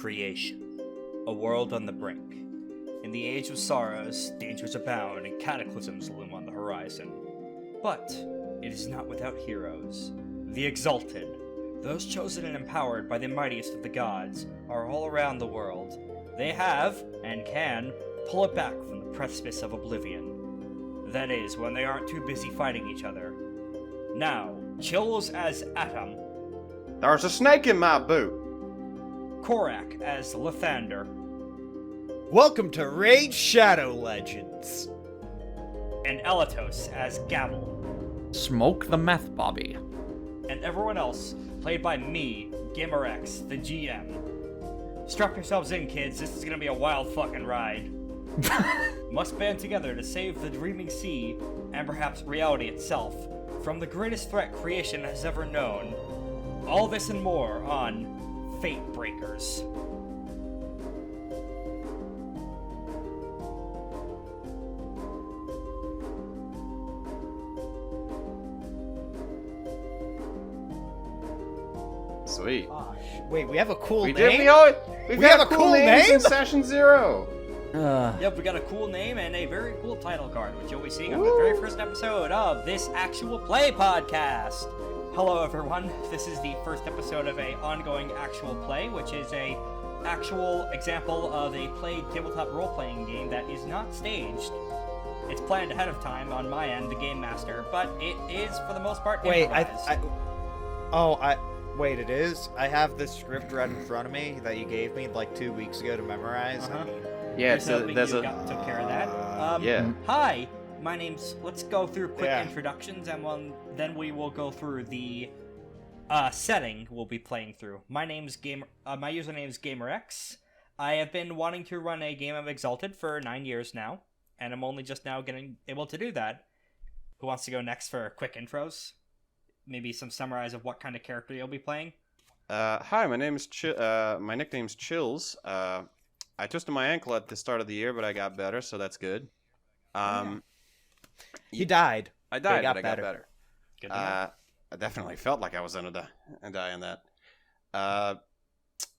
Creation. A world on the brink. In the age of sorrows, dangers abound and cataclysms loom on the horizon. But it is not without heroes. The exalted, those chosen and empowered by the mightiest of the gods, are all around the world. They have, and can, pull it back from the precipice of oblivion. That is, when they aren't too busy fighting each other. Now, Chills as Atom, There's a snake in my boot. Korak as Lathander, Welcome to Raid Shadow Legends. and Elatos as Gavel. Smoke the meth, Bobby. And everyone else, played by me, GamerX, the GM. Strap yourselves in, kids, this is gonna be a wild fucking ride. Must band together to save the dreaming sea, and perhaps reality itself, from the greatest threat creation has ever known. All this and more on Fate Breakers. Sweet. Wait, we have a cool We name? did. We've We got have a cool cool names name? in session 0. Yep, we got a cool name and a very cool title card, which you'll be seeing on the very first episode of this Actual Play podcast. Hello, everyone. This is the first episode of a ongoing Actual Play, which is a actual example of a played tabletop role-playing game that is not staged. It's planned ahead of time on my end, the game master, but it is for the most part Wait, improvised. wait, it is? I have this script right in front of me that you gave me like 2 weeks ago to memorize. Uh-huh. I mean, Yeah, Here's so hoping there's you a took care of that. yeah. Hi, my name's. Let's go through quick Yeah. introductions, and then we will go through the setting we'll be playing through. My username is GamerX. I have been wanting to run a game of Exalted for 9 years now, and I'm only just now getting able to do that. Who wants to go next for quick intros? Maybe some summarize of what kind of character you'll be playing. Hi, my nickname's Chills. I twisted my ankle at the start of the year, but I got better, so that's good. he died. I But he died, got but I got better. better. Good to know. I definitely felt like I was gonna die in that.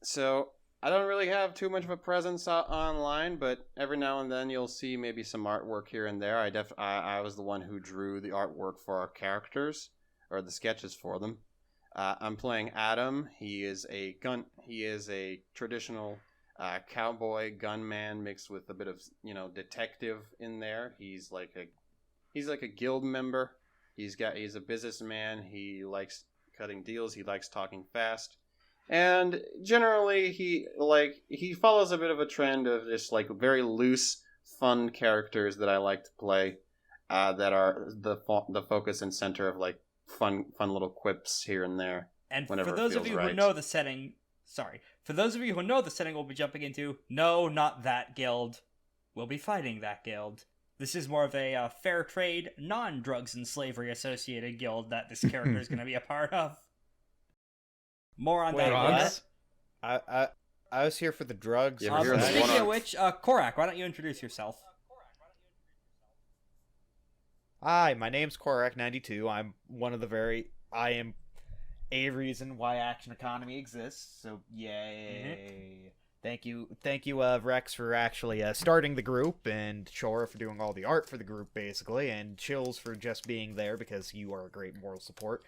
So I don't really have too much of a presence online, but every now and then you'll see maybe some artwork here and there. I was the one who drew the artwork for our characters, or the sketches for them. I'm playing Adam. He is a traditional cowboy gunman mixed with a bit of detective in there. He's like a guild member. He's a businessman. He likes cutting deals. He likes talking fast, and generally he follows a bit of a trend of just like very loose, fun characters that I like to play. That are the focus and center of like fun little quips here and there. And whenever for it those of feels you who right. know the setting, for those of you who know the setting, we'll be jumping into no, not that guild. We'll be fighting that guild. This is more of a fair trade, non-drugs and slavery associated guild that this character is going to be a part of. More on Wait, that later. what? I was here for the drugs. Yeah, we're here in the Speaking one-on- of which, Korak, why don't you introduce yourself? Hi, my name's Korak92. I am a reason why Action Economy exists. So yay! Thank you, Rex, for actually starting the group, and Chora for doing all the art for the group, basically, and Chills for just being there because you are a great moral support.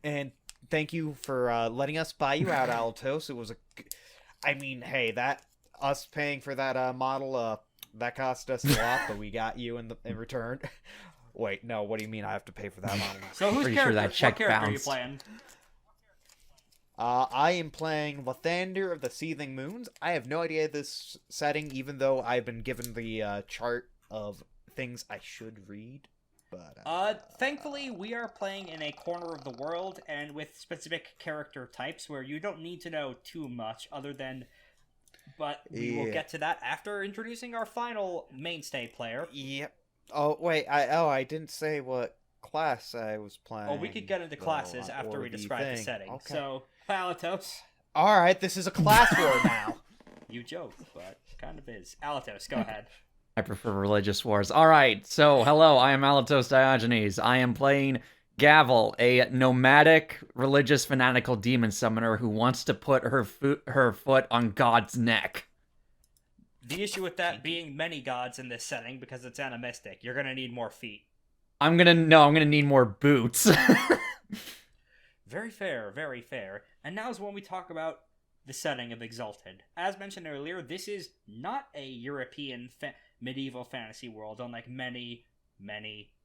And thank you for letting us buy you out, Alatos. It was that us paying for that model, that cost us a lot, but we got you in return. Wait, no, what do you mean I have to pay for that model? So who's Pretty sure that what check character are you bounced. playing? I am playing Lathander of the Seething Moons. I have no idea this setting, even though I've been given the chart of things I should read. But Thankfully, we are playing in a corner of the world and with specific character types where you don't need to know too much other than... But we will Yeah. get to that after introducing our final mainstay player. yep. Oh wait, I didn't say what class I was playing. Oh, we could get into though, classes after or we the describe the thing. setting. Okay. So, Alatos, All right, this is a class war now. you joke, but kind of is. Alatos, go ahead. I prefer religious wars. All right, so hello, I am Alatos Diogenes. I am playing Gavel, a nomadic, religious, fanatical demon summoner who wants to put her foot on God's neck. The issue with that being many gods in this setting, because it's animistic, you're gonna need more feet. I'm gonna need more boots. Very fair, very fair. And now is when we talk about the setting of Exalted. As mentioned earlier, this is not a European medieval fantasy world, unlike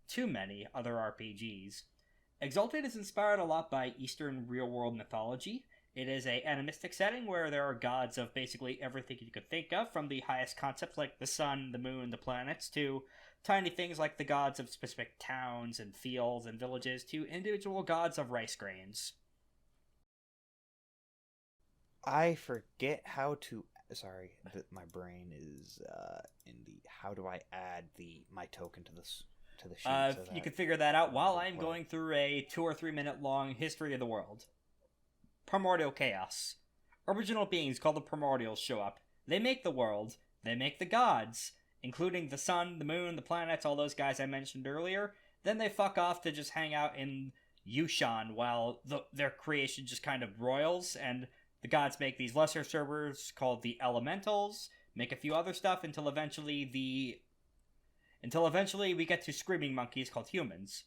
too many other RPGs. Exalted is inspired a lot by Eastern real-world mythology. It is an animistic setting where there are gods of basically everything you could think of, from the highest concepts like the sun, the moon, the planets, to tiny things like the gods of specific towns and fields and villages, to individual gods of rice grains. I forget how to. Sorry, my brain is in the. How do I add my token to this to the sheet? You can figure that out while I'm going through a 2 or 3 minute long history of the world. Primordial chaos. Original beings called the Primordials show up. They make the world. They make the gods, including the sun, the moon, the planets, all those guys I mentioned earlier. Then they fuck off to just hang out in Yushan while their creation just kind of roils, and the gods make these lesser servers called the Elementals, make a few other stuff until eventually we get to screaming monkeys called humans.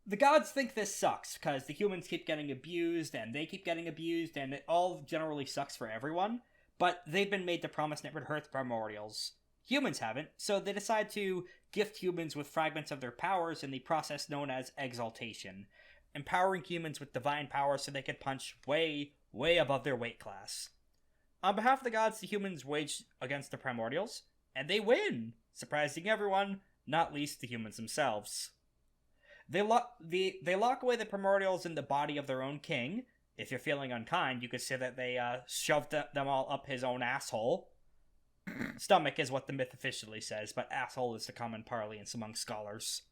The gods think this sucks, because the humans keep getting abused, and they keep getting abused, and it all generally sucks for everyone, but they've been made to promise never to hurt the Primordials. Humans haven't, so they decide to gift humans with fragments of their powers in the process known as Exaltation, empowering humans with divine powers so they could punch way, way above their weight class. On behalf of the gods, the humans wage against the Primordials, and they win, surprising everyone, not least the humans themselves. They lock away the Primordials in the body of their own king. If you're feeling unkind, you could say that they shoved them all up his own asshole. Stomach is what the myth officially says, but asshole is the common parlance among scholars.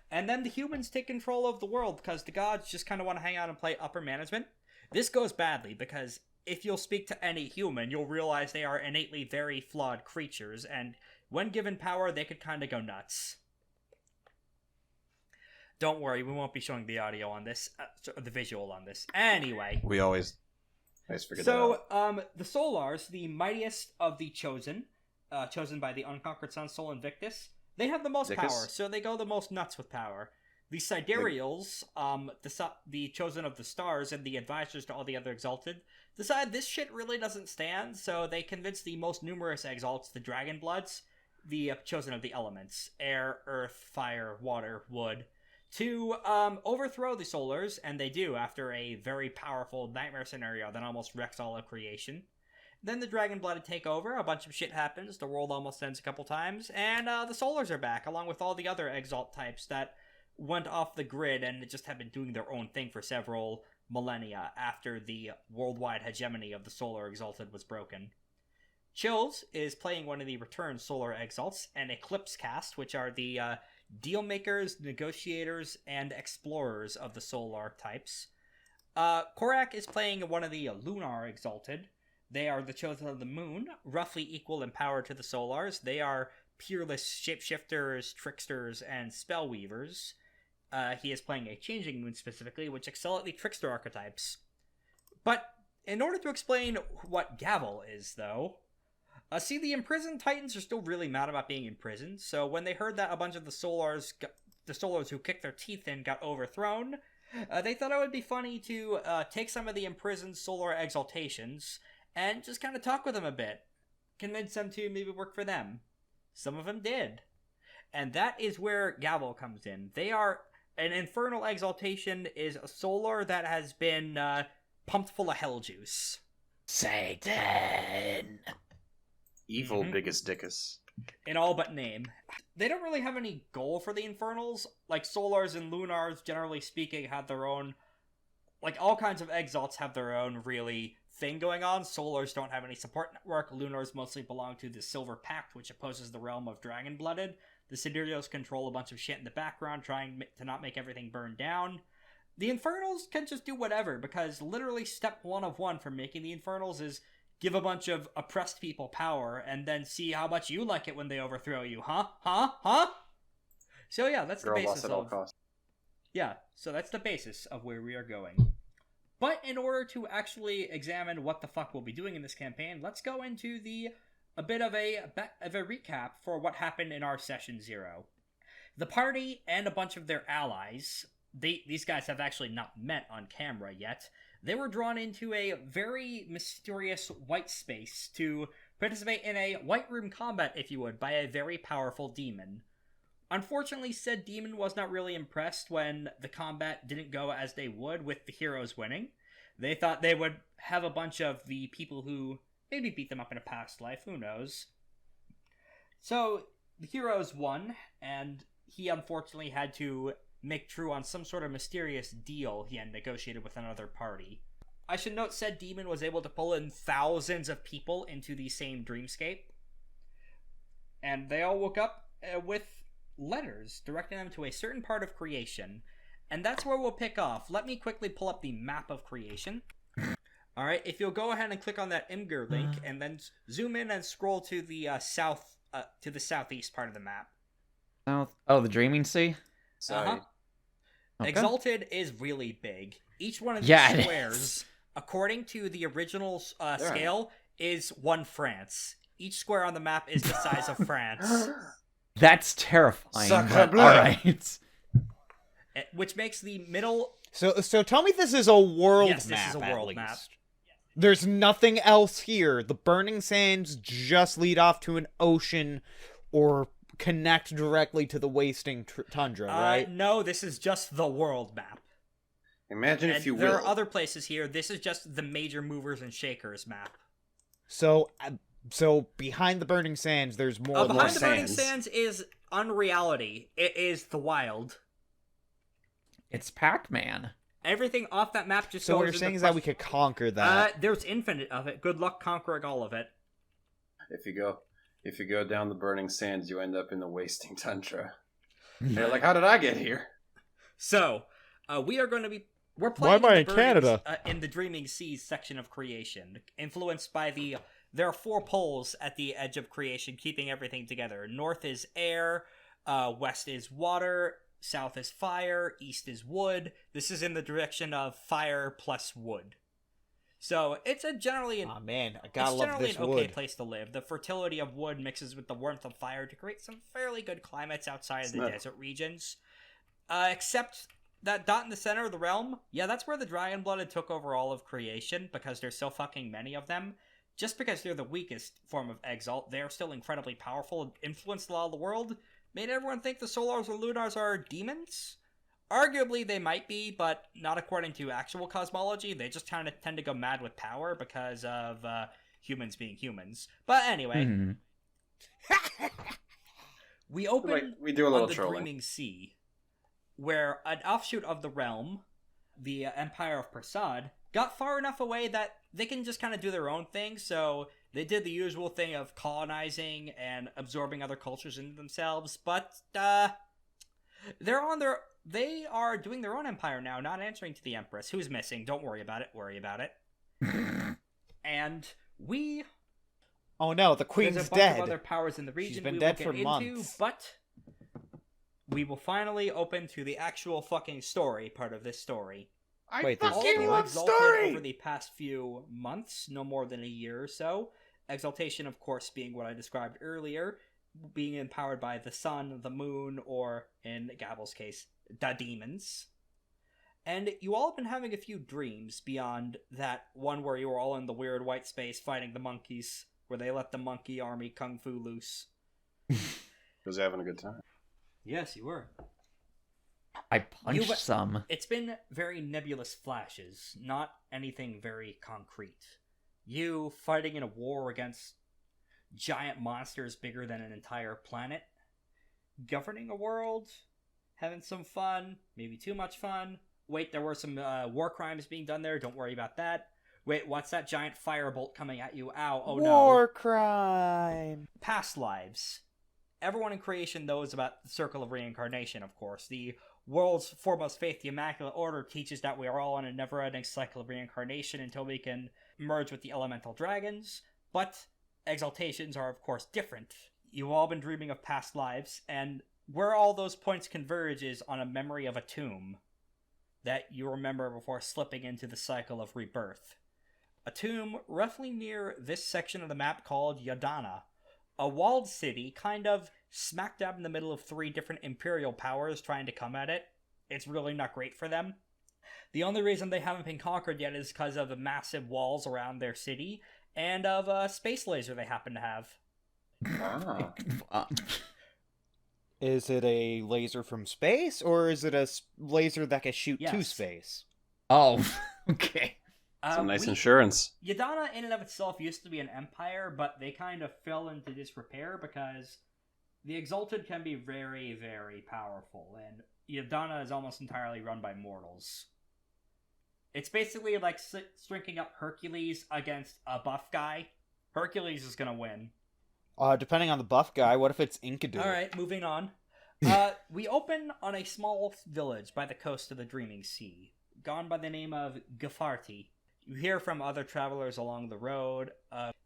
And then the humans take control of the world because the gods just kind of want to hang out and play upper management. This goes badly because if you'll speak to any human, you'll realize they are innately very flawed creatures, and when given power, they could kind of go nuts. Don't worry, we won't be showing the audio on this, the visual on this. Anyway. We always forget that. So, the Solars, the mightiest of the Chosen, chosen by the unconquered sun, Sol Invictus, they have the most power, so they go the most nuts with power. The Sidereals, the Chosen of the Stars, and the advisors to all the other Exalted, decide this shit really doesn't stand, so they convince the most numerous Exalts, the Dragonbloods, the Chosen of the Elements, air, earth, fire, water, wood, to overthrow the Solars, and they do after a very powerful nightmare scenario that almost wrecks all of creation. Then the Dragonblooded take over, a bunch of shit happens, the world almost ends a couple times, and the Solars are back, along with all the other Exalt types that went off the grid and just have been doing their own thing for several millennia after the worldwide hegemony of the Solar Exalted was broken. Chills is playing one of the returned Solar Exalts, and Eclipse Cast, which are the deal makers, negotiators, and explorers of the Solar types. Korak is playing one of the Lunar Exalted. They are the Chosen of the Moon, roughly equal in power to the Solars. They are peerless shapeshifters, tricksters, and spellweavers. He is playing a Changing Moon specifically, which excel at the trickster archetypes. But in order to explain what Gavel is, though, see, the imprisoned Titans are still really mad about being imprisoned, so when they heard that a bunch of the Solars who kicked their teeth in got overthrown, they thought it would be funny to take some of the imprisoned Solar Exaltations and just kind of talk with them a bit. Convince them to maybe work for them. Some of them did. And that is where Gavel comes in. They are... An Infernal Exaltation is a Solar that has been pumped full of hell juice. Satan! Evil biggest dickus. In all but name. They don't really have any goal for the Infernals. Like, Solars and Lunars, generally speaking, have their own... Like, all kinds of Exalts have their own, really, thing going on. Solars don't have any support network. Lunars mostly belong to the Silver Pact, which opposes the realm of Dragonblooded. The Sidereals control a bunch of shit in the background, trying to not make everything burn down. The Infernals can just do whatever, because literally step 1 of 1 for making the Infernals is give a bunch of oppressed people power, and then see how much you like it when they overthrow you, huh? So yeah, that's the basis of... Yeah, so that's the basis of where we are going. But in order to actually examine what the fuck we'll be doing in this campaign, let's go into a bit of a recap for what happened in our session 0. The party and a bunch of their allies, these guys have actually not met on camera yet. They were drawn into a very mysterious white space to participate in a white room combat, if you would, by a very powerful demon. Unfortunately, said demon was not really impressed when the combat didn't go as they would, with the heroes winning. They thought they would have a bunch of the people who maybe beat them up in a past life, who knows. So, the heroes won, and he unfortunately had to make true on some sort of mysterious deal he had negotiated with another party. I should note said demon was able to pull in thousands of people into the same dreamscape, and they all woke up with letters directing them to a certain part of creation, and that's where we'll pick off. Let me quickly pull up the map of creation. Alright, if you'll go ahead and click on that Imgur link, and then zoom in and scroll to the southeast part of the map. Oh, the Dreaming Sea? Sorry. Uh-huh. Okay. Exalted is really big. Each one of these Yeah, it squares, is. according to the original scale, is one France. Each square on the map is the size of France, That's terrifying. Sacre But, bleu. all right. which makes the middle... So tell me this is a world Yes, this map, is a at world least. map. There's nothing else here. The Burning Sands just lead off to an ocean or connect directly to the wasting tundra, right? No, this is just the world map. Imagine And if you there will. are other places here. This is just the major movers and shakers map. So behind the Burning Sands, there's more. Behind the Burning sands. Sands is unreality. It is the wild. It's Pac-Man. Everything off that map just So goes what you're into saying is that we could conquer that. there's infinite of it. Good luck conquering all of it. If you go down the burning sands, you end up in the wasting tundra. They're like, how did I get here? So, we're Why playing am I in, in the Canada? In the Dreaming Seas section of creation, influenced by there are 4 poles at the edge of creation, keeping everything together. North is air, west is water, south is fire, east is wood. This is in the direction of fire plus wood. So it's generally Aw, man, I gotta love generally this an okay wood. place to live. The fertility of wood mixes with the warmth of fire to create some fairly good climates outside of the not- desert regions. Except that dot in the center of the realm, yeah, that's where the Dragonblooded took over all of creation because there's so fucking many of them. Just because they're the weakest form of Exalt, they are still incredibly powerful and influence the law of the world. Made everyone think the Solars or Lunars are demons? Arguably, they might be, but not according to actual cosmology. They just kind of tend to go mad with power because of humans being humans. But anyway, Mhm. we open Like, we do a little on the trolling. Dreaming Sea, where an offshoot of the realm, the Empire of Prasad, got far enough away that they can just kind of do their own thing. So they did the usual thing of colonizing and absorbing other cultures into themselves, but they are doing their own empire now, not answering to the Empress, who's missing. Don't worry about it. Worry about it. And Oh no, the there's queen's a bunch dead. of other powers in the region been we dead will for get into, months. but we will finally open to the actual fucking story part of this story. Wait, All there's of you more? exalted over the past few months, no more than a year or so. Exaltation, of course, being what I described earlier, being empowered by the sun, the moon, or, in Gavel's case, the demons. And you all have been having a few dreams beyond that one where you were all in the weird white space fighting the monkeys, where they let the monkey army kung fu loose. Was having a good time. Yes, you were. I punched You- some. It's been very nebulous flashes, not anything very concrete. You fighting in a war against giant monsters bigger than an entire planet, governing a world, having some fun, maybe too much fun. Wait, there were some war crimes being done there, don't worry about that. Wait, what's that giant firebolt coming at you? Ow, oh no. War crime. Past lives. Everyone in creation knows about the Circle of Reincarnation, of course. The world's foremost faith, the Immaculate Order, teaches that we are all on a never-ending cycle of reincarnation until we can merge with the elemental dragons. But exaltations are, of course, different. You've all been dreaming of past lives, and where all those points converge is on a memory of a tomb that you remember before slipping into the cycle of rebirth. A tomb roughly near this section of the map called Yadana, a walled city kind of smack dab in the middle of 3 different imperial powers trying to come at it. It's really not great for them. The only reason they haven't been conquered yet is because of the massive walls around their city and of a space laser they happen to have. Ah. Is it a laser from space, or is it a laser that can shoot to Yes. space? Oh, okay. Some nice insurance. Yadana in and of itself used to be an empire, but they kind of fell into disrepair because the Exalted can be very, very powerful, and Yadana is almost entirely run by mortals. It's basically like stringing up Hercules against a buff guy. Hercules is gonna win. Depending on the buff guy, what if it's Enkidu? Alright, moving on. We open on a small village by the coast of the Dreaming Sea, gone by the name of Gafarti. You hear from other travelers along the road.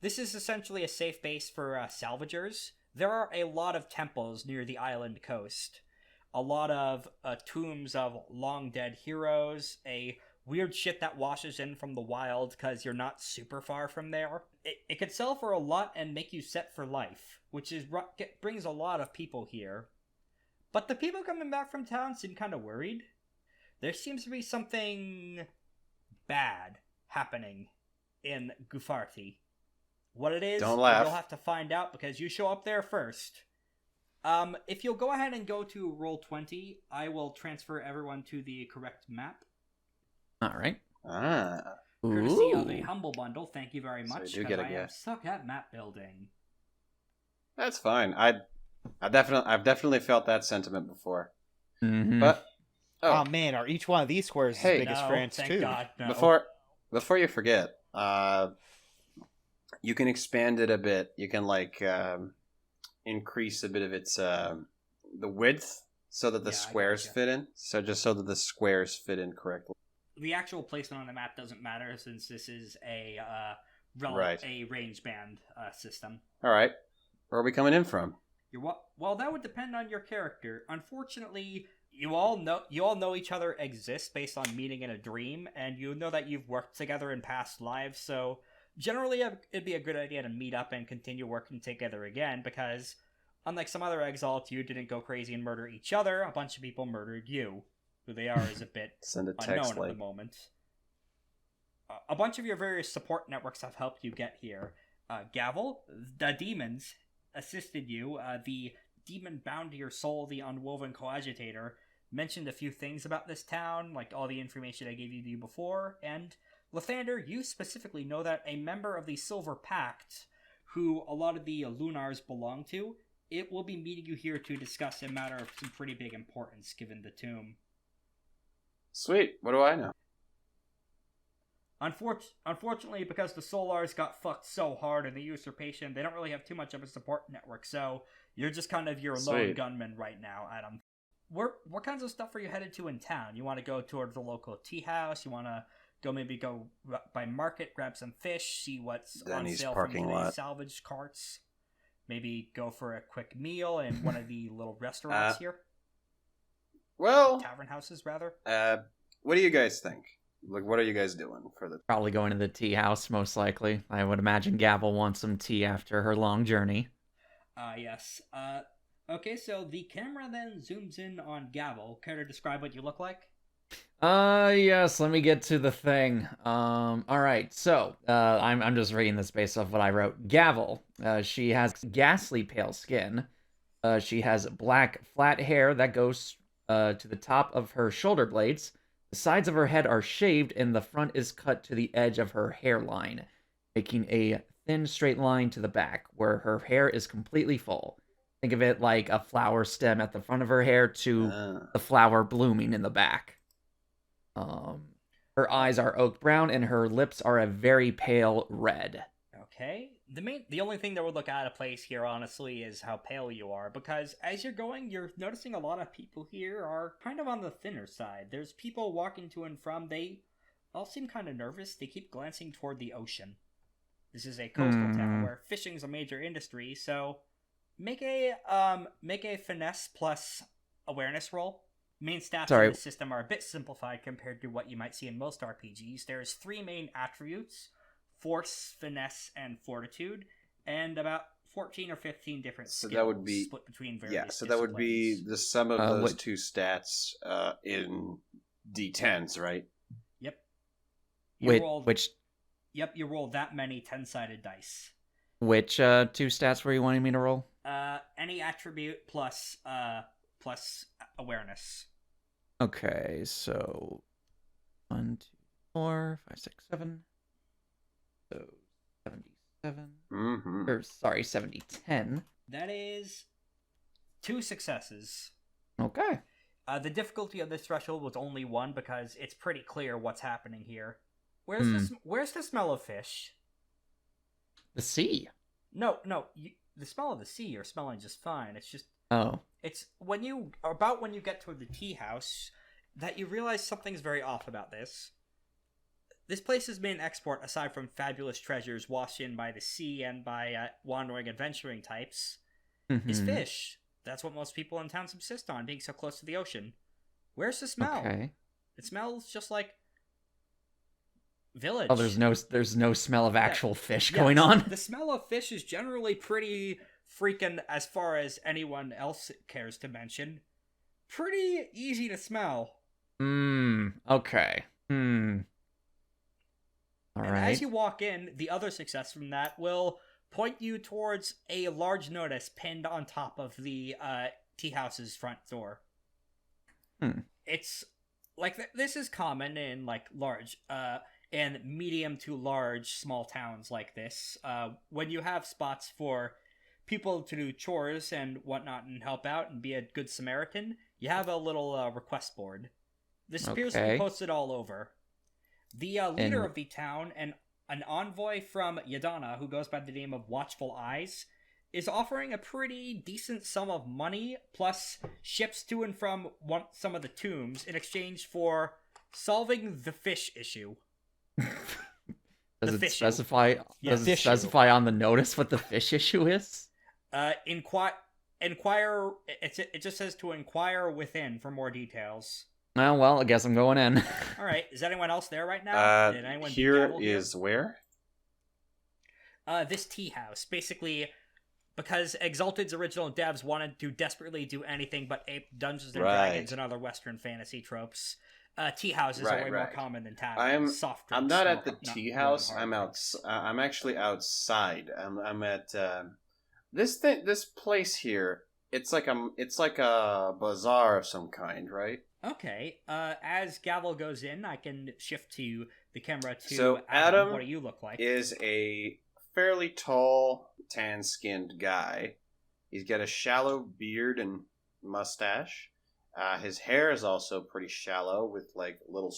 This is essentially a safe base for salvagers. There are a lot of temples near the island coast. A lot of tombs of long dead heroes, a weird shit that washes in from the wild because you're not super far from there. It could sell for a lot and make you set for life, which is brings a lot of people here. But the people coming back from town seem kind of worried. There seems to be something bad happening in Gufarti. What it is, Don't laugh. you'll have to find out because you show up there first. If you'll go ahead and go to roll 20, I will transfer everyone to the correct map. All right. Ah. Courtesy of Ooh. a humble bundle, thank you very So much, you do because get a I am gift. stuck at map building. That's fine. I've definitely felt that sentiment before. Mhm. But Oh, man, are each one of these squares Hey. as big as No, France thank too? God, no. before you forget, you can expand it a bit. You can increase a bit of its the width so that the Yeah, I squares gotcha. fit in. So just so that the squares fit in correctly. The actual placement on the map doesn't matter since this is a Right. a range band system. All right. Where are we coming in from? Well, that would depend on your character. Unfortunately, you all know each other exists based on meeting in a dream, and you know that you've worked together in past lives. So generally, it'd be a good idea to meet up and continue working together again. Because unlike some other Exalt, you didn't go crazy and murder each other. A bunch of people murdered you. Who they are is a bit Send a unknown text at the moment. A bunch of your various support networks have helped you get here. Gavel, the demons, assisted you. The demon bound to your soul, the unwoven coagitator, mentioned a few things about this town, like all the information I gave you before. And Lathander, you specifically know that a member of the Silver Pact, who a lot of the Lunars belong to, it will be meeting you here to discuss a matter of some pretty big importance given the tomb. Sweet. What do I know? Unfortunately, because the Solars got fucked so hard in the usurpation, they don't really have too much of a support network, so you're just kind of your lone Sweet. gunman right now, Adam. What kinds of stuff are you headed to in town? You want to go toward the local tea house? You want to go by market, grab some fish, see what's Denny's on sale parking from today's lot. salvage carts? Maybe go for a quick meal in one of the little restaurants here? Well, Tavern houses, rather? what do you guys think? Like, what are you guys doing for the? Probably going to the tea house, most likely. I would imagine Gavel wants some tea after her long journey. Yes. Okay, so the camera then zooms in on Gavel. Care to describe what you look like? Yes, let me get to the thing. Alright, so, I'm just reading this based off what I wrote. Gavel, she has ghastly pale skin. She has black, flat hair that goes, to the top of her shoulder blades. The sides of her head are shaved, and the front is cut to the edge of her hairline, making a thin, straight line to the back, where her hair is completely full. Think of it like a flower stem at the front of her hair to the flower blooming in the back. Her eyes are oak brown, and her lips are a very pale red. Okay. The only thing that would look out of place here, honestly, is how pale you are, because as you're going, you're noticing a lot of people here are kind of on the thinner side. There's people walking to and from. They all seem kind of nervous. They keep glancing toward the ocean. This is a coastal town where fishing's a major industry, so Make a finesse plus awareness roll. Main stats Sorry. in the system are a bit simplified compared to what you might see in most RPGs. There's 3 main attributes: force, finesse, and fortitude, and about 14 or 15 different So skills that would be- split between various Yeah, so that would be disciplines. the sum of those what- two stats in D10s, right? Yep. You Wait, roll, which you roll that many 10-sided dice. two stats were you wanting me to roll? Any attribute plus awareness. Okay, so 1, 2, 4, 5, 6, 7. So 77. Mm-hmm. Or sorry, 70, 10. That is 2 successes. Okay. The difficulty of this threshold was only 1 because it's pretty clear what's happening here. Where's the smell of fish? The sea. No, the smell of the sea you're smelling just fine. It's just Oh. it's when you get to the tea house that you realize something's very off about this. This place's main export, aside from fabulous treasures washed in by the sea and by wandering adventuring types, is Mhm. fish. That's what most people in town subsist on, being so close to the ocean. Where's the smell? Okay. It smells just like village. Oh, there's no smell of actual fish Yeah, going on. The smell of fish is generally pretty freaking, as far as anyone else cares to mention, pretty easy to smell. Okay. All And right. as you walk in, the other success from that will point you towards a large notice pinned on top of the tea house's front door. It's like this is common in like large and medium to large small towns like this. When you have spots for people to do chores and whatnot and help out and be a good Samaritan, you have a little request board. This appears to be Okay. posted all over. The leader And- of the town and an envoy from Yadana, who goes by the name of Watchful Eyes, is offering a pretty decent sum of money plus ships to and from some of the tombs in exchange for solving the fish issue. Does the it fish specify? Yeah, Does it fish specify on the notice what the fish issue is? Inquire. It just says to inquire within for more details. Oh, well, I guess I'm going in. All right. Is anyone else there right now? Did anyone beat Here Gavel is where? this tea house, basically, because Exalted's original devs wanted to desperately do anything but ape Dungeons and Right. Dragons and other Western fantasy tropes. Tea houses Right, are way more right. common than I'm- taverns. Soft I'm drinks, not at more- the not tea more house. hard I'm drinks. I'm actually outside. I'm at this place here. It's like a bazaar of some kind, right? Okay. As Gavel goes in, I can shift to the camera to So, Adam What do you look like? Is a fairly tall, tan-skinned guy. He's got a shallow beard and mustache. His hair is also pretty shallow, with like little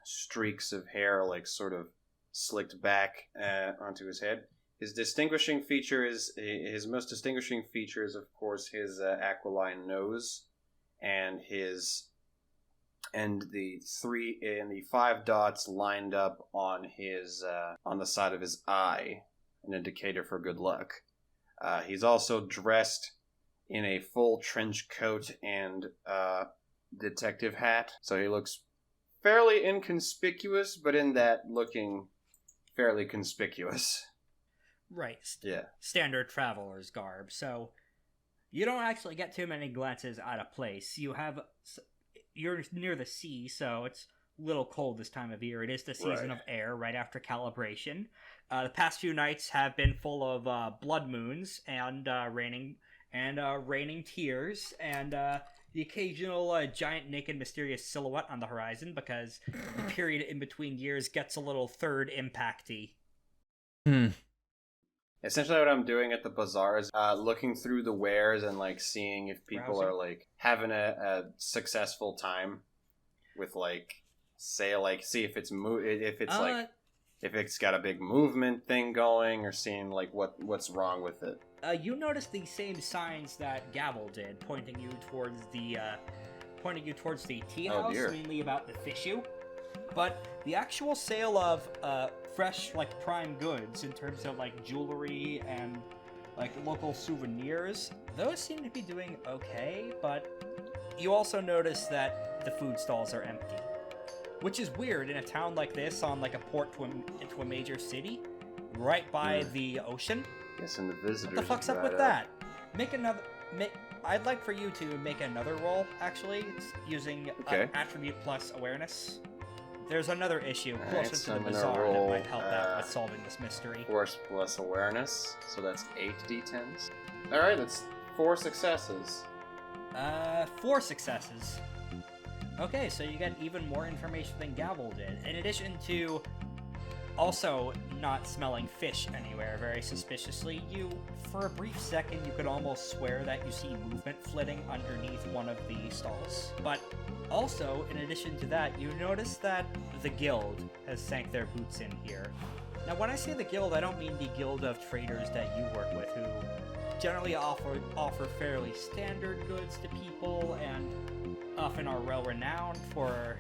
streaks of hair, like sort of slicked back onto his head. His most distinguishing feature is, of course, his aquiline nose, and the 5 dots lined up on his on the side of his eye, an indicator for good luck. He's also dressed in a full trench coat and detective hat, so he looks fairly inconspicuous, but in that looking fairly conspicuous. Right. Yeah. Standard traveler's garb. So you don't actually get too many glances out of place. You're near the sea, so it's a little cold this time of year. It is the season Right. of air right after calibration. The past few nights have been full of blood moons and raining tears and the occasional giant naked mysterious silhouette on the horizon, because the period in between years gets a little third impacty. Essentially, what I'm doing at the bazaar is looking through the wares and like seeing if people Browsing? are like having a successful time with like sale, like see if it's if it's got a big movement thing going, or seeing like what's wrong with it. You notice the same signs that Gavel did, pointing you towards the tea Oh, house, dear. mainly about the fishu. But the actual sale of fresh, like prime goods in terms of like jewelry and like local souvenirs, those seem to be doing okay, but you also notice that the food stalls are empty. Which is weird in a town like this on like a port into a major city, right by the ocean. Guessing the visitors. What the fuck's up with that? I'd like for you to make another roll, actually, using attribute plus awareness. There's another issue closer so to I'm the gonna bazaar roll, that might help out with solving this mystery. Force plus awareness, so that's 8 d10s. Alright, that's 4 successes. 4 successes. Okay, so you get even more information than Gavel did. In addition to also not smelling fish anywhere very suspiciously, for a brief second, you could almost swear that you see movement flitting underneath one of the stalls. But also, in addition to that, you notice that the guild has sank their boots in here. Now, when I say the guild, I don't mean the guild of traders that you work with, who generally offer fairly standard goods to people and often are well renowned for,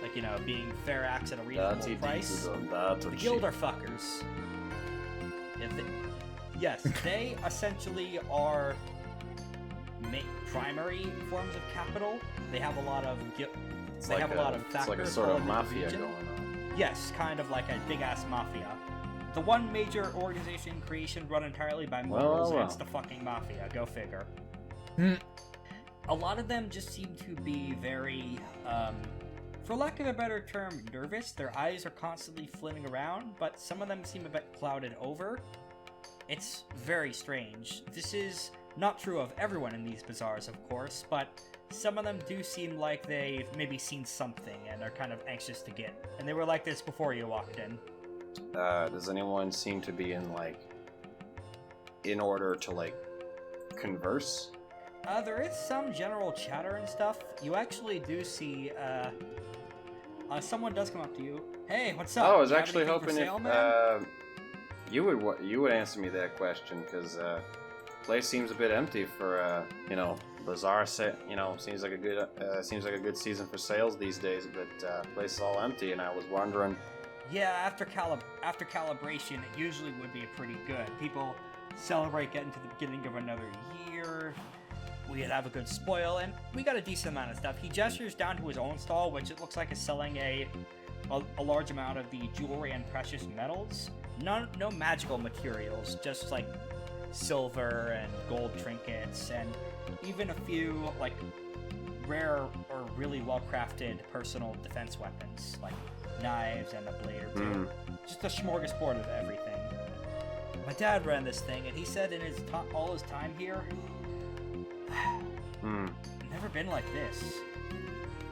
like, being fair acts at a reasonable price. The guild are fuckers. They essentially are primary forms of capital. They have a lot of It's a lot of factors. It's like a sort of in the mafia region. going on. Yes, kind of like a big-ass mafia. The one major organization creation run entirely by mortals, and it's the fucking mafia. Go figure. A lot of them just seem to be very, for lack of a better term, nervous. Their eyes are constantly flitting around, but some of them seem a bit clouded over. It's very strange. This is not true of everyone in these bazaars, of course, but some of them do seem like they've maybe seen something and are kind of anxious to get. And they were like this before you walked in. Does anyone seem to be in order to, converse? There is some general chatter and stuff. You actually do see, someone does come up to you. Hey, what's up? Oh, I was You have actually anything for hoping sale, if, man? you would answer me that question, because, place seems a bit empty for, bazaar seems like a good season for sales these days, but, place is all empty, and I was wondering. Yeah, after calibration, it usually would be pretty good. People celebrate getting to the beginning of another year. We'd have a good spoil, and we got a decent amount of stuff. He gestures down to his own stall, which it looks like is selling a large amount of the jewelry and precious metals. No magical materials, just like silver and gold trinkets, and even a few rare or really well-crafted personal defense weapons, like knives and a blade or two. Just a smorgasbord of everything. My dad ran this thing, and he said in all his time here, never been like this.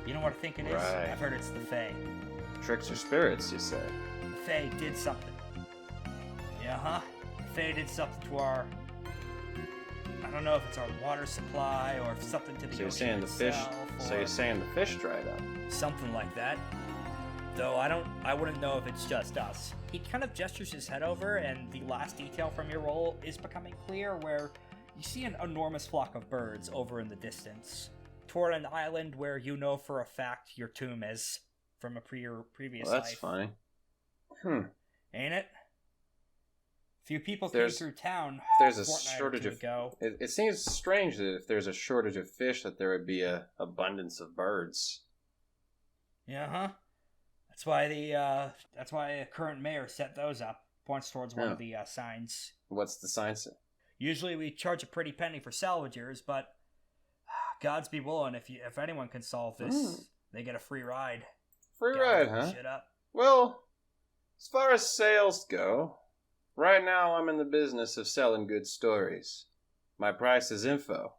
You know what I think it is? Right. I've heard it's the Fae. Tricks or spirits, you say? The Fae did something. Yeah, The Fae did something to our... I don't know if it's our water supply or if something to the So you're ocean saying the fish? itself, So or you're saying the fish dried up? something like that. Though I wouldn't know if it's just us. He kind of gestures his head over, and the last detail from your roll is becoming clear, where you see an enormous flock of birds over in the distance, toward an island where you know for a fact your tomb is from a previous Well, that's life. funny. Ain't it? Few people came There's- through town There's a fortnight or shortage two of. ago. It seems strange that if there's a shortage of fish, that there would be a abundance of birds. Yeah, That's why the current mayor set those up. Points towards one of the signs. What's the sign say? Usually we charge a pretty penny for salvagers, but Gods be willing, if anyone can solve this, they get a free ride. Free Gotta ride, look huh? Shit up. Well, as far as sales go, right now I'm in the business of selling good stories. My price is info.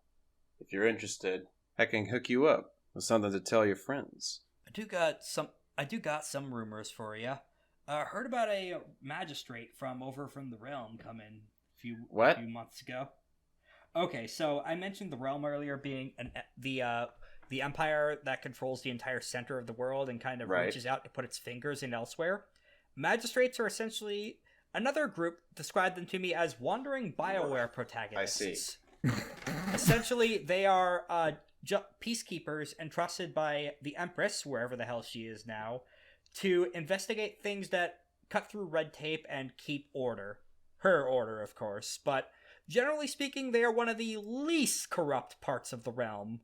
If you're interested, I can hook you up with something to tell your friends. I do got some rumors for you. Heard about a magistrate from the realm coming a few months ago. Okay, so I mentioned the realm earlier being the empire that controls the entire center of the world and kind of reaches out to put its fingers in elsewhere. Magistrates are essentially another group. Described them to me as wandering BioWare protagonists. I see. Essentially, they are peacekeepers entrusted by the Empress, wherever the hell she is now, to investigate things that cut through red tape and keep order. Her order, of course, but generally speaking, they are one of the least corrupt parts of the realm.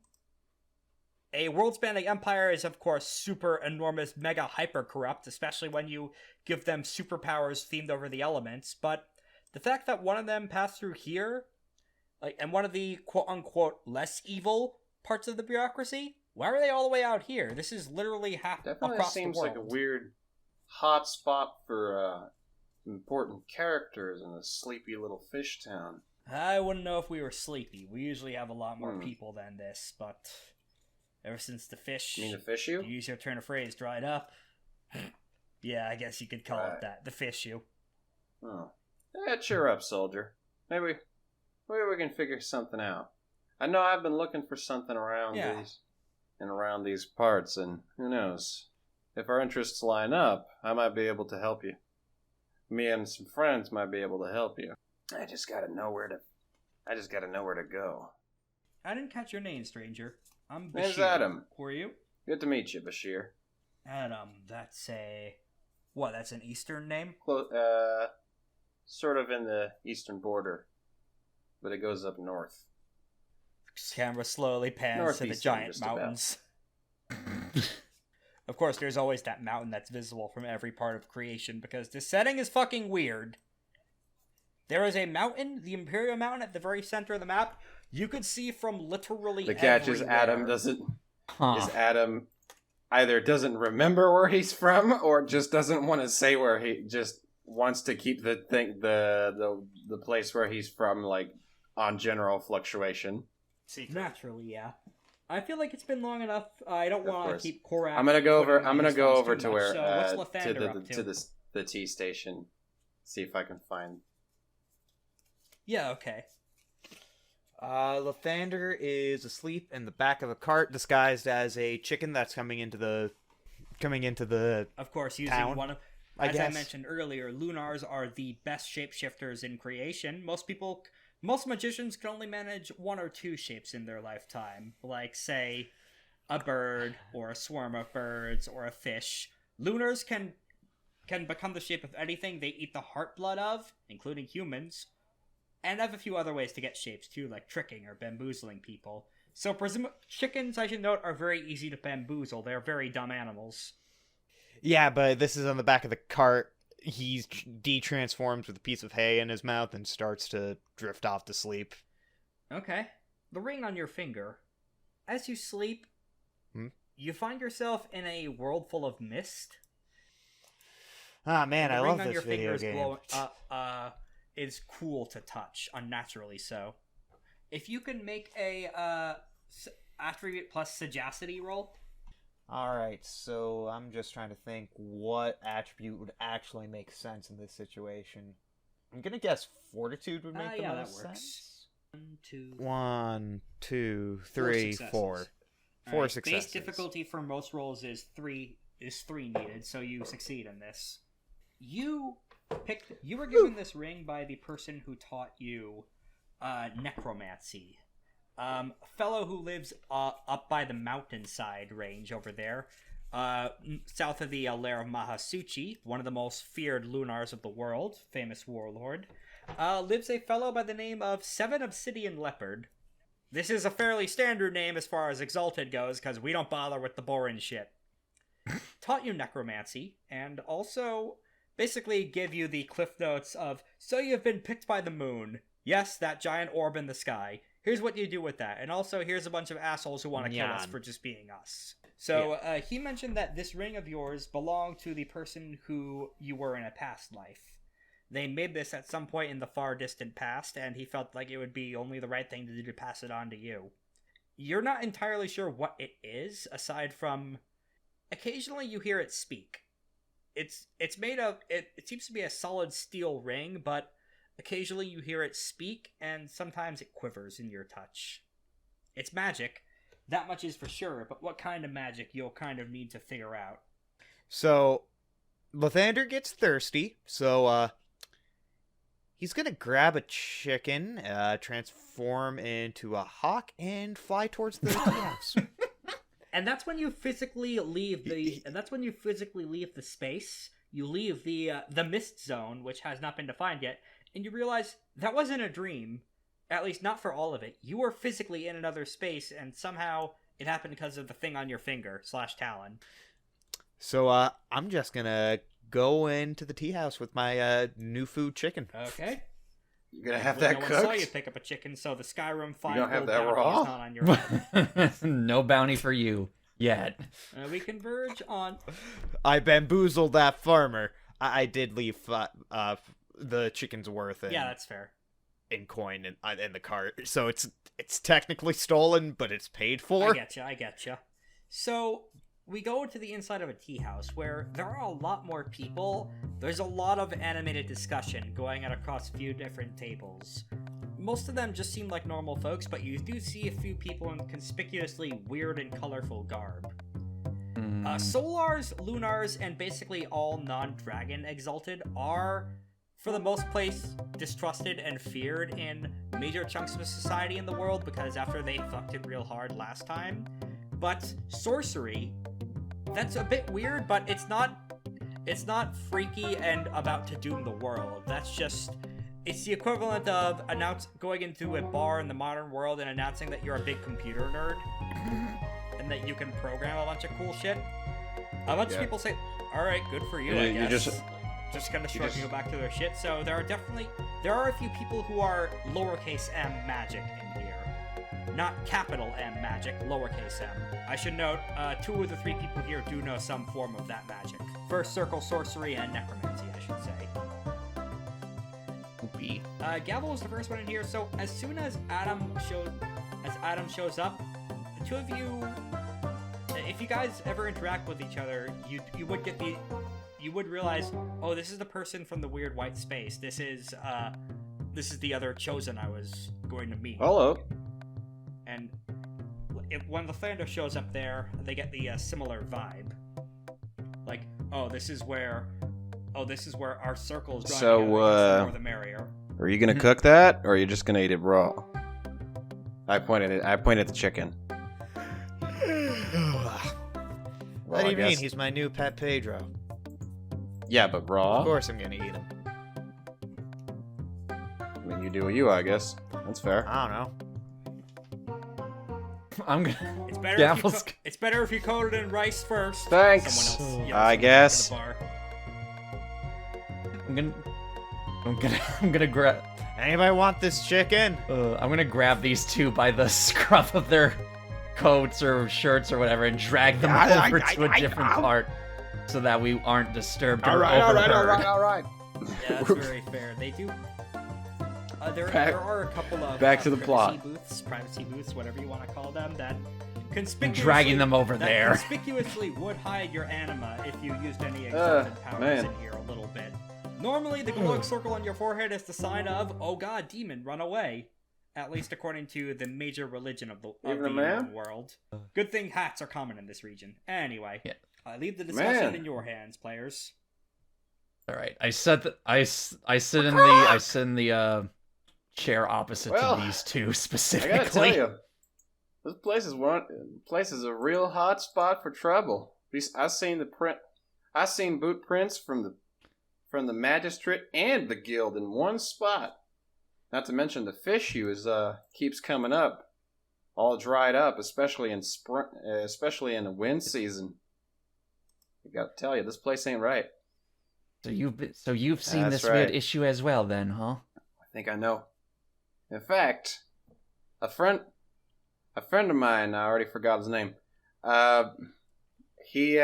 A world-spanning empire is, of course, super enormous, mega hyper corrupt, especially when you give them superpowers themed over the elements. But the fact that one of them passed through here, and one of the quote-unquote less evil parts of the bureaucracy, why are they all the way out here? This is literally half Definitely across seems the world. like a weird hot spot for important characters in a sleepy little fish town. I wouldn't know if we were sleepy. We usually have a lot more people than this, but ever since the fish, You mean the fish you? to use your turn of phrase, dried up. Yeah, I guess you could call it Right. that. The fish you. Oh. Yeah, cheer up, soldier. Maybe we can figure something out. I know I've been looking for something around these parts, and who knows? If our interests line up, I might be able to help you. Me and some friends might be able to help you. I just gotta know where to go. I didn't catch your name, stranger. I'm Bashir. Name's Adam. Who are you? Good to meet you, Bashir. Adam. That's that's an Eastern name? Sort of in the eastern border, but it goes up north. Camera slowly pans to the Northeastern, giant just about. mountains. Of course, there's always that mountain that's visible from every part of creation, because this setting is fucking weird. There is a mountain, the Imperial Mountain, at the very center of the map. You could see from literally The catch is everywhere. Adam doesn't. Huh. Is Adam either doesn't remember where he's from, or just doesn't want to say where he just wants to keep the place where he's from like on general fluctuation. Naturally, yeah. I feel like it's been long enough. I don't Of want to course. keep Korak. I'm gonna go twittering over. I'm on gonna his go phones over too to much, where so what's Lathander to up to? the T station. See if I can find. Yeah, okay. Lathander is asleep in the back of a cart, disguised as a chicken that's coming into the Of course, using Town, one of... I As I guess. mentioned earlier, Lunars are the best shapeshifters in creation. Most magicians can only manage one or two shapes in their lifetime. Like, say, a bird, or a swarm of birds, or a fish. Lunars can become the shape of anything they eat the heart blood of, including humans. And have a few other ways to get shapes too, like tricking or bamboozling people. So chickens, I should note, are very easy to bamboozle. They're very dumb animals. Yeah, but this is on the back of the cart. He de-transforms with a piece of hay in his mouth and starts to drift off to sleep. Okay. The ring on your finger. As you sleep, you find yourself in a world full of mist. Ah, man, The I ring love on this your video finger game. is cool to touch, unnaturally so. If you can make a attribute plus sagacity roll. Alright, so I'm just trying to think what attribute would actually make sense in this situation. I'm gonna guess fortitude would make the Yeah, most that works. sense. 1, 2, 1, 2, 3, successes. 4. All Four right, successes. Base difficulty for most rolls is three needed, so you succeed in this. You were given this ring by the person who taught you necromancy. A fellow who lives up by the mountainside range over there, south of the lair of Mahasuchi, one of the most feared Lunars of the world, famous warlord, lives a fellow by the name of Seven Obsidian Leopard. This is a fairly standard name as far as Exalted goes, because we don't bother with the boring shit. Taught you necromancy, and also basically give you the cliff notes of, so you've been picked by the moon. Yes, that giant orb in the sky. Here's what you do with that. And also, here's a bunch of assholes who want to kill us Nyan. for just being us. So, he mentioned that this ring of yours belonged to the person who you were in a past life. They made this at some point in the far distant past, and he felt like it would be only the right thing to do to pass it on to you. You're not entirely sure what it is, aside from occasionally you hear it speak. It's made of, it seems to be a solid steel ring, but occasionally you hear it speak, and sometimes it quivers in your touch. It's magic, that much is for sure, but what kind of magic you'll kind of need to figure out. So, Lathander gets thirsty, so, he's gonna grab a chicken, transform into a hawk, and fly towards the house. And that's when you physically leave the space. You leave the mist zone, which has not been defined yet, and you realize that wasn't a dream. at least not for all of it, you were physically in another space, and somehow it happened because of the thing on your finger / talon. So I'm just gonna go into the tea house with my new food chicken. Okay. You're gonna have Well, that no cooked? one saw you pick up a chicken, so the Skyrim 5 don't have gold that bounty raw? is not on your head. No bounty for you yet. We converge on... I bamboozled that farmer. I did leave the chicken's worth Yeah, that's fair. in coin in the cart, so it's technically stolen, but it's paid for. I getcha. So, we go to the inside of a tea house where there are a lot more people. There's a lot of animated discussion going on across a few different tables. Most of them just seem like normal folks, but you do see a few people in conspicuously weird and colorful garb. Solars, Lunars, and basically all non-dragon exalted are, for the most place, distrusted and feared in major chunks of society in the world because after they fucked it real hard last time. But sorcery, that's a bit weird, but it's not freaky and about to doom the world. It's the equivalent of going into a bar in the modern world and announcing that you're a big computer nerd and that you can program a bunch of cool shit. A bunch of people say, "All right, good for you." Yeah, I you guess. Just kind of shrugging back to their shit. So there are a few people who are lowercase m magic in here. Not capital M magic, lowercase m. I should note, 2 of the 3 people here do know some form of that magic. First circle sorcery and necromancy, I should say. Gavel was the first one in here, so as soon as Adam shows up, the 2 of you, if you guys ever interact with each other, you would realize, oh, this is the person from the weird white space. This is the other chosen I was going to meet. Hello. And when the Lathander shows up there, they get the similar vibe. Like, this is where our circle is drawing So, together. The more the merrier. Are you gonna cook that, or are you just gonna eat it raw? I pointed at the chicken. What do you mean? He's my new pet Pedro. Yeah, but raw? Of course I'm gonna eat him. I mean, you do what you, I guess. That's fair. I don't know. I'm gonna. It's better. It's better if you coat it in rice first. Thanks. Someone else yells I from guess. the bar. I'm gonna grab. Anybody want this chicken? I'm gonna grab these 2 by the scruff of their coats or shirts or whatever and drag them over to a different part so that we aren't disturbed or overheard. All right. Yeah, that's very fair. They do. There are a couple of back to the plot. Privacy booths, whatever you want to call them, that conspicuously Dragging them over that there. Conspicuously would hide your anima if you used any exalted powers man. in here a little bit. Normally, the glowing circle on your forehead is the sign of, "Oh God, demon, run away." At least according to the major religion of the known world. Good thing hats are common in this region. Anyway, Yeah. I leave the discussion in your hands, players. All right, I sit in the chair opposite Well, to these 2 I specifically. gotta tell you, this place is a real hot spot for trouble. I've seen boot prints from the magistrate and the guild in one spot. Not to mention the fish use keeps coming up, all dried up, especially in spring, especially in the wind season. I gotta tell you, this place ain't right. So you've seen That's this weird right. issue as well, then, huh? I think I know. In fact, a friend of mine, I already forgot his name. He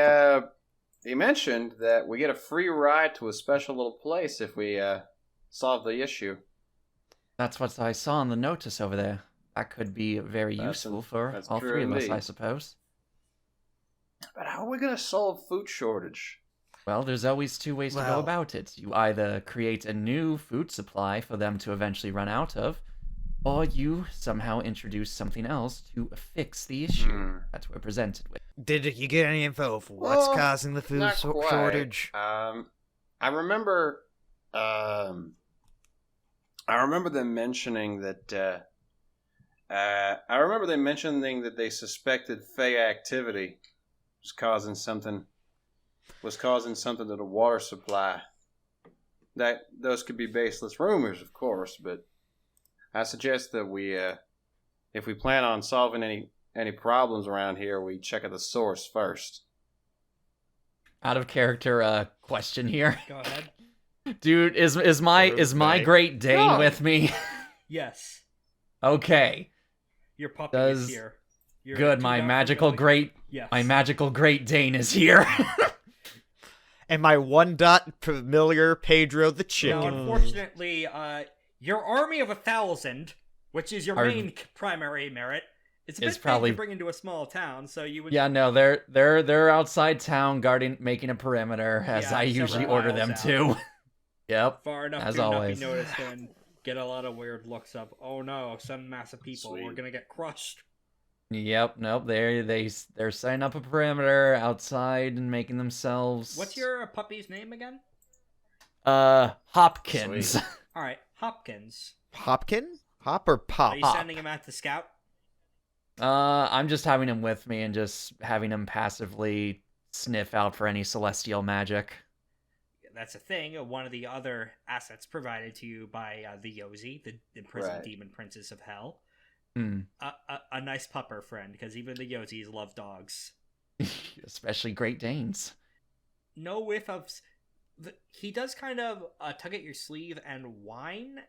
mentioned that we get a free ride to a special little place if we solve the issue. That's what I saw in the notice over there. That could be very That's useful for that's all true 3 of us, indeed. I suppose. But how are we gonna solve food shortage? Well, there's always 2 ways to go Well- about it. You either create a new food supply for them to eventually run out of, or you somehow introduce something else to fix the issue that we're presented with. Did you get any info for what's Well, causing the food Not quite. shortage? I remember them mentioning that. I remember them mentioning that they suspected Fey activity was causing something to the water supply. That those could be baseless rumors, of course, but I suggest that if we plan on solving any problems around here, we check at the source first. Out of character question here. Go ahead. Dude, is my Great Dane No. with me? Yes. Okay. Your puppy Does- is here. You're Good, too my not magical familiar- great Yes. my magical Great Dane is here. And my one dot familiar Pedro the Now, chicken. unfortunately, your army of 1,000, which is your Are- main primary merit, it's a is bit probably- big to bring into a small town. So you would. Yeah, no, they're outside town guarding, making a perimeter, as Yeah, I usually several order miles them out. to. Yep. Far enough As to always. not be noticed and get a lot of weird looks of, oh no, some mass of people, we're Sweet. gonna get crushed. Yep. Nope. They're setting up a perimeter outside and making themselves. What's your puppy's name again? Hopkins. Sweet. All right, Hopkins. Hopkin? Hop or pop? Are you sending him out to scout? I'm just having him with me and just having him passively sniff out for any celestial magic. That's a thing. One of the other assets provided to you by the Yozi, the imprisoned Right. demon princess of hell. Hmm. A nice pupper friend, because even the Yozis love dogs. Especially Great Danes. No whiff of. He does kind of tug at your sleeve and whine.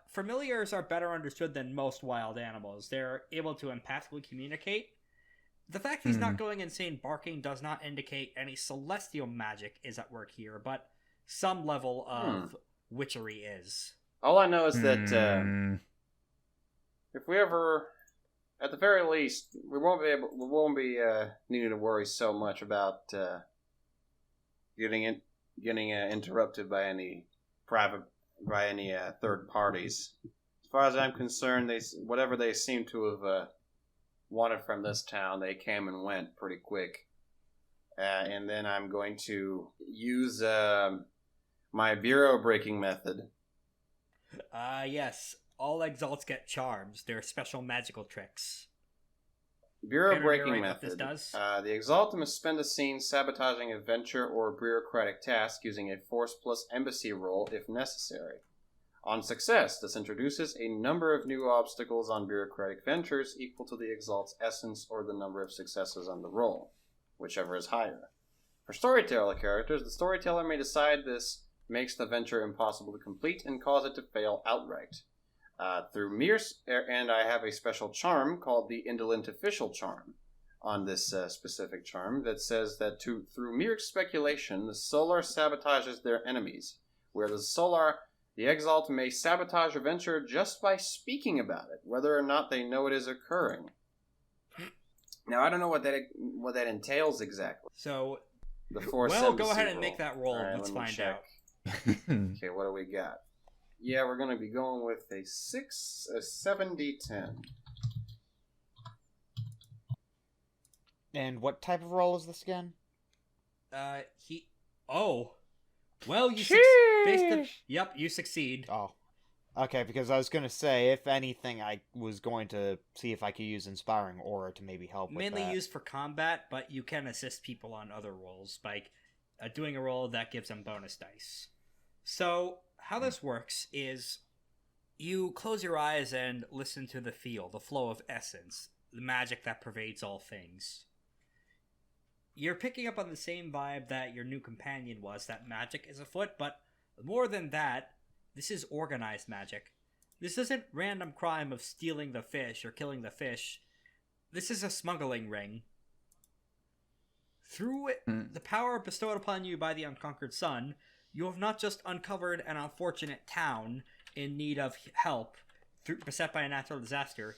Familiars are better understood than most wild animals. They're able to empathically communicate. The fact he's not going insane barking does not indicate any celestial magic is at work here, but some level of witchery is. All I know is that Hmm. if we ever, at the very least, we won't be needing to worry so much about getting interrupted by any third parties. As far as I'm concerned, whatever they seem to have wanted from this town, they came and went pretty quick. And then I'm going to use my bureau breaking method. Yes. All exalts get charms. They're special magical tricks. Bureau Can I breaking narrate what this method. does? The Exalted must spend a scene sabotaging a venture or bureaucratic task using a Force plus Embassy roll if necessary. On success, this introduces a number of new obstacles on bureaucratic ventures equal to the Exalt's essence or the number of successes on the roll, whichever is higher. For storyteller characters, the storyteller may decide this makes the venture impossible to complete and cause it to fail outright. And I have a special charm called the Indolent Official Charm on this specific charm that says that through mere speculation, the Solar sabotages their enemies, where the Exalt may sabotage a venture just by speaking about it, whether or not they know it is occurring. Now, I don't know what that entails exactly. So, The Force well, go Embassy ahead and roll. make that roll. All right, Let's let me find check. out. Okay, what do we got? Yeah, we're going to be going with a 7d10. And what type of roll is this again? Well, you Yep, you succeed. Oh. Okay, because I was going to say, if anything, I was going to see if I could use Inspiring Aura to maybe help with Mainly that. used for combat, but you can assist people on other rolls by doing a roll that gives them bonus dice. So, how this works is you close your eyes and listen to the feel, the flow of essence, the magic that pervades all things. You're picking up on the same vibe that your new companion was, that magic is afoot, but more than that, this is organized magic. This isn't random crime of stealing the fish or killing the fish. This is a smuggling ring. Through the power bestowed upon you by the Unconquered Sun, you have not just uncovered an unfortunate town in need of help, beset by a natural disaster.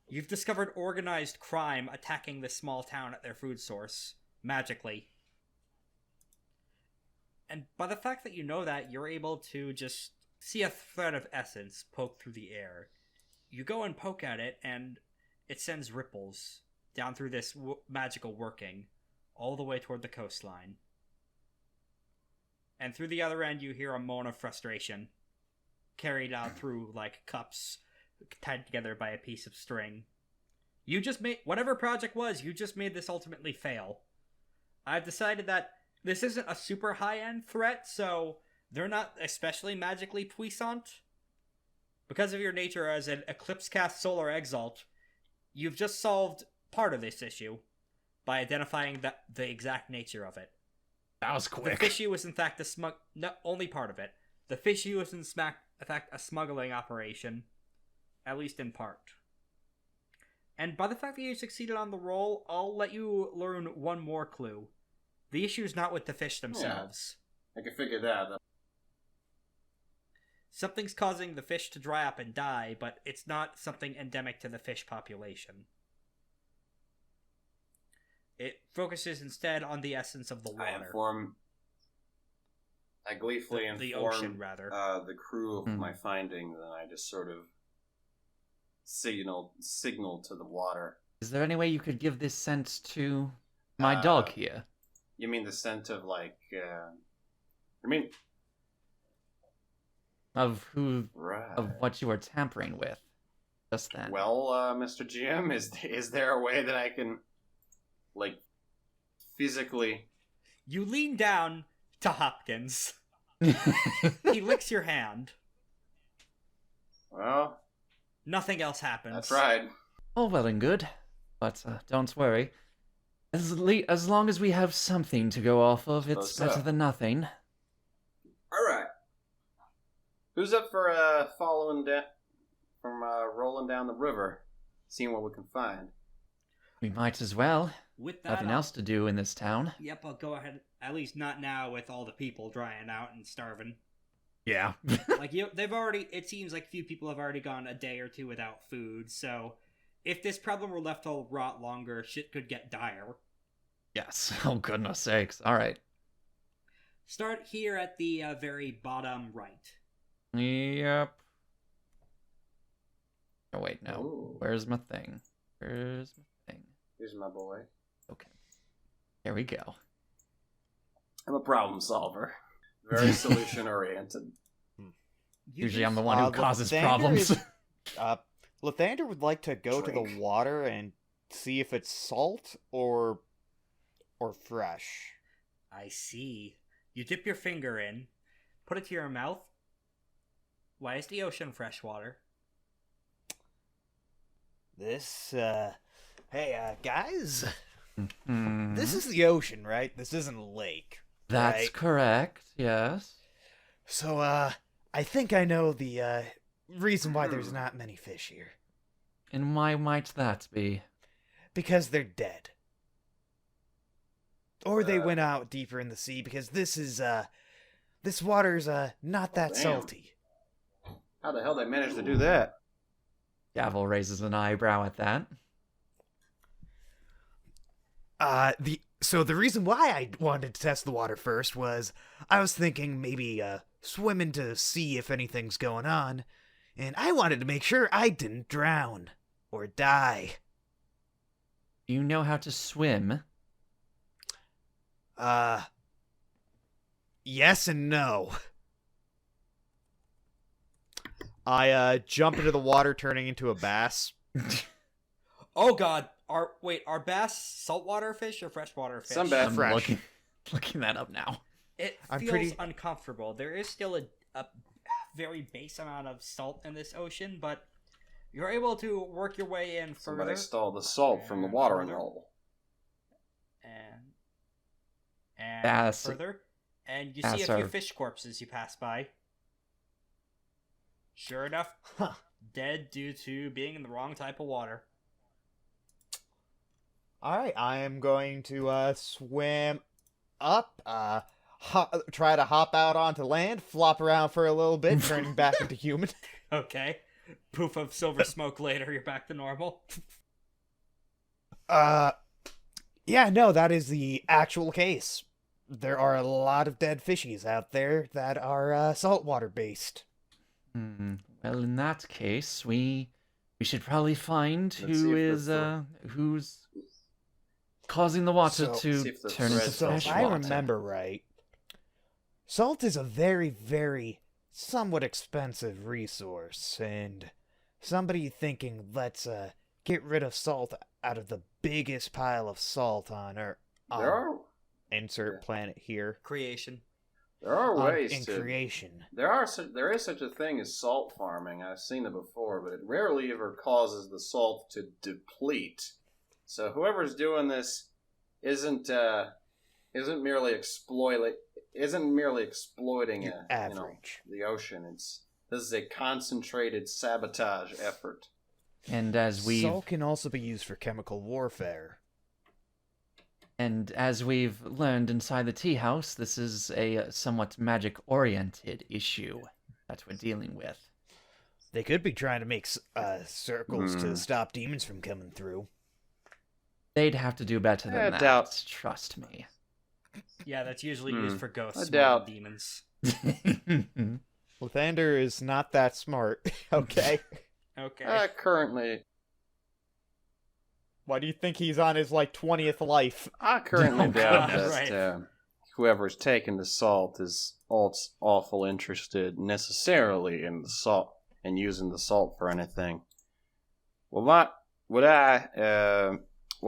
You've discovered organized crime attacking this small town at their food source, magically. And by the fact that you know that, you're able to just see a thread of essence poke through the air. You go and poke at it, and it sends ripples down through this magical working, all the way toward the coastline. And through the other end, you hear a moan of frustration, carried out through, like, cups tied together by a piece of string. You just made, whatever project was, you just made this ultimately fail. I've decided that this isn't a super high-end threat, so they're not especially magically puissant. Because of your nature as an Eclipse Cast Solar Exalt, you've just solved part of this issue by identifying the exact nature of it. That was The quick. fish was in fact not only part of it. The fish was in fact a smuggling operation, at least in part. And by the fact that you succeeded on the roll, I'll let you learn one more clue. The issue is not with the fish themselves. I can figure that. Something's causing the fish to dry up and die, but it's not something endemic to the fish population. It focuses instead on the essence of the water. I gleefully The inform ocean, rather. the crew of my finding, then I just sort of signal to the water. Is there any way you could give this scent to my dog here? You mean the scent of, like, I mean... Of who, Right. of what you are tampering with, just then. Well, Mr. GM, is there a way that I can, like, physically... You lean down to Hopkins. He licks your hand. Well, Nothing else happens. that's right. All well and good, but don't worry. As long as we have something to go off of, it's So. better than nothing. All right. Who's up for rolling down the river, seeing what we can find? We might as well. With that, Nothing else to do in this town. Yep, I'll go ahead. At least not now with all the people drying out and starving. Yeah. Like, they've already... It seems like a few people have already gone a day or two without food, so... If this problem were left to rot longer, shit could get dire. Yes. Oh, goodness sakes. All right. Start here at the very bottom right. Yep. Oh, wait, no. Ooh. Where's my thing? Where's my thing? Here's my boy. Okay. Here we go. I'm a problem solver. Very solution oriented. Usually I'm the one who causes Lathander problems. Lathander would like to go to the Drink. water and see if it's salt or fresh. I see. You dip your finger in, put it to your mouth. Why is the ocean freshwater? This, hey, guys, Mhm. this is the ocean, right? This isn't a lake. That's right? correct, yes. So, I think I know the, reason why there's not many fish here. And why might that be? Because they're dead. Or they went out deeper in the sea, because this water's, not that Damn. salty. How the hell they managed to do that? Gavel raises an eyebrow at that. So the reason why I wanted to test the water first was I was thinking maybe swimming to see if anything's going on, and I wanted to make sure I didn't drown or die. Do you know how to swim? Yes and no. I jump into the water turning into a bass. Oh god, are bass saltwater fish or freshwater fish? Some bass. I'm fresh. looking that up now. It I'm feels pretty- uncomfortable. There is still a very base amount of salt in this ocean, but you're able to work your way in further. Somebody stole the salt from the And watering further. hole. And Bass. further, and you Bass see a few are- fish corpses you pass by. Sure enough, Huh. dead due to being in the wrong type of water. Alright, I am going to swim up, try to hop out onto land, flop around for a little bit, turning back into human. Okay. Poof of silver smoke later, you're back to normal. Yeah, no, that is the actual case. There are a lot of dead fishies out there that are saltwater based. Well, in that case, we should probably find Let's see who if is the who's causing the water So- to see if the turn into thread So fresh if I water. remember right, salt is a very, very somewhat expensive resource, and somebody thinking let's get rid of salt out of the biggest pile of salt on Earth. There are. Insert Yeah. planet here. Creation. There are ways in to creation. there is such a thing as salt farming. I've seen it before, but it rarely ever causes the salt to deplete. So whoever's doing this isn't merely exploiting Average. the ocean. This is a concentrated sabotage effort. And as we've Salt can also be used for chemical warfare. learned inside the tea house, this is a somewhat magic-oriented issue that we're dealing with. They could be trying to make circles to stop demons from coming through. They'd have to do better than I that. doubt. Trust me. Yeah, that's usually used for ghosts I more doubt. than demons. Lathander is not that smart, okay? Okay. Currently, Why do you think he's on his, 20th life? I currently Oh, doubt God, that right. whoever's taking the salt is awful interested necessarily in the salt and using the salt for anything. Well, what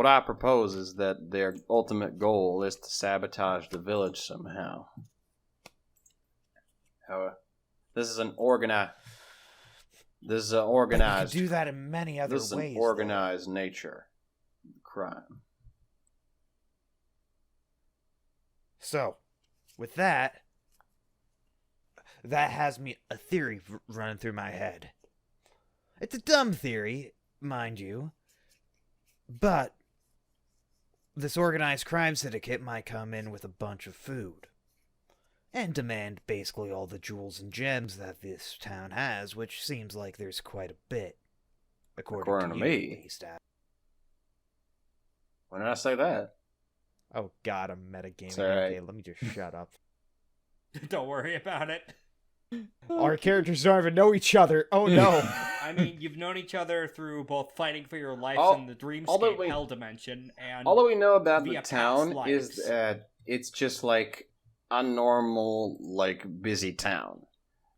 I propose is that their ultimate goal is to sabotage the village somehow. However, this is an organized. This is an But you organized. can do that in many other This is ways. an organized nature crime. So, with that has me a theory running through my head. It's a dumb theory, mind you, but this organized crime syndicate might come in with a bunch of food and demand basically all the jewels and gems that this town has, which seems like there's quite a bit, according to you, me. at least. When did I say that? Oh god, I'm metagaming. It's all right. Okay, let me just shut up. Don't worry about it. Our characters don't even know each other. Oh no. I mean, you've known each other through both fighting for your lives All- in the although dreamscape we- hell dimension, and All that we know about the via past town lives. is that it's just like a normal, busy town.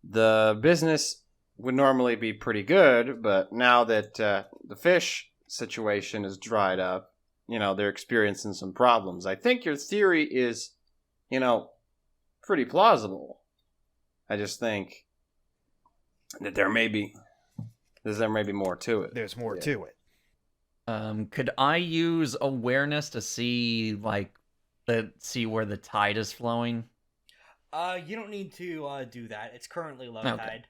The business would normally be pretty good, but now that the fish situation is dried up, they're experiencing some problems. I think your theory is, pretty plausible. I just think that there may be more to it. There's more Yeah. to it. Could I use awareness to see see where the tide is flowing? you don't need to do that. It's currently low Okay. tide.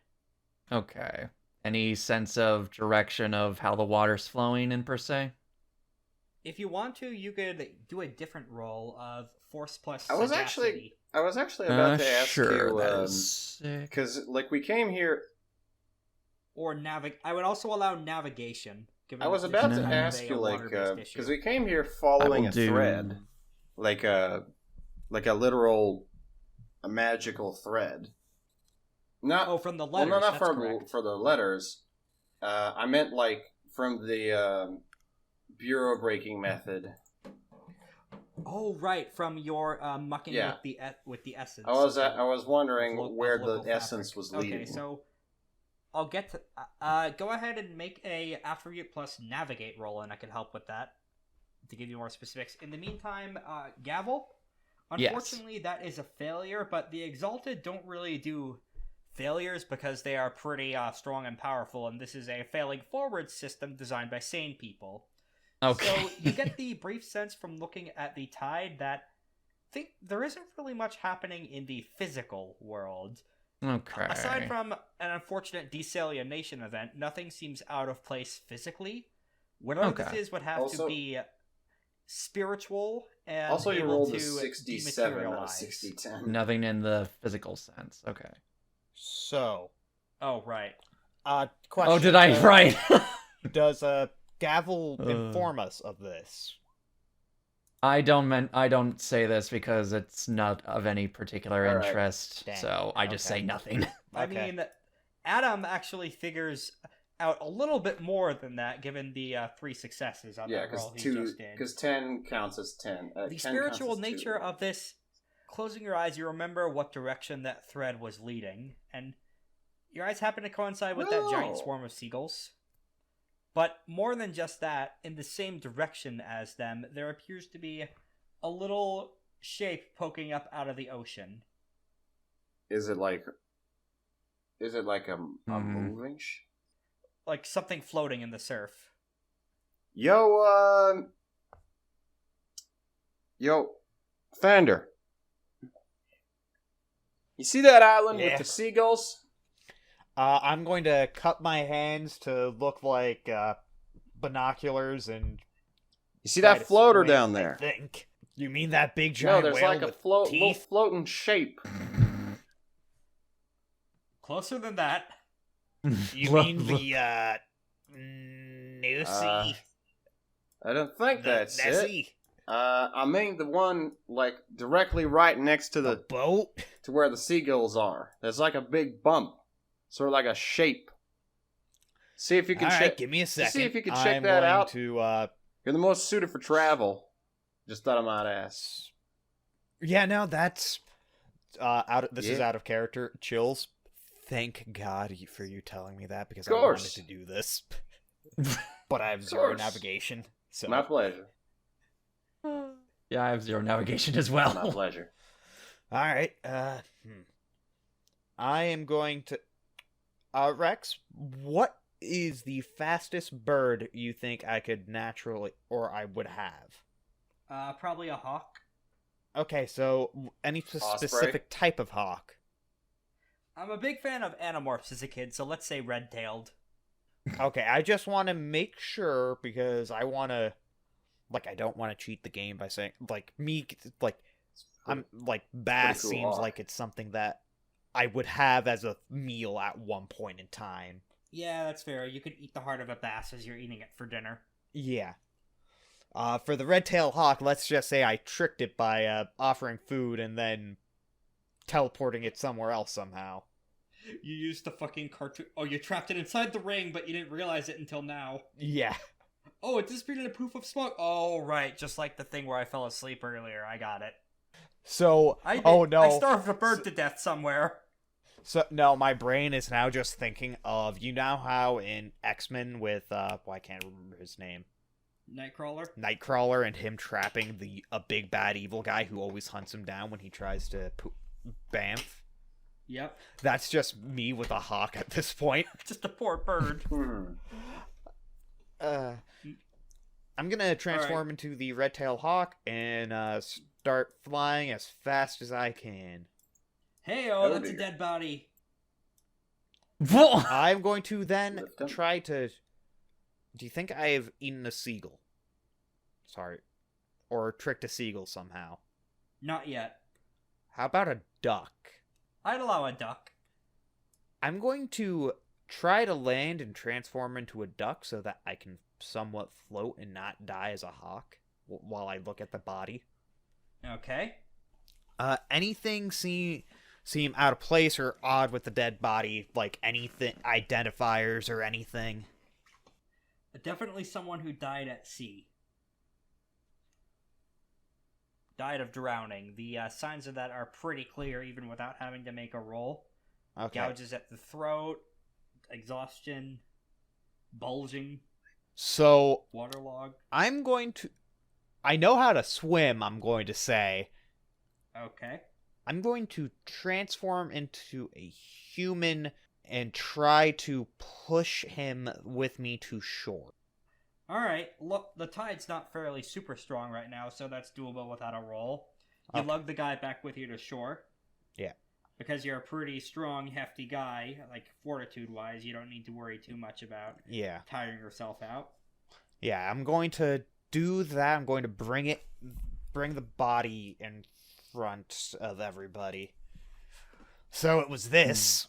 Okay. Any sense of direction of how the water's flowing in per se? If you want to, you could do a different roll of force plus I was sagacity. actually about to ask sure, you, that is sick. because we came here. Or I would also allow navigation. Given I was that about this to is kind of ask a you, water-based because issue. we came here I following will a do- thread, like a literal, a magical thread. Not Oh, from the well, letters. no, not that's for correct. the letters. I meant from the bureau breaking method. Oh, right, from your mucking Yeah. with the essence. I was wondering Of where local the essence fabric. was leading. Okay, so I'll get to. Go ahead and make a attribute plus navigate roll, and I can help with that to give you more specifics. In the meantime, Gavel. Yes. Unfortunately, that is a failure, but the Exalted don't really do failures because they are pretty strong and powerful, and this is a failing forward system designed by sane people. Okay. So you get the brief sense from looking at the tide that there isn't really much happening in the physical world. Okay. Aside from an unfortunate desalination event, nothing seems out of place physically. Whatever this Okay. is would have Also- to be spiritual and Also, you able rolled to a 67 out of dematerialize. 60-10. Nothing in the physical sense. Okay. So, Oh, right. question. Oh, did I? Right. Does Gavel Uh. inform us of this? I don't say this because it's not of any particular All right. interest, Dang. so I just Okay. say nothing. I Okay. mean, Adam actually figures out a little bit more than that, given the 3 successes on Yeah, that roll he just did. because 10 counts as 10. The 10 spiritual counts as nature 2. of this, closing your eyes, you remember what direction that thread was leading, and your eyes happen to coincide with that giant No. swarm of seagulls. But more than just that, in the same direction as them, there appears to be a little shape poking up out of the ocean. Is it like a Hmm. moving? Like something floating in the surf. Yo, Fender. You see that island Yeah. with the seagulls? I'm going to cup my hands to look like binoculars and You see try that to floater squint, down I there? think. You mean that big No, giant there's whale like a with little teeth? floating shape. Closer than that. You mean the Nessie? I don't think that's it. Nessie? I mean the one like directly right next to The the boat? to where the seagulls are. There's like a big bump, sort of like a shape. See if you can All check. right, give me a second. See if you can check I'm that going out. To, You're the most suited for travel. Just thought I might ask. yeah, no, that's This is Yeah. out of character. Chills. Thank God for you telling me that because Of I wanted course. to do this, but I have Of zero course. navigation. So My pleasure. Yeah, I have 0 navigation as well. My pleasure. all right. I am going to. Rex, what is the fastest bird you think I could naturally or I would have? Probably a hawk. Okay, so any Osprey? specific type of hawk? I'm a big fan of Animorphs as a kid, so let's say red-tailed. Okay, I just want to make sure because I want to, like, I don't want to cheat the game by saying, like, I'm like bass cool seems hawk. like it's something that I would have as a meal at one point in time. Yeah, that's fair. You could eat the heart of a bass as you're eating it for dinner. Yeah. For the red-tailed hawk, let's just say I tricked it by offering food and then teleporting it somewhere else somehow. You used the fucking cartoon. Oh, you trapped it inside the ring, but you didn't realize it until now. Yeah. Oh, it disappeared in a poof of smoke. Oh, right. Just like the thing where I fell asleep earlier. I got it. So, I did. oh no. I starved a bird to death somewhere. So no, my brain is now just thinking of, you know how in X-Men with well, I can't remember his name, Nightcrawler? Nightcrawler, and him trapping a big bad evil guy who always hunts him down when he tries to Bamf. Yep. That's just me with a hawk at this point. Just a poor bird. I'm gonna transform into the red-tailed hawk and start flying as fast as I can. Hey, oh, Oh, that's a dear. dead body. I'm going to then Lift him. try to. Do you think I have eaten a seagull? Sorry. Or tricked a seagull somehow? Not yet. How about a duck? I'd allow a duck. I'm going to try to land and transform into a duck so that I can somewhat float and not die as a hawk while I look at the body. Okay. Anything seem out of place or odd with the dead body, like anything, identifiers or anything? Definitely someone who died at sea. Died of drowning. The signs of that are pretty clear even without having to make a roll. Okay. Gouges at the throat, exhaustion, bulging, So waterlogged. I know how to swim, I'm going to say. Okay. I'm going to transform into a human and try to push him with me to shore. Alright, look, the tide's not fairly super strong right now, so that's doable without a roll. You Okay. lug the guy back with you to shore. Yeah. Because you're a pretty strong, hefty guy, like fortitude-wise, you don't need to worry too much about Yeah. tiring yourself out. Yeah, I'm going to do that. I'm going to bring the body in front of everybody. So it was this.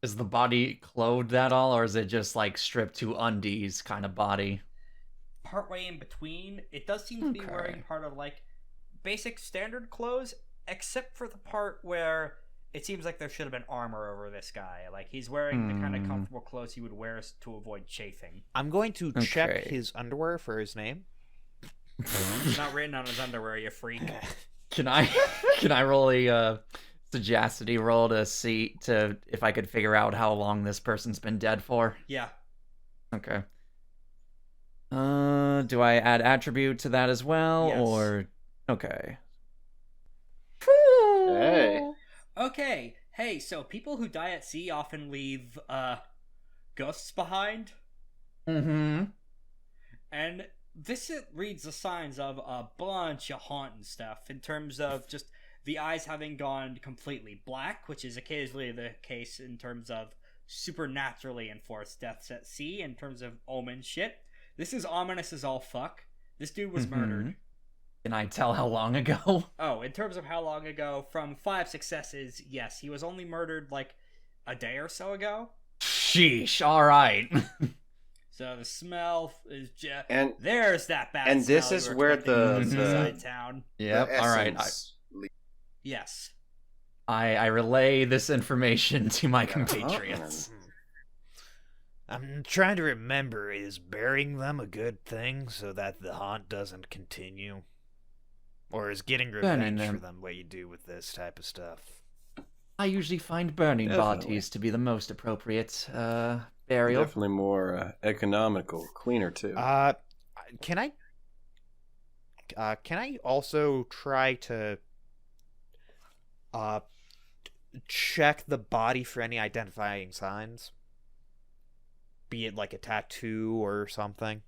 Is the body clothed at all, or is it just like stripped to undies kind of body? Partway in between, it does seem to be Okay. wearing part of, like, basic standard clothes, except for the part where it seems like there should have been armor over this guy. Like, he's wearing the kind of comfortable clothes he would wear to avoid chafing. I'm going to check Okay. his underwear for his name. It's not written on his underwear, you freak. Can I roll a sagacity roll to see if I could figure out how long this person's been dead for? Yeah. Okay. Do I add attribute to that as well, Yes. or okay? Hey. Okay, hey, so people who die at sea often leave, ghosts behind. Mm-hmm. And this reads the signs of a bunch of haunting stuff in terms of just the eyes having gone completely black, which is occasionally the case in terms of supernaturally enforced deaths at sea, in terms of omen shit. This is ominous as all fuck. This dude was murdered. Can I tell how long ago? Oh, in terms of how long ago, from 5 successes, yes, he was only murdered like a day or so ago. Sheesh. All right. So the smell is just And there's that bad. and this smell is you were where expecting the- inside town. Yep. the All right. essence Yes. I relay this information to my Yeah, compatriots. I'm trying to remember, is burying them a good thing so that the haunt doesn't continue? Or is getting Burning revenge for them. them what you do with this type of stuff? I usually find burning Definitely. bodies to be the most appropriate burial. Definitely more economical, cleaner too. Can I also try to check the body for any identifying signs? Be it like a tattoo or something?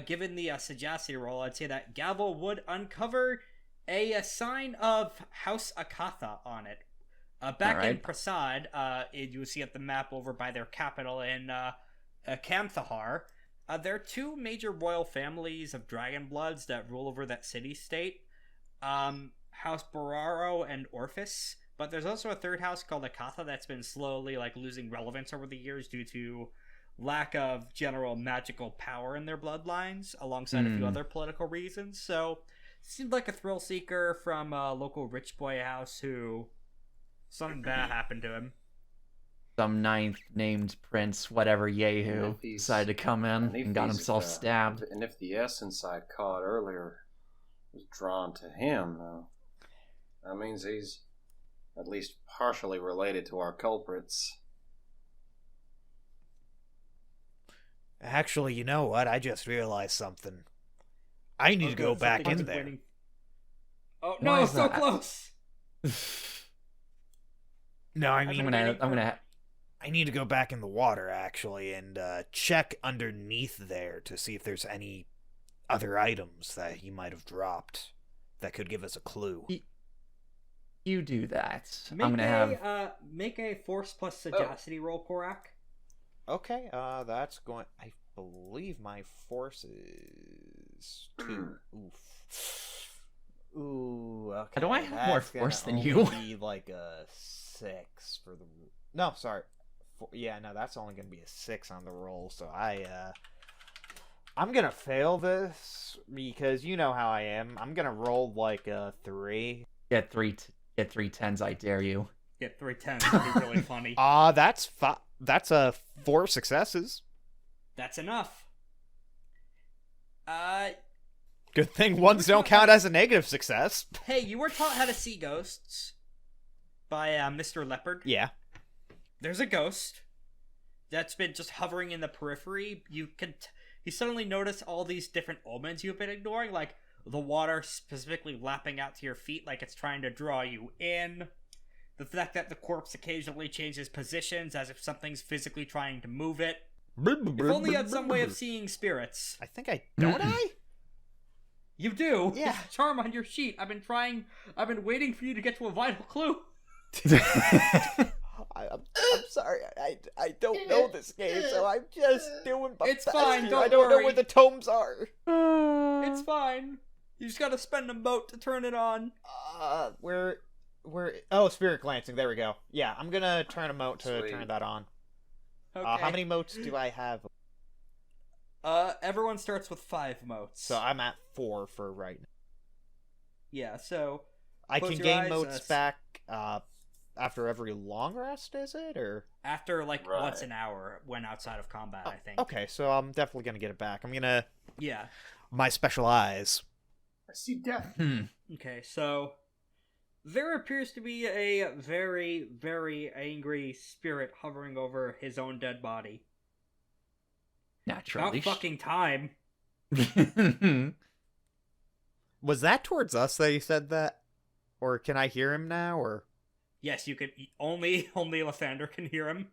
Given the sagacity roll, I'd say that Gavel would uncover a sign of House Akatha on it. Back in Alright. Prasad, you see at the map over by their capital in Kamthahar, there are 2 major royal families of Dragonbloods that rule over that city-state. House Boraro and Orphis. But there's also a 3rd house called Akatha that's been slowly losing relevance over the years due to lack of general magical power in their bloodlines, alongside a few other political reasons. So, seemed like a thrill seeker from a local rich boy house who something bad happened to him. Some 9th named prince, whatever And Yehu, if he's- decided to come in and got himself stabbed. And if the essence I caught earlier was drawn to him, though, that means he's at least partially related to our culprits. Actually, you know what? I just realized something. I need to go back in there. Oh Why no, is so that? close! No, I I'm mean, gonna- I need to go back in the water, actually, and check underneath there to see if there's any other items that he might have dropped that could give us a clue. You do that. Make I'm gonna have. make a force plus sagacity roll, Korak. Okay, that's going... I believe my force is 2. Oof. Ooh, okay. Do I have more that's gonna force than only you? be like a 6 for the... No, sorry. Yeah, no, that's only going to be a 6 on the roll, so I'm going to fail this because you know how I am. I'm going to roll like a 3. Get three 10s, I dare you. Get 3 10s would be really funny. That's 4 successes. That's enough. Good thing ones don't count as a negative success. Hey, you were taught how to see ghosts by Mr. Leopard. Yeah. There's a ghost that's been just hovering in the periphery. You suddenly notice all these different omens you've been ignoring, like the water specifically lapping out to your feet like it's trying to draw you in. The fact that the corpse occasionally changes positions as if something's physically trying to move it. If only you had some way of seeing spirits. I think I... Don't I? You do? Yeah. It's a charm on your sheet. I've been waiting for you to get to a vital clue. I'm sorry. I don't know this game, so I'm just doing my It's best fine, here. don't I don't know worry. where the tomes are. It's fine. You just gotta spend a mote to turn it on. Where... Oh, spirit glancing. There we go. Yeah, I'm gonna turn a mote to Sweet. turn that on. Okay. How many motes do I have? Everyone starts with 5 motes. So I'm at 4 for right now. Yeah, so I Close can your gain eyes, motes back after every long rest, is it? Or after Right. once an hour when outside of combat, I think. okay, so I'm definitely gonna get it back. I'm gonna Yeah. my special eyes. I see death. Okay, so there appears to be a very, very angry spirit hovering over his own dead body. Naturally. About fucking time. Was that towards us that you said that, or can I hear him now? Or Yes, you can. Only Lathander can hear him.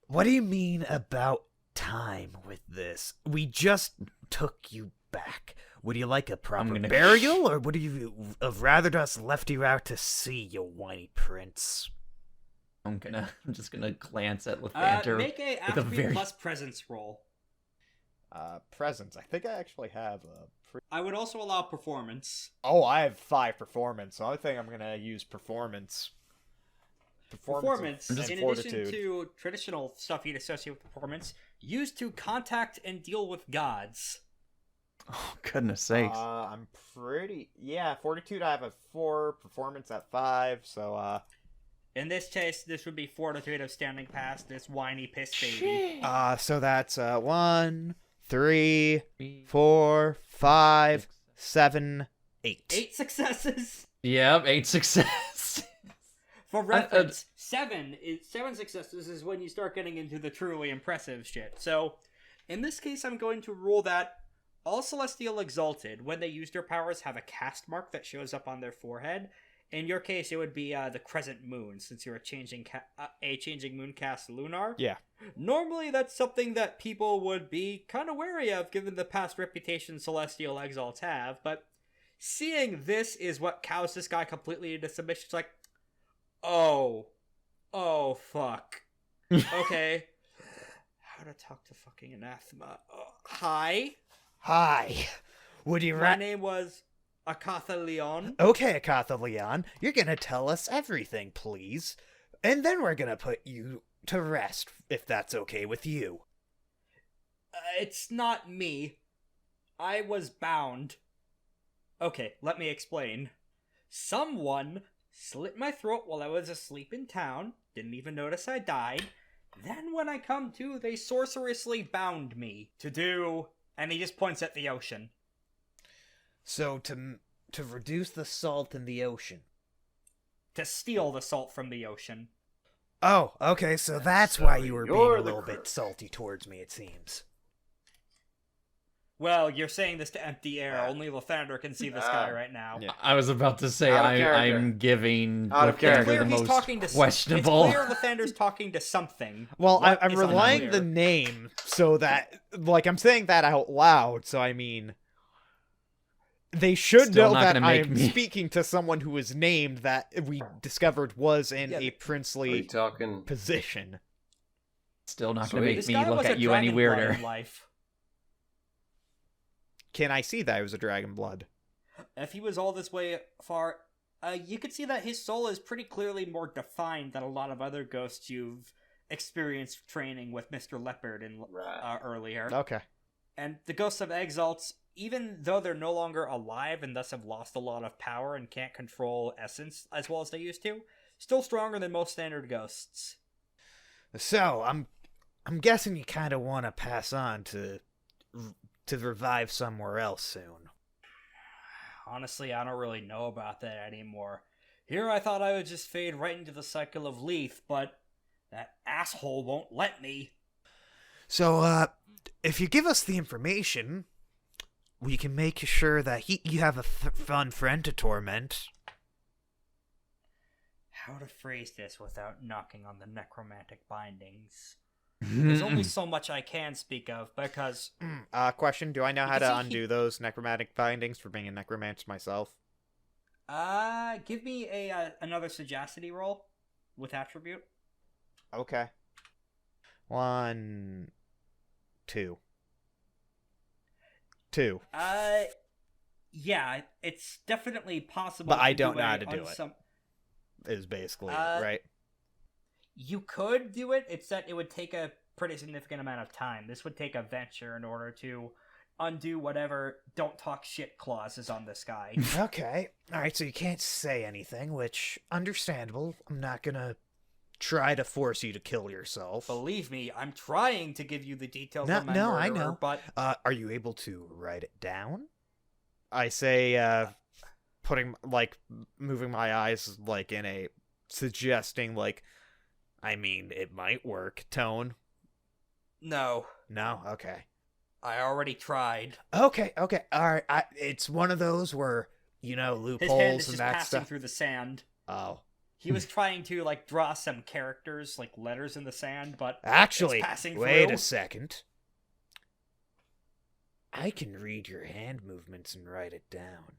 What do you mean about time with this? We just took you back. Would you like a proper gonna- burial, or would you have rather us left you out to sea, you whiny prince? I'm just gonna glance at Lathander. Make a with a attribute very- plus presence roll. Presence. I think I actually have a. I would also allow performance. Oh, I have 5 performance, so I think I'm gonna use performance. Performance, and in fortitude. addition to traditional stuff you'd associate with performance, used to contact and deal with gods. Oh, goodness sakes. I'm pretty. Yeah, fortitude. I have a 4, performance at 5. So In this case, this would be fortitude of standing past this whiny piss baby. so that's 1, 3, 4, 5, 7, 8. 8 successes. Yep, 8 success. For reference, 7 successes is when you start getting into the truly impressive shit. So, in this case, I'm going to rule that all Celestial Exalted, when they use their powers, have a cast mark that shows up on their forehead. In your case, it would be the crescent moon, since you're a changing moon cast lunar. Yeah. Normally, that's something that people would be kind of wary of, given the past reputation Celestial Exalts have. But seeing this is what cows this guy completely into submission. It's like, oh, fuck. Okay. How to talk to fucking anathema? Hi, Hi. Would you my rather? name was Akatha Leon. Okay, Akatha Leon, you're gonna tell us everything, please. And then we're gonna put you to rest, if that's okay with you. It's not me. I was bound. Okay, let me explain. Someone slit my throat while I was asleep in town, didn't even notice I died. Then when I come to, they sorcerously bound me to do... And he just points at the ocean. So to reduce the salt in the ocean. To steal the salt from the ocean. Oh, okay, so that's why you were being you're a the little crook. bit salty towards me, it seems. Well, you're saying this to empty air. Only Lathander can see this guy right now. Yeah. I was about to say Out of character. I'm giving Out of It's character. clear the he's most talking to questionable. It's clear Lathander's talking to something. Well, What I'm is relying unclear? the name so that, like, I'm saying that out loud. So I mean, they should Still know not that gonna I make am me- speaking to someone who is named that we discovered was in Yeah, a Are you princely talking? position. Still not Sweet. gonna make This me guy look was a at you any dragonblood weirder. in life. Can I see that it was a dragon blood? If he was all this way far, you could see that his soul is pretty clearly more defined than a lot of other ghosts you've experienced training with Mr. Leopard Right. earlier. Okay. And the ghosts of Exalts, even though they're no longer alive and thus have lost a lot of power and can't control essence as well as they used to, still stronger than most standard ghosts. So, I'm guessing you kind of want to pass on to revive somewhere else soon. Honestly, I don't really know about that anymore. Here I thought I would just fade right into the cycle of Leith, but that asshole won't let me. So, if you give us the information, we can make sure that you have a fun friend to torment. How to phrase this without knocking on the necromantic bindings? There's only so much I can speak of, because Question: do I know You how can to see undo those necromantic bindings for being a necromancer myself? give me another sagacity roll with attribute. Okay. 1, 2. 2. Yeah, it's definitely possible. But I to don't know a how to do it. Is basically it, right? You could do it. It's that it would take a pretty significant amount of time. This would take a venture in order to undo whatever don't talk shit clause is on this guy. Okay. Alright, so you can't say anything, which, understandable. I'm not gonna try to force you to kill yourself. Believe me, I'm trying to give you the details No, of my no, I murderer, know. but Are you able to write it down? I say, putting, like, moving my eyes, like, in a suggesting, like, I mean, it might work tone. no, No? Okay. I already tried. Okay, alright. It's one of those where, His hand loopholes is and just that passing stuff. through the sand. Oh. He was trying to like draw some characters, like letters in the sand, but Actually, it's passing wait through. a second. I can read your hand movements and write it down.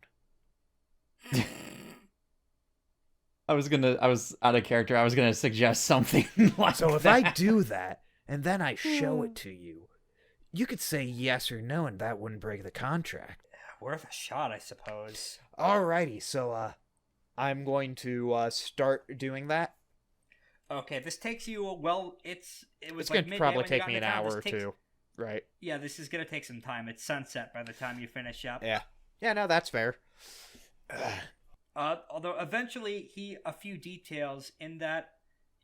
I was out of character. I was gonna suggest something like So if that. I do that, and then I show it to you, you could say yes or no, and that wouldn't break the contract. Worth a shot, I suppose. Alrighty, so, I'm going to, start doing that. Okay, this takes you it was It's like gonna midday probably when you take got me an into town. hour This or takes- two. Right. Yeah, this is gonna take some time. It's sunset by the time you finish up. Yeah. Yeah, no, that's fair. Although eventually a few details in that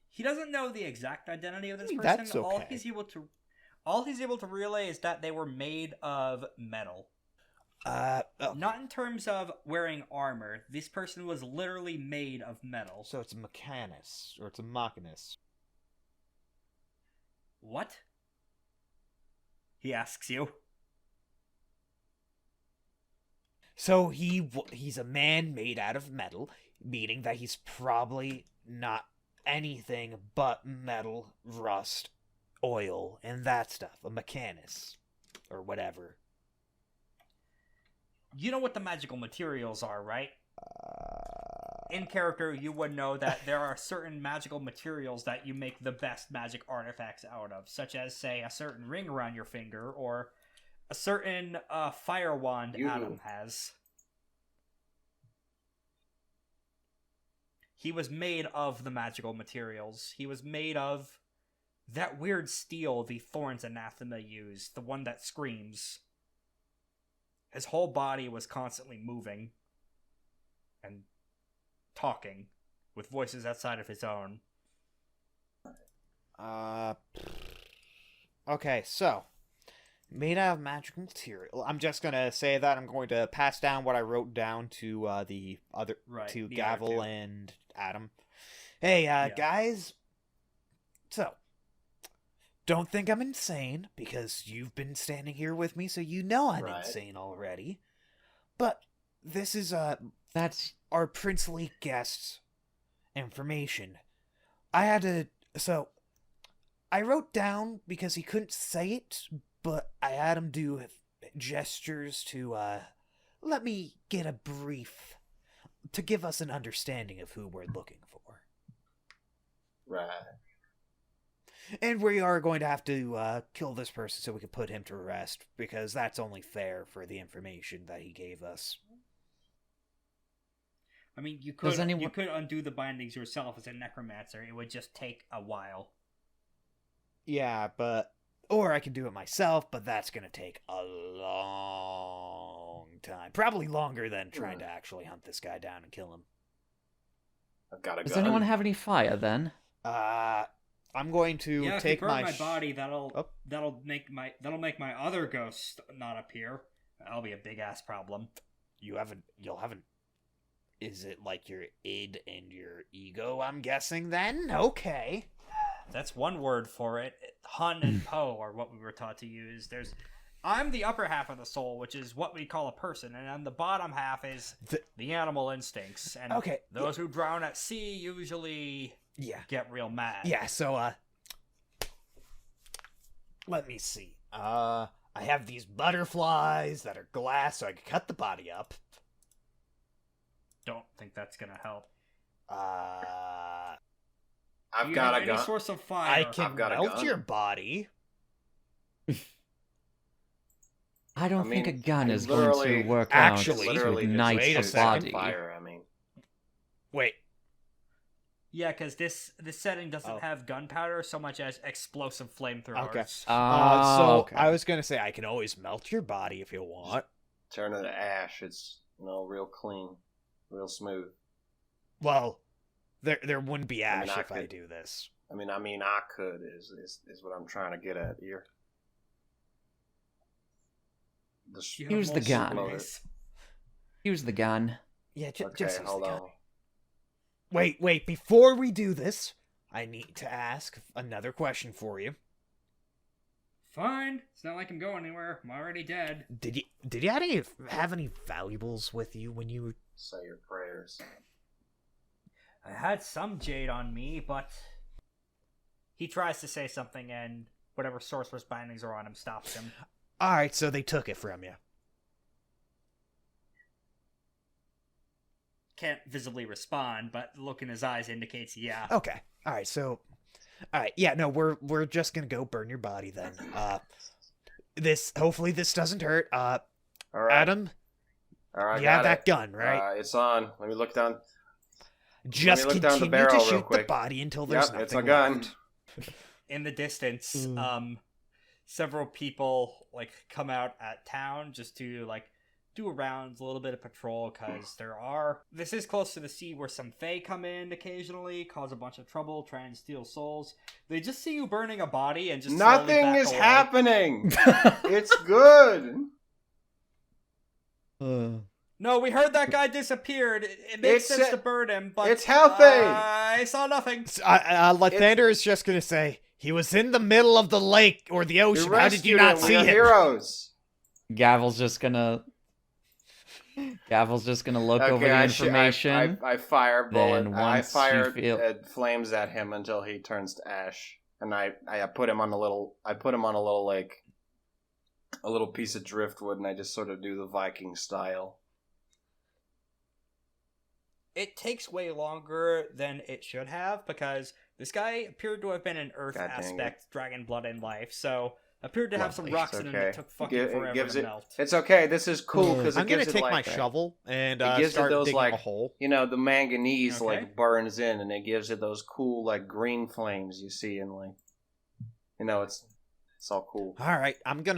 he doesn't know the exact identity of this person. That's All okay. he's able to relay is that they were made of metal. Oh, Not in terms of wearing armor. This person was literally made of metal. so it's a Mechanus, or it's a Machinus. What? He asks you. So he's a man made out of metal, meaning that he's probably not anything but metal, rust, oil, and that stuff. A Mechanus. Or whatever. You know what the magical materials are, right? In character, you would know that there are certain magical materials that you make the best magic artifacts out of, such as, say, a certain ring around your finger, or a certain fire wand Adam has. He was made of the magical materials. He was made of that weird steel the Thorns Anathema used, the one that screams. His whole body was constantly moving and talking with voices outside of his own. Okay, so made out of magical material. I'm just gonna say that I'm going to pass down what I wrote down to the other Right, to the other Gavel two. and Adam. Hey, guys. So, don't think I'm insane because you've been standing here with me, so you know I'm Right. insane already. But this is That's our princely guest's information. I wrote down because he couldn't say it, but I had him do gestures to let me get a brief to give us an understanding of who we're looking for. Right. And we are going to have to kill this person so we can put him to rest, because that's only fair for the information that he gave us. I mean, you Does could anyone- you could undo the bindings yourself as a necromancer. It would just take a while. Yeah, but... Or I can do it myself, but that's going to take a long time. Probably longer than trying to actually hunt this guy down and kill him. I've got a does gun. anyone have any fire then? I'm going to Yeah, if take you burn my... my body, that'll Oh. that'll make my other ghost not appear. That'll be a big ass problem. You'll haven't... Is it like your id and your ego, I'm guessing, then? Okay. That's one word for it. Hun and Po are what we were taught to use. I'm the upper half of the soul, which is what we call a person, and then the bottom half is the animal instincts. And Okay, those who drown at sea usually Yeah. get real mad. Yeah, so, let me see. I have these butterflies that are glass, so I can cut the body up. Don't think that's gonna help. I've Do you got have a any gun. source of fire? I can I've got a melt gun. your body. I don't I think a mean, gun I is going literally- to work Actually, out to Literally just ignite wait a a second. body. Fire. I mean, Wait. Yeah, because this setting doesn't Oh. have gunpowder so much as explosive flamethrowers. Okay. Oh, So okay. I was gonna say I can always melt your body if you want. turn it to ash. It's real clean, real smooth. Well, there wouldn't be I mean, ash I if I could- do this. I mean, I could is what I'm trying to get at here. You have Use the multiple gun. ways. Use the gun. Yeah, Okay, just use hold the gun. on. Wait. Before we do this, I need to ask another question for you. Fine. It's not like I'm going anywhere. I'm already dead. Did you have any valuables with you when you? Say your prayers. I had some jade on me, but he tries to say something, and whatever sorcerer's bindings are on him stops him. All right, so they took it from you. Can't visibly respond, but the look in his eyes indicates yeah. Okay. All right. So, all right. Yeah. No, we're just gonna go burn your body then. Hopefully this doesn't hurt. All right. Adam, All right. you have got that it. gun, right? It's on. Let me look down. Just look down the continue barrel to real shoot the quick. body until there's Yep, nothing it's a gun. left. In the distance, several people like come out at town just to like do rounds, a little bit of patrol, because this is close to the sea where some fae come in occasionally, cause a bunch of trouble, try and steal souls. They just see you burning a body and just slowly Nothing back is away. happening. It's good. No, we heard that guy disappeared. It makes It's sense a- to burn him, but it's healthy. I saw nothing. Lathander is just gonna say he was in the middle of the lake or the We ocean. How did you rescued not him. see We are him? heroes. Gavel's just gonna look over the information. I fire bullet. Then I once fire you feel- flames at him until he turns to ash, and I put him on a little. I put him on a little like a little piece of driftwood, and I just sort of do the Viking style. It takes way longer than it should have because this guy appeared to have been an earth God dang aspect, dragon blood in life, so appeared to have some Lovely. rocks It's in him okay. that took fucking It forever gives to it- melt. It's okay. This is cool because I'm it gonna gives take it my like shovel and it gives it start those, digging like- a hole. the manganese Okay. like burns in, and it gives it those cool like green flames you see in like, it's all cool. All right, I'm going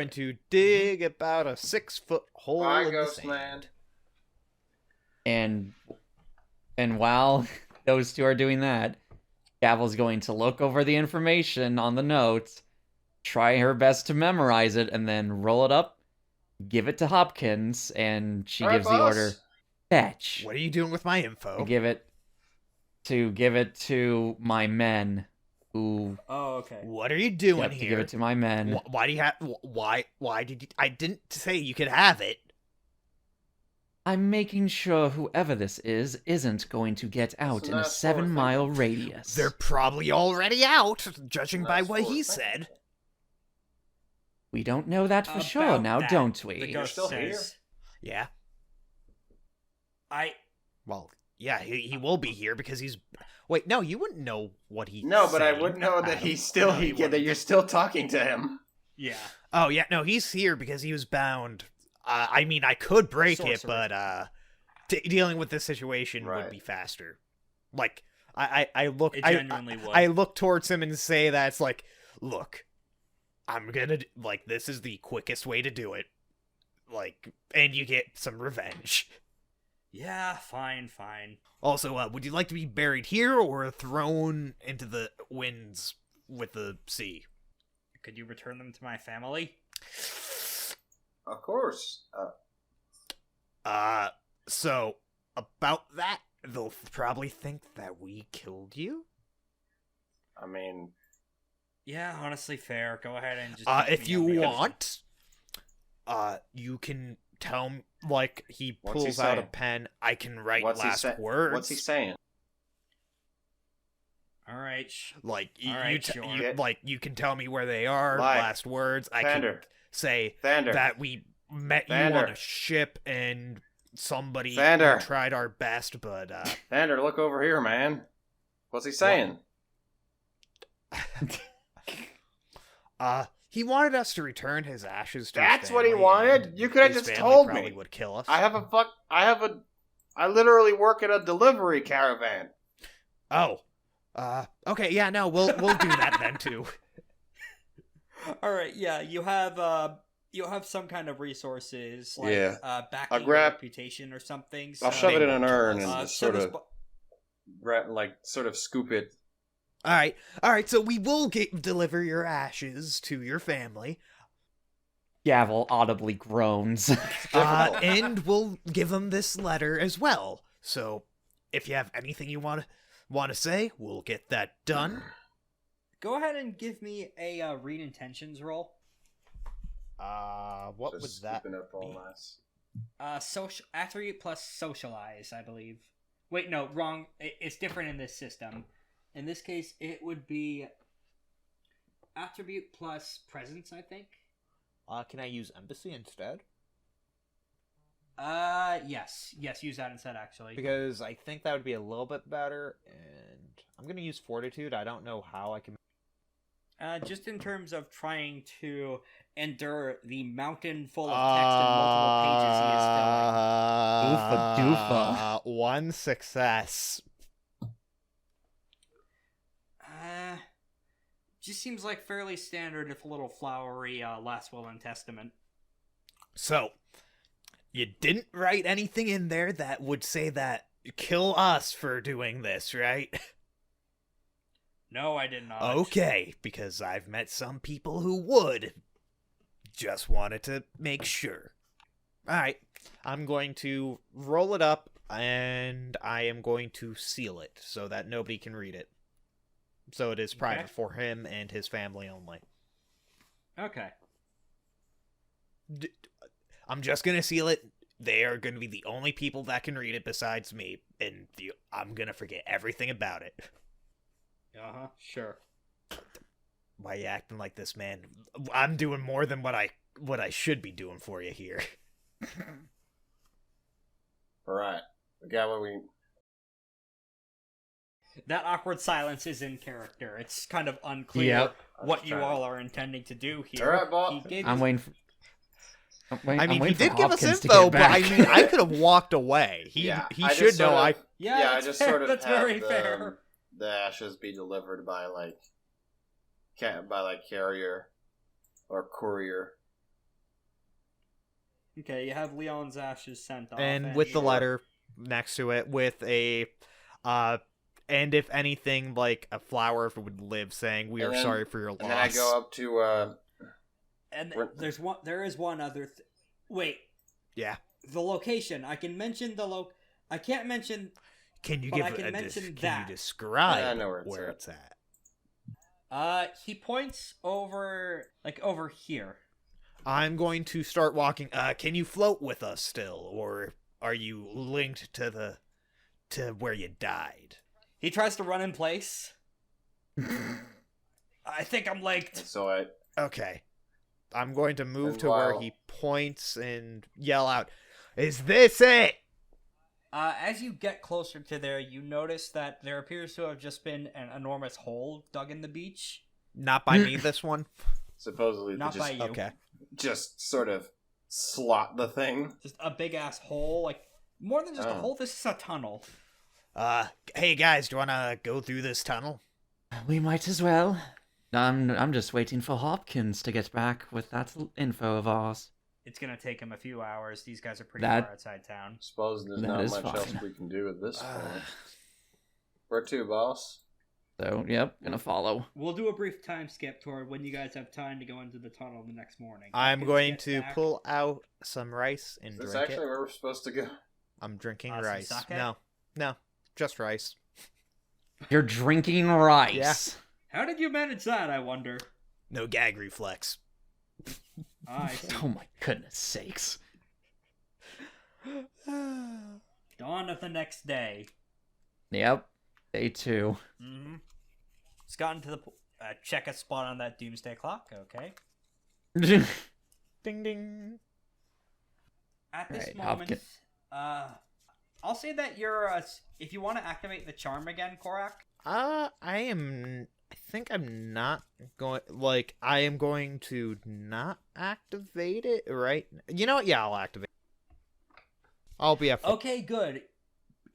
to dig about a 6-foot hole Bye, in the Ghost sand. Man. And while those two are doing that, Gavel's going to look over the information on the notes, try her best to memorize it, and then roll it up, give it to Hopkins, and she All right, gives the boss. order, fetch. What are you doing with my info? Give it to my men, who Oh, okay. What are you doing have to here? give it to my men. Why do you have? Why did you? I didn't say you could have it. I'm making sure whoever this is isn't going to get out So in a that's what we're 7-mile radius. They're probably already out, judging by That's what what he we're said. thinking. We don't know that for sure About now, that, don't we? The You're ghost still here? says, Yeah. Well, Yeah, he will be here because he's. Wait, no, you wouldn't know what he. No, but I saying, would know that Adam. he's still No, he that wouldn't. you're still talking to him. yeah. Oh yeah, no, he's here because he was bound. I mean, I could break it, Sorcerer. but dealing with this situation would Right. be faster. Like, I look, It I genuinely would. I look towards him and say that's like, look, I'm gonna like this is the quickest way to do it, like, and you get some revenge. Yeah, fine. Also, would you like to be buried here or thrown into the winds with the sea? Could you return them to my family? Of course. So about that, they'll probably think that we killed you. I mean, Yeah, honestly, fair. Go ahead and just. If beat me you up because- want, you can tell me. Like he What's he pulls out a saying? pen. I can write what's he last saying? words. What's he saying? All right. Like All right, sure. you can tell me where they are. Like, last words. I Thunder. can say Thunder. that we met you Thunder. on a ship and somebody Thunder. we tried our best, but Vander, look over here, man. What's he saying? he wanted us to return his ashes to his That's what he family, wanted? and You could have his just family told probably me. would kill us. I literally work at a delivery caravan. Oh. Okay, yeah, no, we'll do that then too. All right. Yeah, you have some kind of resources like Yeah. backing I'll your grab- reputation or something. I'll so- shove it in an urn and Uh, just send sort us of, bu- sort of scoop it. All right. So we will deliver your ashes to your family, Gavel audibly groans. Difficult. and we'll give them this letter as well. So if you have anything you want to say, we'll get that done. Go ahead and give me a read intentions roll. What Just would that scooping up all be? that. Social attribute plus socialize, I believe. Wait, no, wrong. It's different in this system. In this case, it would be attribute plus presence, I think. Can I use embassy instead? Yes, use that instead, actually. Because I think that would be a little bit better, and I'm gonna use fortitude. I don't know how I can. Just in terms of trying to endure the mountain full of text and multiple pages he is filling. Doofa doofa. One success. Just seems like fairly standard, if a little flowery, Last Will and Testament. So, you didn't write anything in there that would say that kill us for doing this, right? No, I did not. Okay, because I've met some people who would. Just wanted to make sure. Alright, I'm going to roll it up, and I am going to seal it so that nobody can read it. So it is private Okay. for him and his family only. Okay. I'm just gonna seal it. They are gonna be the only people that can read it besides me, and I'm gonna forget everything about it. Uh-huh, sure. Why you acting like this, man? I'm doing more than what I should be doing for you here. All right, we got what we. That awkward silence is in character. It's kind of unclear Yep. what you all are intending to do here. All right, Bob. He gave I'm you- waiting for. I mean, he waiting for did give us Hopkins to info, get but I back. mean, I could have walked away. He I should just know. sort of- Yeah, I that's just fair. sort of That's have very fair. the ashes be delivered by carrier or courier. Okay, you have Leon's ashes sent off. and with the you- letter next to it, with a, and if anything, like a flower, if it would live, saying we And are then- sorry for your loss. And then I go up to And We're- there is one other. Wait, Yeah. the location. I can mention I can't mention. Can you But give I can a mention can that. you describe Yeah, I know where where it's it's at? He points over here. I'm going to start walking. Can you float with us still, or are you linked to where you died? He tries to run in place. I think I'm linked. so I Okay. I'm going to move And to where while- he points and yell out, "Is this it?" As you get closer to there, you notice that there appears to have just been an enormous hole dug in the beach. Not by me, this one. supposedly Not just by you. Okay. just sort of slot the thing. Just a big ass hole, like more than just a Oh. hole. This is a tunnel. Hey guys, do you wanna go through this tunnel? We might as well. I'm just waiting for Hopkins to get back with that info of ours. It's gonna take him a few hours. These guys are pretty That- far outside town. Suppose there's That not is much else fine. we can do at this point. Where to, boss? So, yep, gonna follow. We'll do a brief time skip toward when you guys have time to go into the tunnel the next morning. I'm Hopkins going gets to back. pull out some rice and Is this drink actually it. where we're supposed to go? I'm drinking Some rice. sake? No, just rice. You're drinking rice. How did you manage that? I wonder. No gag reflex. I see. Oh my goodness sakes. Dawn of the next day. Yep, day 2. Mm-hmm. It's gotten to the check a spot on that doomsday clock. Okay. Ding ding. At this Right, moment, Hopkins. I'll say that you're if you want to activate the charm again, Korak. I think I'm not going. Like, I am going to not activate it. Right? You know what? Yeah, I'll activate. I'll be at. Okay, good.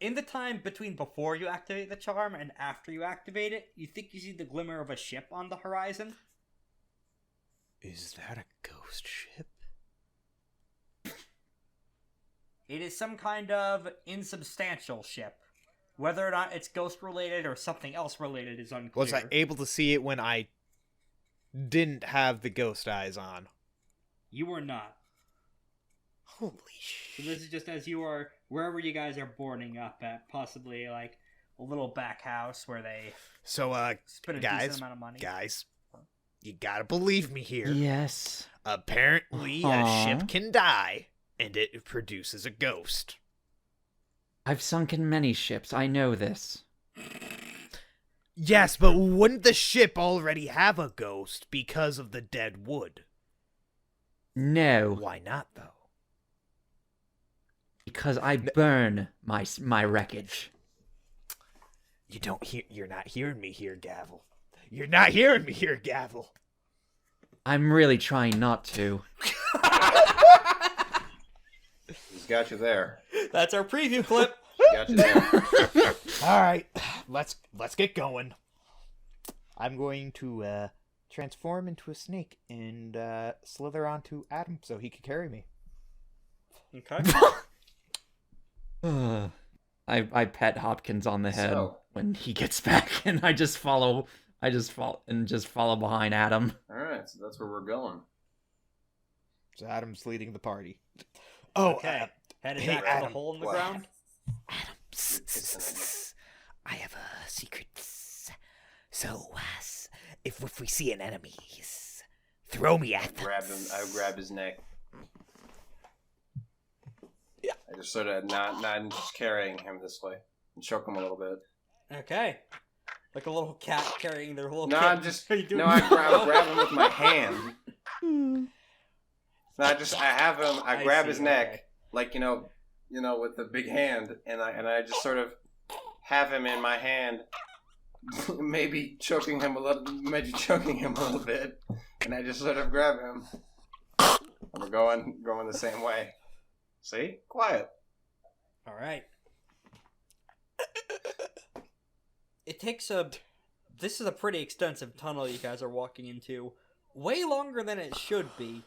In the time between before you activate the charm and after you activate it, you think you see the glimmer of a ship on the horizon? Is that a ghost ship? It is some kind of insubstantial ship. Whether or not it's ghost related or something else related is unclear. Was I able to see it when I didn't have the ghost eyes on? You were not. Holy So shit. this is just as you are wherever you guys are boarding up at, possibly like a little back house where they So, spend a guys, decent amount of money. guys, you gotta believe me here. Yes. Apparently, a Uh-huh. ship can die, and it produces a ghost. I've sunk in many ships. I know this. Yes, but wouldn't the ship already have a ghost because of the dead wood? No, Why not, though? because I burn my wreckage. You're not hearing me here, Gavel. You're not hearing me here, Gavel. I'm really trying not to. He's got you there. That's our preview clip. Got you there. All right, let's get going. I'm going to transform into a snake and slither onto Adam so he can carry me. Okay. I pet Hopkins on the head So- when he gets back, and I just follow behind Adam. All right, so that's where we're going. So Adam's leading the party. Oh, Okay. Headed hey, back to the Adam. hole in the What? ground. I have a secret. So, if we see an enemy, throw me at them. I grab his neck. Yeah. I just sort of not just carrying him this way and choke him a little bit. Okay. Like a little cat carrying their little No, kitten. I'm just Are you doing no. I it? grab him with my hand. No, I have him. I grab see, his neck, okay. like with the big hand, and I just sort of have him in my hand, maybe choking him a little bit, and I just sort of grab him. And we're going the same way. See, quiet. All right. This is a pretty extensive tunnel you guys are walking into. Way longer than it should be.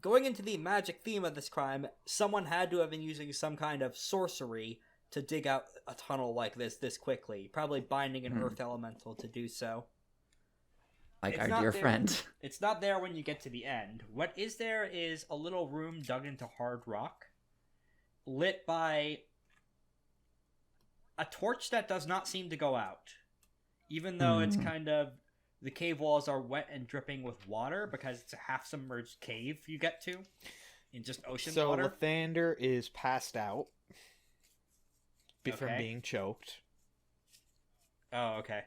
Going into the magic theme of this crime, someone had to have been using some kind of sorcery to dig out a tunnel like this quickly. Probably binding an earth elemental to do so. Like It's our not dear there. friend. It's not there when you get to the end. What is there is a little room dug into hard rock, lit by a torch that does not seem to go out. Even though it's kind of... The cave walls are wet and dripping with water because it's a half-submerged cave you get to in just ocean So water. Lathander is passed out from Okay. being choked. Oh, okay.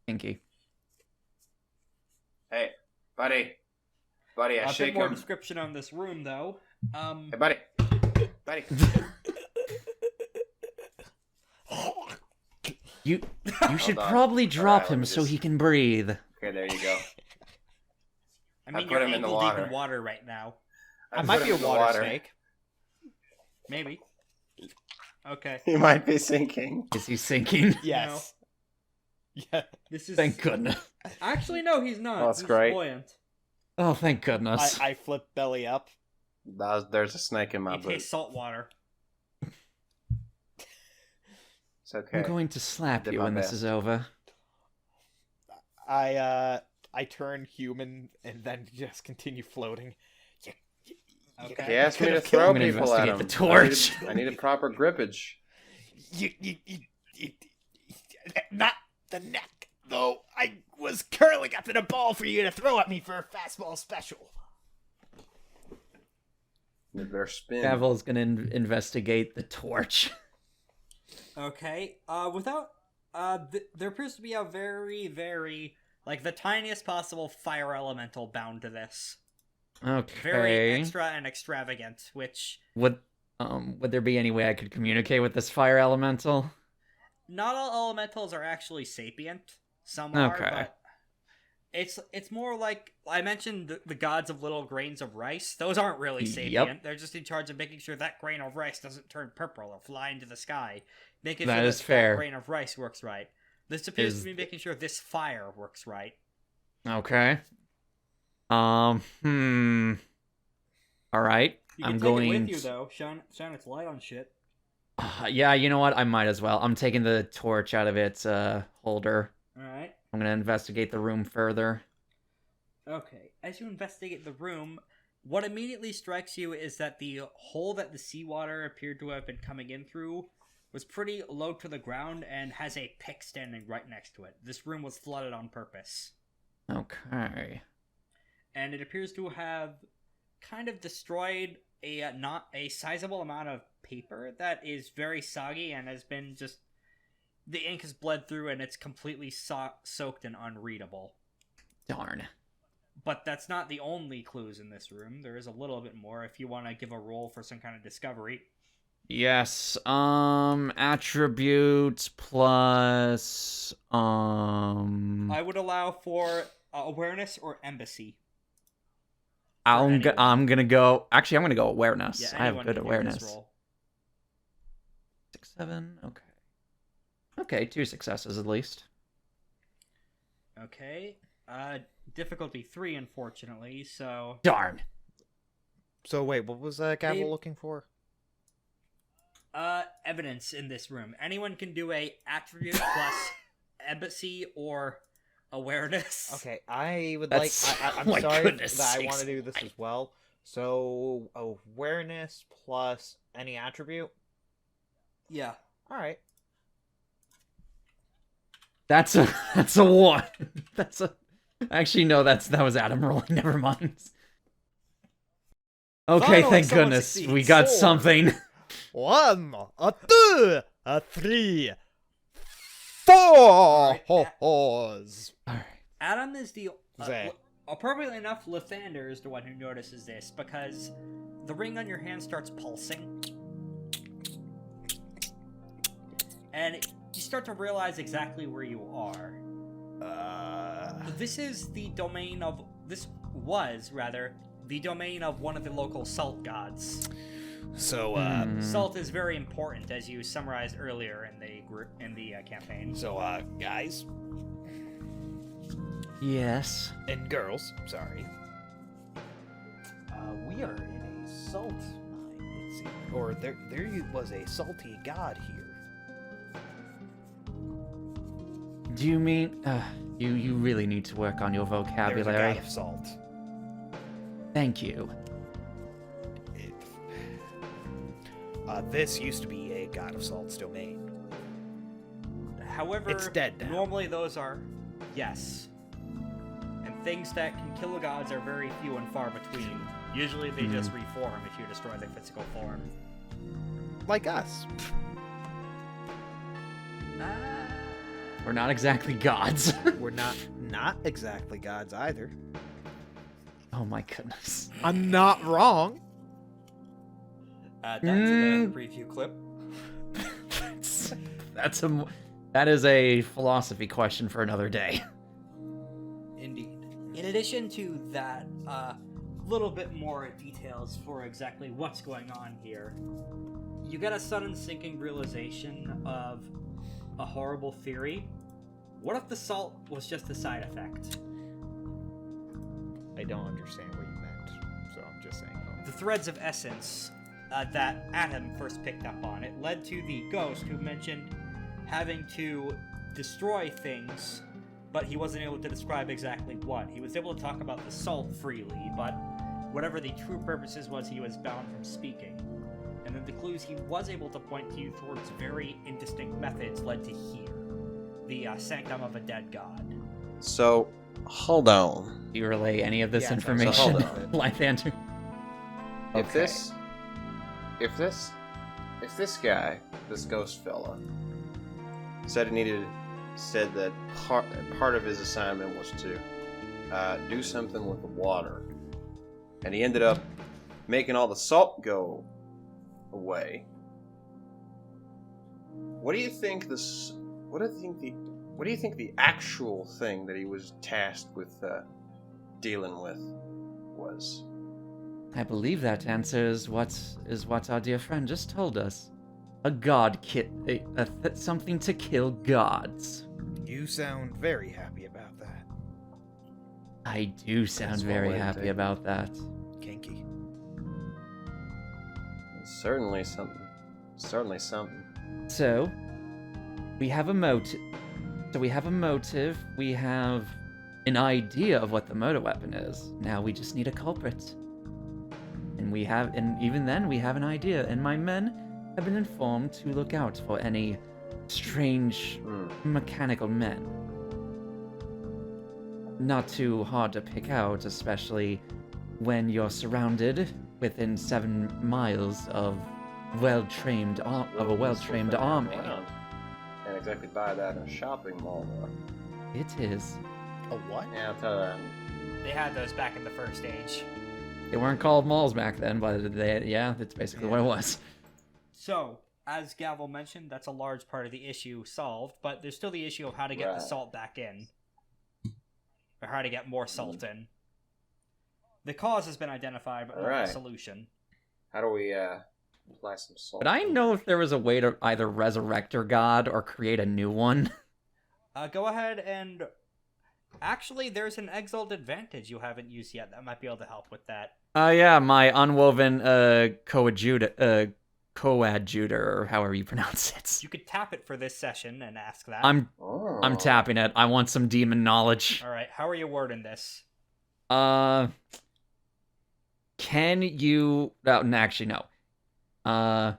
Pinky. Hey, buddy, I A bit shake more him. description on this room, though. Hey, buddy. You should on. probably drop Alright, let him me so just- he can breathe. Okay, there you go. I mean, put you're him in the ankle deep water. in water right now. I might put be him a in the water snake. Maybe. Okay. He might be sinking. Is he sinking? Yes. Yeah. This is... Thank goodness. Actually, no, he's not. Well, that's He's great. buoyant. Oh, thank goodness. I flip belly up. There's a snake in my He boot. tastes salt water. It's okay. I'm going to slap Did you my when this best. is over. I turn human and then just continue floating. Okay. He asked me Could to have killed throw I'm gonna people at investigate him. the torch. I need a proper grippage. Not the neck, though. I was curling up in a ball for you to throw at me for a fastball special. Their spin. Gavel's gonna investigate the torch. Okay. There appears to be a very, very, like, the tiniest possible fire elemental bound to this. Very Okay. extra and extravagant, which Would there be any way I could communicate with this fire elemental? not all elementals are actually sapient. Some are, Okay. but it's more like I mentioned the gods of little grains of rice. Those aren't really Yep. sapient. They're just in charge of making sure that grain of rice doesn't turn purple or fly into the sky. Making That sure is that fair. grain of rice works right. This appears Is- to be making sure this fire works right. Okay. All right. You I'm can take going. it with you though. Shine its light on shit. Yeah, you know what? I might as well. I'm taking the torch out of its holder. All right. I'm gonna investigate the room further. Okay. As you investigate the room, what immediately strikes you is that the hole that the seawater appeared to have been coming in through was pretty low to the ground and has a pick standing right next to it. This room was flooded on purpose. Okay. And it appears to have kind of destroyed not a sizable amount of paper that is very soggy and has been just the ink has bled through and it's completely soaked and unreadable. Darn. But that's not the only clues in this room. There is a little bit more if you want to give a roll for some kind of discovery. Yes. Attributes plus I would allow for awareness or embassy. I'm anyone. gonna go. Actually, I'm gonna go awareness. Yeah, I have anyone good can give this awareness. roll. 6, 7. Okay. Okay, 2 successes at least. Okay. Difficulty 3, unfortunately. So Darn. So wait, what was Gavel They- looking for? evidence in this room. Anyone can do a attribute plus embassy or awareness. Okay, I would That's- like. I'm my sorry goodness that I sakes. want to do this as well. So awareness plus any attribute. Yeah. All right. That's a 1. That's a. Actually, no. That was Adam rolling. Never mind. Okay, Finally, thank someone goodness we succeeds. got 4. something. 1, a 2, a 3, 4 hoes. Alright. Adam is the Zay. appropriately enough, Lathander is the one who notices this because the ring on your hand starts pulsing, and you start to realize exactly where you are. This is the domain of the domain of one of the local salt gods. So Salt is very important, as you summarized earlier in the campaign. guys Yes. and girls, sorry. We are in a salt mine, it seems. Or there was a salty god here. Do you mean you really need to work on your There's a vocabulary? god of salt. Thank you. This used to be a god of salt's domain. However, It's dead now. normally those are yes. And things that can kill gods are very few and far between. Usually they just reform if you destroy their physical form. Like us. We're not exactly gods. We're not exactly gods either. Oh my goodness. I'm not wrong. Add that to the preview clip. That is a philosophy question for another day. Indeed. In addition to that, little bit more details for exactly what's going on here. You get a sudden sinking realization of a horrible theory. What if the salt was just a side effect? I don't understand what you meant, so I'm just saying. The threads of essence that Adam first picked up on, it led to the ghost who mentioned having to destroy things, but he wasn't able to describe exactly what. He was able to talk about the salt freely, but whatever the true purposes was, he was bound from speaking. And then the clues he was able to point to you towards very indistinct methods led to here. The sanctum of a dead god. So, hold on. Do you relay any of this Yeah, so information, hold on. Lythander? If this guy, this ghost fella, said that part of his assignment was to do something with the water, and he ended up making all the salt go away. What do you think the actual thing that he was tasked with dealing with was? I believe that answer is what our dear friend just told us. A god something to kill gods. You sound very happy about that. I do sound That's one very way to happy take it. about that. Kinky. Certainly something. Certainly something. So, we have a motive. We have an idea of what the motor weapon is. Now we just need a culprit. And even then we have an idea, and my men have been informed to look out for any strange mechanical men. Not too hard to pick out, especially when you're surrounded within 7 miles of a well-trained army. Can't exactly buy that in a shopping mall, though. It is. A what? Yeah, I'll tell you that. They had those back in the first age. They weren't called malls back then, but that's basically what it was. So, as Gavel mentioned, that's a large part of the issue solved, but there's still the issue of how to get the Right. salt back in. Or how to get more salt in. The cause has been identified, but not Alright. the solution. How do we apply some salt? But I know if there was a way to either resurrect your god or create a new one. Go ahead and... Actually, there's an Exalt advantage you haven't used yet that might be able to help with that. Yeah, my unwoven coadjutor, or however you pronounce it. You could tap it for this session and ask that. I'm Oh. tapping it. I want some demon knowledge. Alright, how are you wording this? Can you... No, actually, no.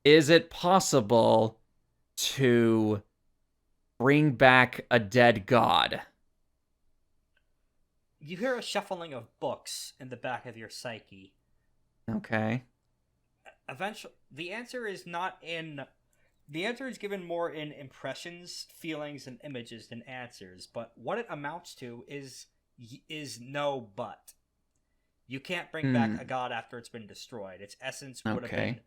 Is it possible to bring back a dead god? You hear a shuffling of books in the back of your psyche. Okay. Eventually, the answer is not in... The answer is given more in impressions, feelings, and images than answers, but what it amounts to is no but. You can't bring back a god after it's been destroyed. Its essence would have been...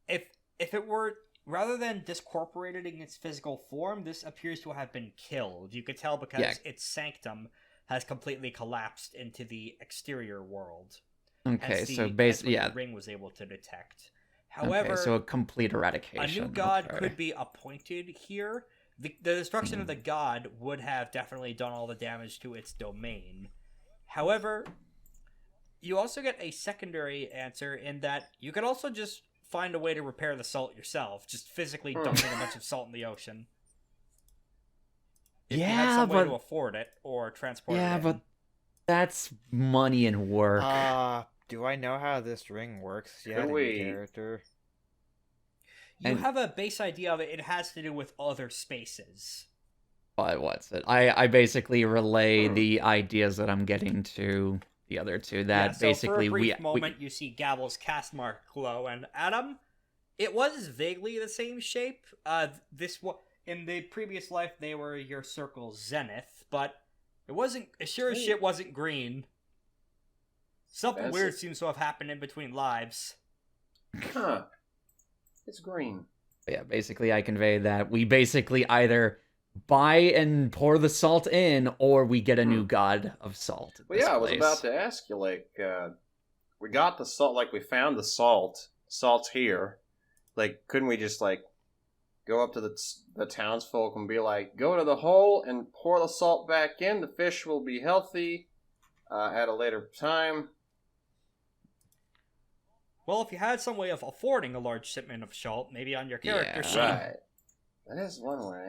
If it were... Rather than discorporated in its physical form, this appears to have been killed. You could tell because its sanctum has completely collapsed into the exterior world. Okay, Hence so the basically, the ring was able to detect. However, okay, so a complete eradication. a new god okay. could be appointed here. The destruction of the god would have definitely done all the damage to its domain. However, you also get a secondary answer in that you could also just find a way to repair the salt yourself, just physically dumping a bunch of salt in the ocean. If you had some way to afford it or transport it in. but that's money and work. Do I know how this ring works yet? Could in we- character? You have a base idea of it. It has to do with other spaces. But what's it? I basically relay the ideas that I'm getting to the other two. That Yeah, so basically for a brief moment, you see Gavel's cast mark glow, and Adam, it was vaguely the same shape. In the previous life, they were your circle's zenith, but it sure as shit wasn't green. Something That's weird it. seems to have happened in between lives. Huh. It's green. yeah, basically I convey that we basically either buy and pour the salt in, or we get a new god of salt. at Well, this yeah, I was place. about to ask you, like, we got the salt, like, we found the salt. Salt's here. Like, couldn't we just, like, go up to the townsfolk and be like, go to the hole and pour the salt back in. The fish will be healthy at a later time. Well, if you had some way of affording a large shipment of salt, maybe on your character Yeah. sheet. Right. That is one way.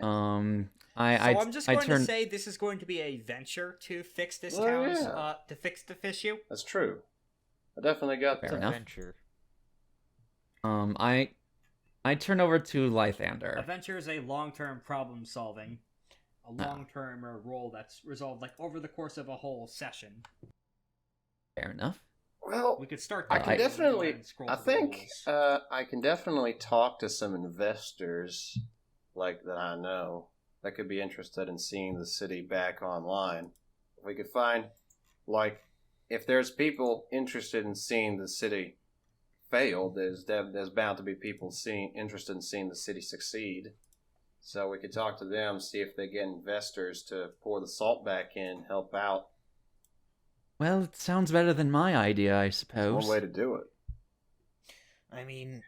I'm just going to say this is going to be a venture to fix this Oh, town's yeah. to fix the issue. That's true. I definitely got Fair It's a enough. venture. I turn over to Lythander. A venture is a long-term problem solving, a long-term role that's resolved like over the course of a whole session. Fair enough. Well, We could start. I there can and go definitely. ahead and scroll I through the think rules. I can definitely talk to some investors, like that I know, that could be interested in seeing the city back online. If we could find, like, if there's people interested in seeing the city fail, there's bound to be people interested in seeing the city succeed. So we could talk to them, see if they get investors to pour the salt back in, help out. Well, it sounds better than my idea, I suppose. One way to do it. I mean,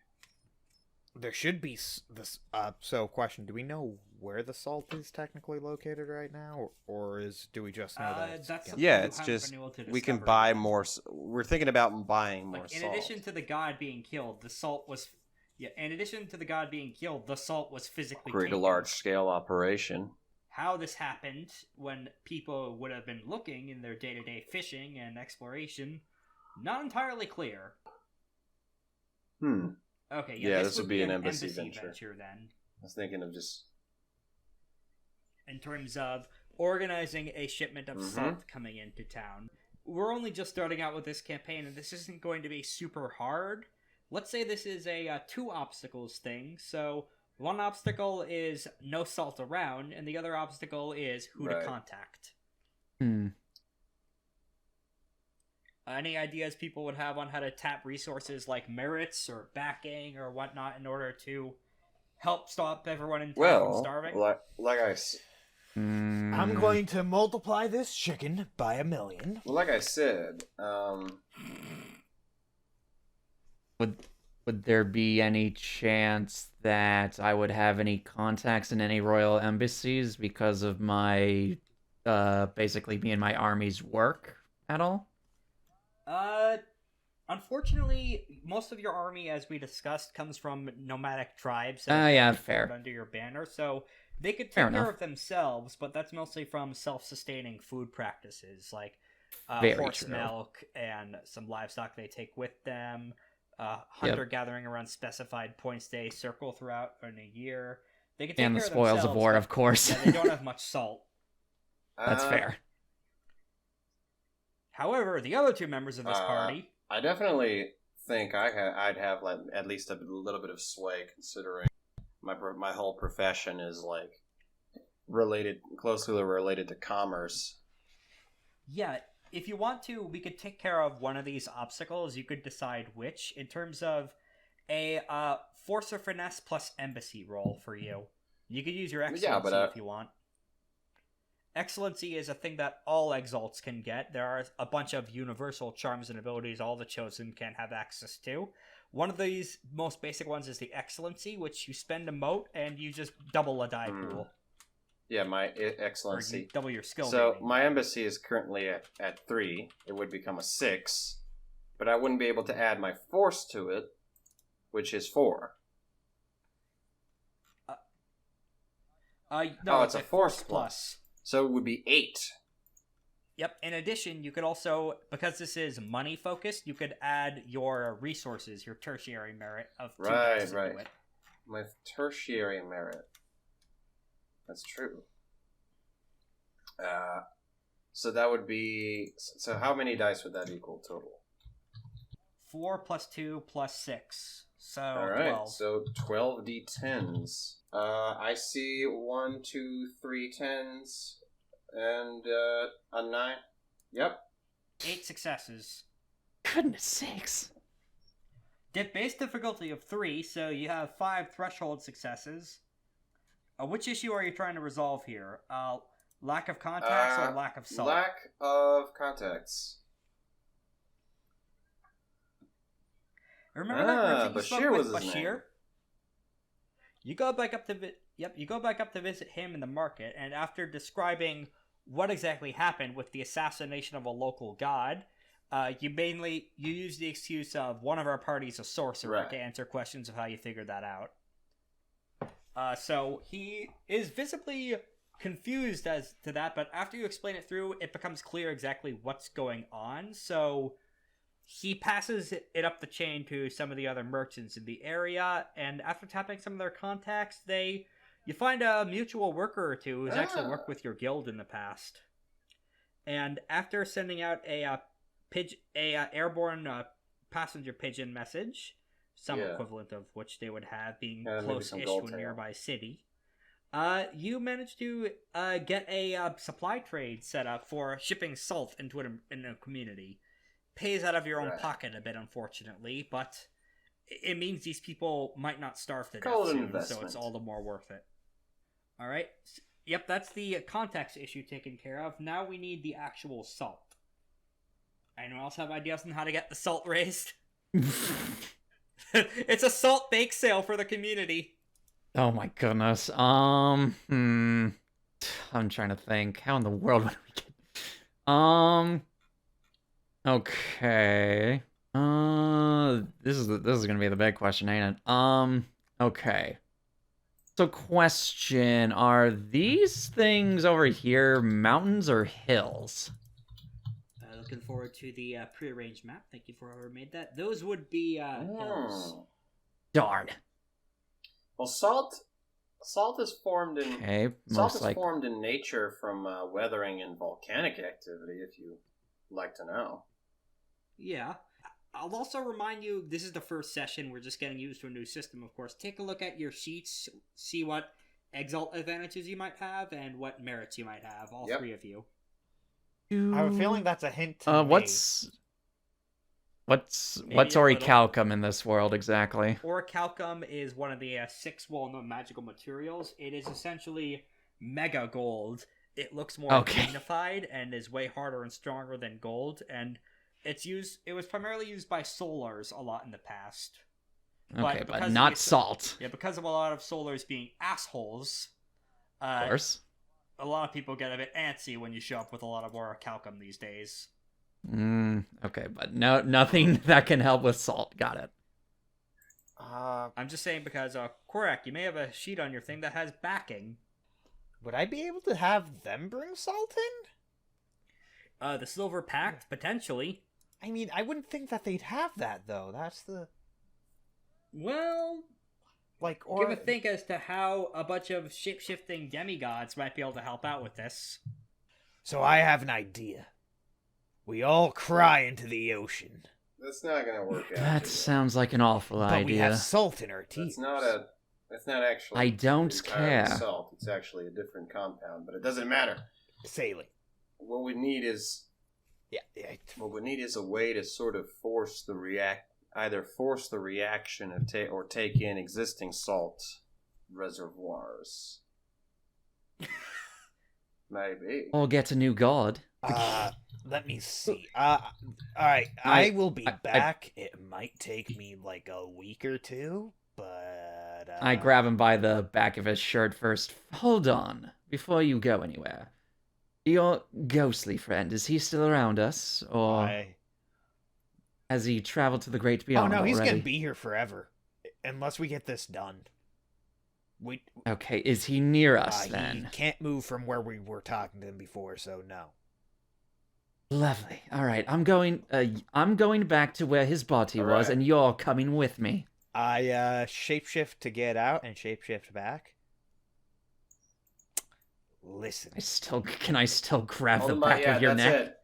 there should be this. So, question: do we know where the salt is technically located right now, or do we just know that? It's that's gonna- something Yeah, you it's haven't just been able to we can discover buy yet. more. We're thinking about buying more Like, in salt. addition to the god being killed, the salt was. Yeah, in addition to the god being killed, the salt was physically Create a taken. large scale operation. How this happened when people would have been looking in their day-to-day fishing and exploration, not entirely clear. Okay, Yeah, this this would be an embassy venture. then. I was thinking of just. In terms of organizing a shipment of Mhm. salt coming into town. We're only just starting out with this campaign, and this isn't going to be super hard. Let's say this is a 2 obstacles thing. So one obstacle is no salt around, and the other obstacle is who Right. to contact. Hmm. Any ideas people would have on how to tap resources like merits or backing or whatnot in order to help stop everyone in town from Well, starving? like I s- I'm going to multiply this chicken by 1,000,000. like I said, Would there be any chance that I would have any contacts in any royal embassies because of my basically me and my army's work at all? Unfortunately, most of your army, as we discussed, comes from nomadic tribes that Ah, yeah, are fair. under your banner, so they could Fair take care enough. of themselves, but that's mostly from self-sustaining food practices, like Very horse true. milk and some livestock they take with them, hunter-gathering around specified points they circle throughout in a year. They can take And the care of spoils of themselves, war, but of course. yeah, they don't have much salt. That's uh, fair. However, the other 2 members of this party... I definitely think I'd have like at least a little bit of sway, considering my whole profession is like closely related to commerce. Yeah, if you want to, we could take care of one of these obstacles. You could decide which, in terms of a force or finesse plus embassy roll for you. You could use your excellency if you want. Excellency is a thing that all exalts can get. There are a bunch of universal charms and abilities all the chosen can have access to. One of these most basic ones is the excellency, which you spend a mote and you just double a die pool. Yeah, my Or you excellency. double your skill. So rating. my embassy is currently at 3. It would become a 6, but I wouldn't be able to add my force to it, which is 4. No, it's a force plus. So it would be 8. Yep. In addition, you could also, because this is money focused, you could add your resources, your tertiary merit of 2 Right, dice right. into it. My tertiary merit. That's true. So that would be. So how many dice would that equal total? 4 plus 2 plus 6. So All right, 12. so 12 d10s. I see 1, 2, 3 10s, and a 9. Yep. 8 successes. Goodness sakes. Base difficulty of 3, so you have 5 threshold successes. Which issue are you trying to resolve here? Lack of contacts or lack of salt? Lack of contacts. Remember that merchant you Bashir spoke with, was his name. Bashir? You go back up to you go back up to visit him in the market, and after describing what exactly happened with the assassination of a local god, you use the excuse of one of our party's a sorcerer Right. to answer questions of how you figured that out. So he is visibly confused as to that, but after you explain it through, it becomes clear exactly what's going on. So he passes it up the chain to some of the other merchants in the area, and after tapping some of their contacts, you find a mutual worker or two who's actually worked with your guild in the past. And after sending out a airborne passenger pigeon message, some Yeah. equivalent of which they would have being Yeah, maybe some close-ish gold to a tail. nearby city, you managed to get a supply trade set up for shipping salt into in a community. Pays out of your own Right. pocket a bit, unfortunately, but it means these people might not starve to Call death it an soon, so investment. it's all the more worth it. All right. Yep, that's the contacts issue taken care of. Now we need the actual salt. Anyone else have ideas on how to get the salt raised? It's a salt bake sale for the community. Oh my goodness. I'm trying to think. How in the world would we get? Okay. This is gonna be the big question, ain't it? Okay. So, question: are these things over here mountains or hills? Looking forward to the prearranged map. Thank you for whoever made that. Those would be hills. Hmm. Darn. Well, salt Salt is formed in Okay, salt most is like. formed in nature from weathering and volcanic activity. If you like to know. Yeah. I'll also remind you, this is the first session. We're just getting used to a new system, of course. Take a look at your sheets, see what exalt advantages you might have and what merits you might have, all Yep. three of you. I have a feeling that's a hint to me. What's Maybe a orichalcum in this world exactly? Orichalcum is one of the 6 well-known magical materials. It is essentially mega gold. It looks more Okay. magnified and is way harder and stronger than gold, and it was primarily used by solars a lot in the past. Okay, because but of not its- salt. Yeah, because of a lot of solars being assholes, Of course. a lot of people get a bit antsy when you show up with a lot of orichalcum these days. Okay, but nothing that can help with salt. Got it. I'm just saying because, Korak, you may have a sheet on your thing that has backing. Would I be able to have them bring salt in? The Silver Pact, potentially. I mean, I wouldn't think that they'd have that though. That's the Well, like or give a think as to how a bunch of shape-shifting demigods might be able to help out with this. So I have an idea. We all cry into the ocean, That's not gonna work out. That sounds like an awful but we have idea. salt in our teeth. That's not actually. I don't entirely care. Salt. It's actually a different compound, but it doesn't matter. Saline. What we need is Yeah. a way to sort of force the reaction or take in existing salt reservoirs. Maybe. Or get a new god. Let me see. All right. I will be I- back. It might take me like a week or two, but I grab him by the back of his shirt first. Hold on, before you go anywhere. Your ghostly friend, is he still around us? Or has he traveled to the great Oh beyond no, he's already? gonna be here forever, unless we get this done. Okay, is he near us He then? can't move from where we were talking to him before, so no. Lovely. All right, I'm going back to where his body All was, right. and you're coming with me. I shapeshift to get out and shapeshift back. Listen, Can I still grab Hold the him by- back yeah, of your that's neck? it.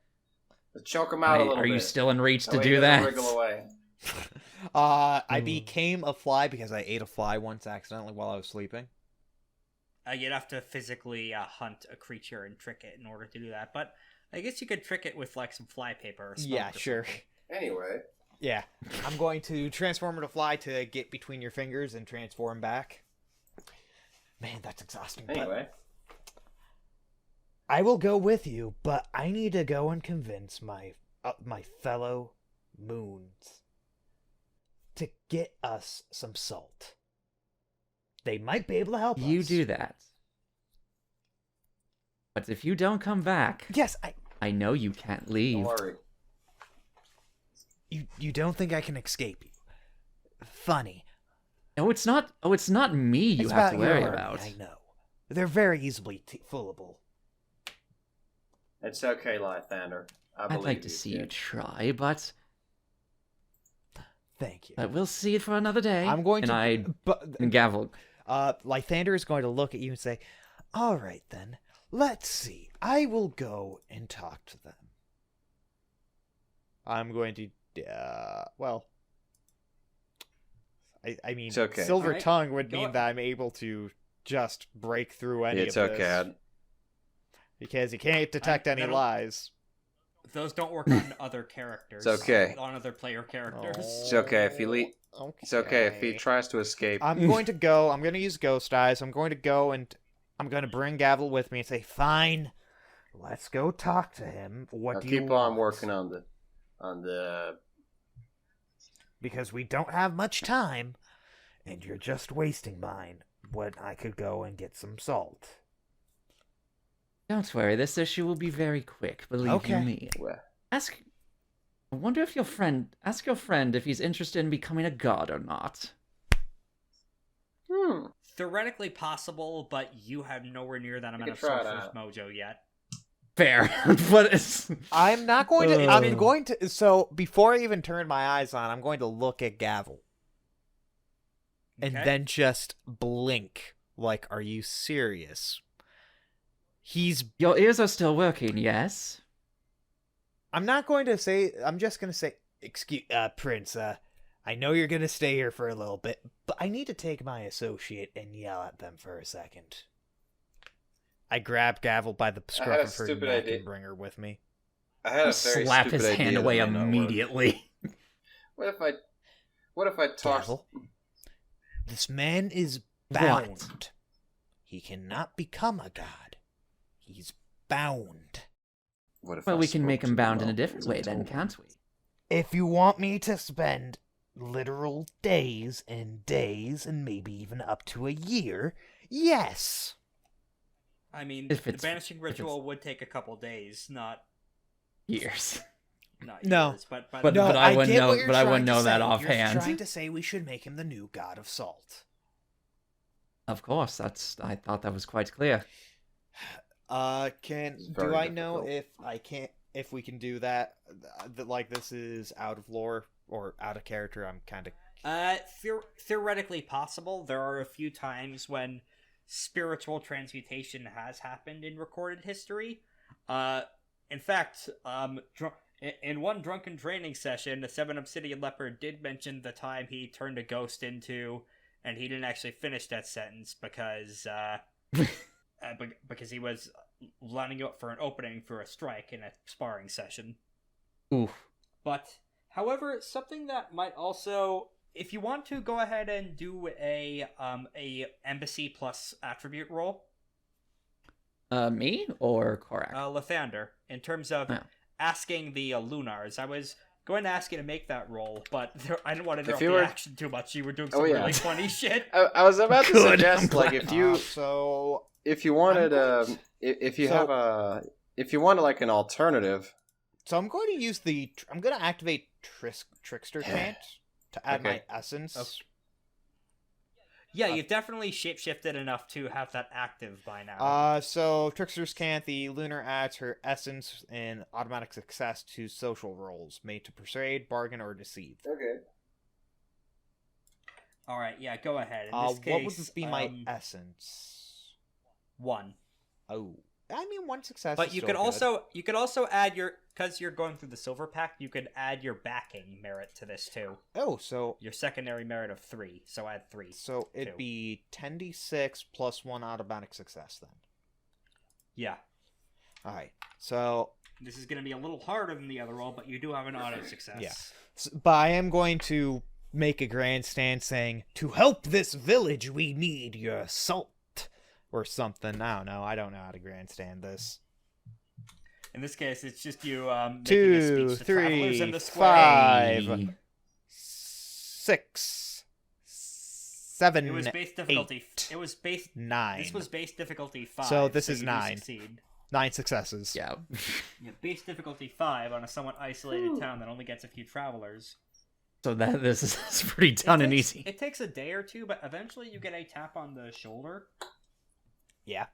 Let's choke him out a little Are bit. you still in reach to That way he do doesn't that? Wriggle away. I became a fly because I ate a fly once accidentally while I was sleeping. You'd have to physically hunt a creature and trick it in order to do that, but I guess you could trick it with like some fly paper or smoke. Yeah, or sure. something. Anyway, Yeah, I'm going to transform into fly to get between your fingers and transform back. Man, that's exhausting. but anyway. I will go with you, but I need to go and convince my fellow moons to get us some salt. They might be able to help us. You do that. But if you don't come back, Yes, I know you can't Don't leave. worry. You don't think I can escape you? Funny. It's not me you It's have to about worry your about. army, I know. They're very easily foolable. It's okay, Lythander. I I'd believe like to see you kid. try, but Thank you. we'll see it for another day. I'm going and to. But and gavel. Lythander is going to look at you and say, "All right then, let's see. I will go and talk to them." I'm going to. Well, I mean, It's okay. Silver Alright, Tongue would go mean on. that I'm able to just break through any It's of okay. this because you can't detect any that'll- lies. Those don't work on other characters. It's okay. On other player characters. It's okay if he It's okay if he tries to escape. I'm going to go. I'm going to use Ghost Eyes. I'm going to go and I'm going to bring Gavel with me and say, "Fine, let's go talk to him. What I'll do you keep on want?" working on the. Because we don't have much time, and you're just wasting mine. When I could go and get some salt. Don't worry, this issue will be very quick, believe you Okay. me. Well, I wonder if ask your friend if he's interested in becoming a god or not. Theoretically possible, but you have nowhere near that amount could of try it sorcerer's out. mojo yet. Fair, but it's I'm not going to. I'm Uh. going to. So before I even turn my eyes on, I'm going to look at Gavel, and Okay? then just blink Like, are you serious? He's... Your ears are still working, yes? I'm not going to say... I'm just going to say... Excuse... Prince, I know you're going to stay here for a little bit, but I need to take my associate and yell at them for a second. I grab Gavel by the I had a scruff of her stupid neck idea. and bring her with me. I had a I'll very slap stupid his idea hand that away might not work. immediately. What if I tossed? Gavel, this man is What? bound. He cannot become a god. He's bound. What if Well, I we can make spoke him too bound in a loud different as I way then, told him? can't we? If you want me to spend literal days and days and maybe even up to a year, yes. I mean, If the it's- banishing if it's- ritual would take a couple days, not Years. No. years. But But No, I wouldn't get know- what you're but I wouldn't trying to know that say. offhand. You're trying to say we should make him the new god of salt. Of course, I thought that was quite clear. Can It's do very I know difficult. if we can do that? That like this is out of lore or out of character. I'm kind of theoretically possible. There are a few times when spiritual transmutation has happened in recorded history. In fact, in one drunken training session, the Seven Obsidian Leopard did mention the time he turned a ghost into, and he didn't actually finish that sentence because because he was lining you up for an opening for a strike in a sparring session. Oof. But, however, something that might also, if you want to, go ahead and do a embassy plus attribute roll, Me or Korak? Lathander, in terms of Oh. asking the Lunars. I was going to ask you to make that roll, but I didn't want to If interrupt you the were- action too much. You were doing some Oh, yeah. really funny shit. I was about to Good, suggest, I'm like, glad. if you so if you wanted I'm going if you so- have a if you wanted like an alternative. So I'm going to use I'm going to activate Trickster Chant to add Okay. my essence. Okay. Yeah, you've definitely shapeshifted enough to have that active by now. So Trickster's Chant, the lunar adds her essence and automatic success to social rolls made to persuade, bargain, or deceive. Okay. All right, yeah, go ahead. In this What would case, be my essence? 1. Oh, I mean one success. But is you still could good. also add your, because you're going through the silver pact, you could add your backing merit to this too. Oh, so Your secondary merit of 3. So add 3. it'd Two. be 10d6 plus 1 automatic success then. Yeah. All right. So, This is going to be a little harder than the other roll, but you do have an auto success. Yeah. But I am going to make a grandstand saying, "To help this village, we need your salt." Or something. I don't know. I don't know how to grandstand this. In this case, it's just you making a 2, speech to travelers 3, in the square. 5, Hey. 6, 7, It was base difficulty. 8, It was base. 9. This was base difficulty 5. So this is you do 9. Succeed. 9 successes. Yeah. Yeah, base difficulty 5 on a somewhat isolated town that only gets a few travelers. So this is pretty done and takes, easy. It takes a day or two, but eventually you get a tap on the shoulder. Yeah.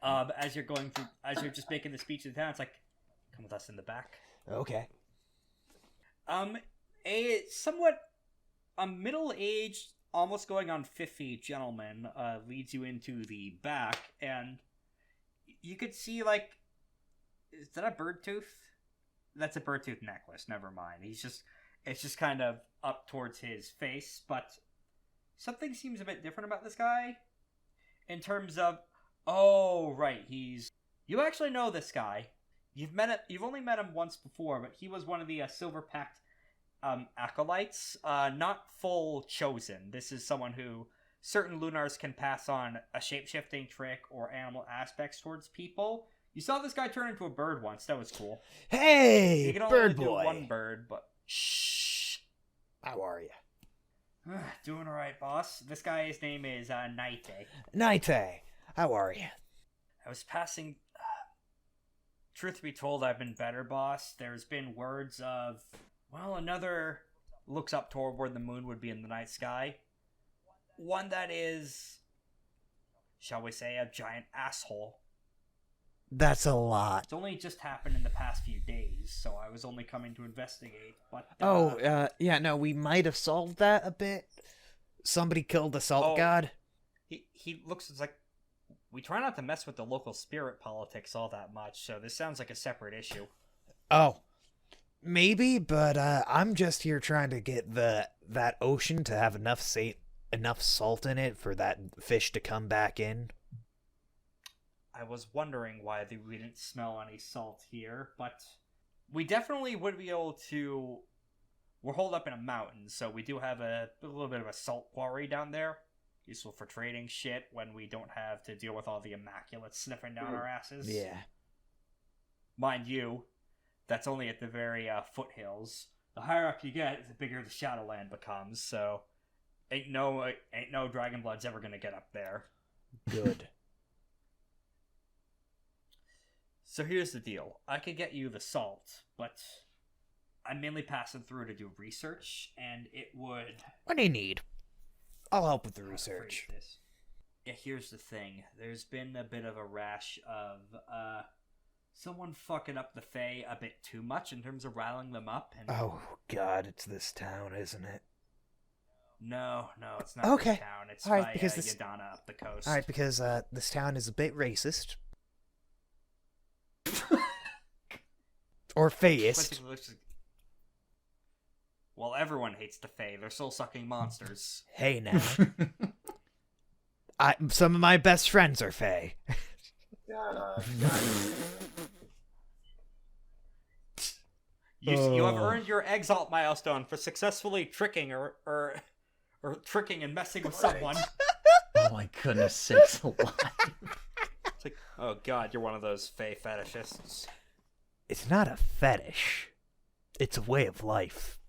As you're going through, as you're just making the speech to the town, it's like, come with us in the back. Okay. A somewhat middle-aged, almost going on 50 gentleman leads you into the back, and you could see, like, is that a bird tooth? That's a bird tooth necklace. Never mind. It's just kind of up towards his face, but something seems a bit different about this guy in terms of, oh, right, you actually know this guy. You've only met him once before, but he was one of the Silver Pact acolytes, not full chosen. This is someone who certain Lunars can pass on a shape-shifting trick or animal aspects towards people. You saw this guy turn into a bird once. That was cool. He Hey, can only bird do boy. one bird, but shh. How are you? Doing all right, boss. This guy's name is Naite. Naite, how are you? I was passing. Truth be told, I've been better, boss. There's been words of, well, another looks up toward where the moon would be in the night sky. One that is, shall we say, a giant asshole. That's a lot. It's only just happened in the past few days, so I was only coming to investigate. But Yeah, no, we might have solved that a bit. Somebody killed the salt Oh. god. he looks it's like we try not to mess with the local spirit politics all that much, so this sounds like a separate issue. Oh, maybe, but I'm just here trying to get that ocean to have enough salt in it for that fish to come back in. I was wondering why we didn't smell any salt here, but we definitely would be able to. We're holed up in a mountain, so we do have a little bit of a salt quarry down there. Useful for trading shit when we don't have to deal with all the immaculates sniffing down our asses. Yeah. Mind you, that's only at the very foothills. The higher up you get, the bigger the Shadowland becomes, so ain't no Dragonblood's ever gonna get up there. Good. So here's the deal. I could get you the salt, but I'm mainly passing through to do research, and it would... What do you need? I'll help with the how to research. phrase this. Yeah, here's the thing. There's been a bit of a rash of someone fucking up the Fae a bit too much in terms of riling them up. And Oh, God, it's this town, isn't it? No, it's not Okay. this town. It's All right, by because this- Yadana up the coast. Alright, because this town is a bit racist. Or Faeist. Basically looks like- Well, everyone hates the Fae. They're soul-sucking monsters. Hey now. Some of my best friends are Fae. You have Oh. earned your exalt milestone for successfully tricking or tricking and messing with someone. Oh my goodness sakes alive. It's like, oh god, you're one of those Fae fetishists. It's not a fetish. It's a way of life.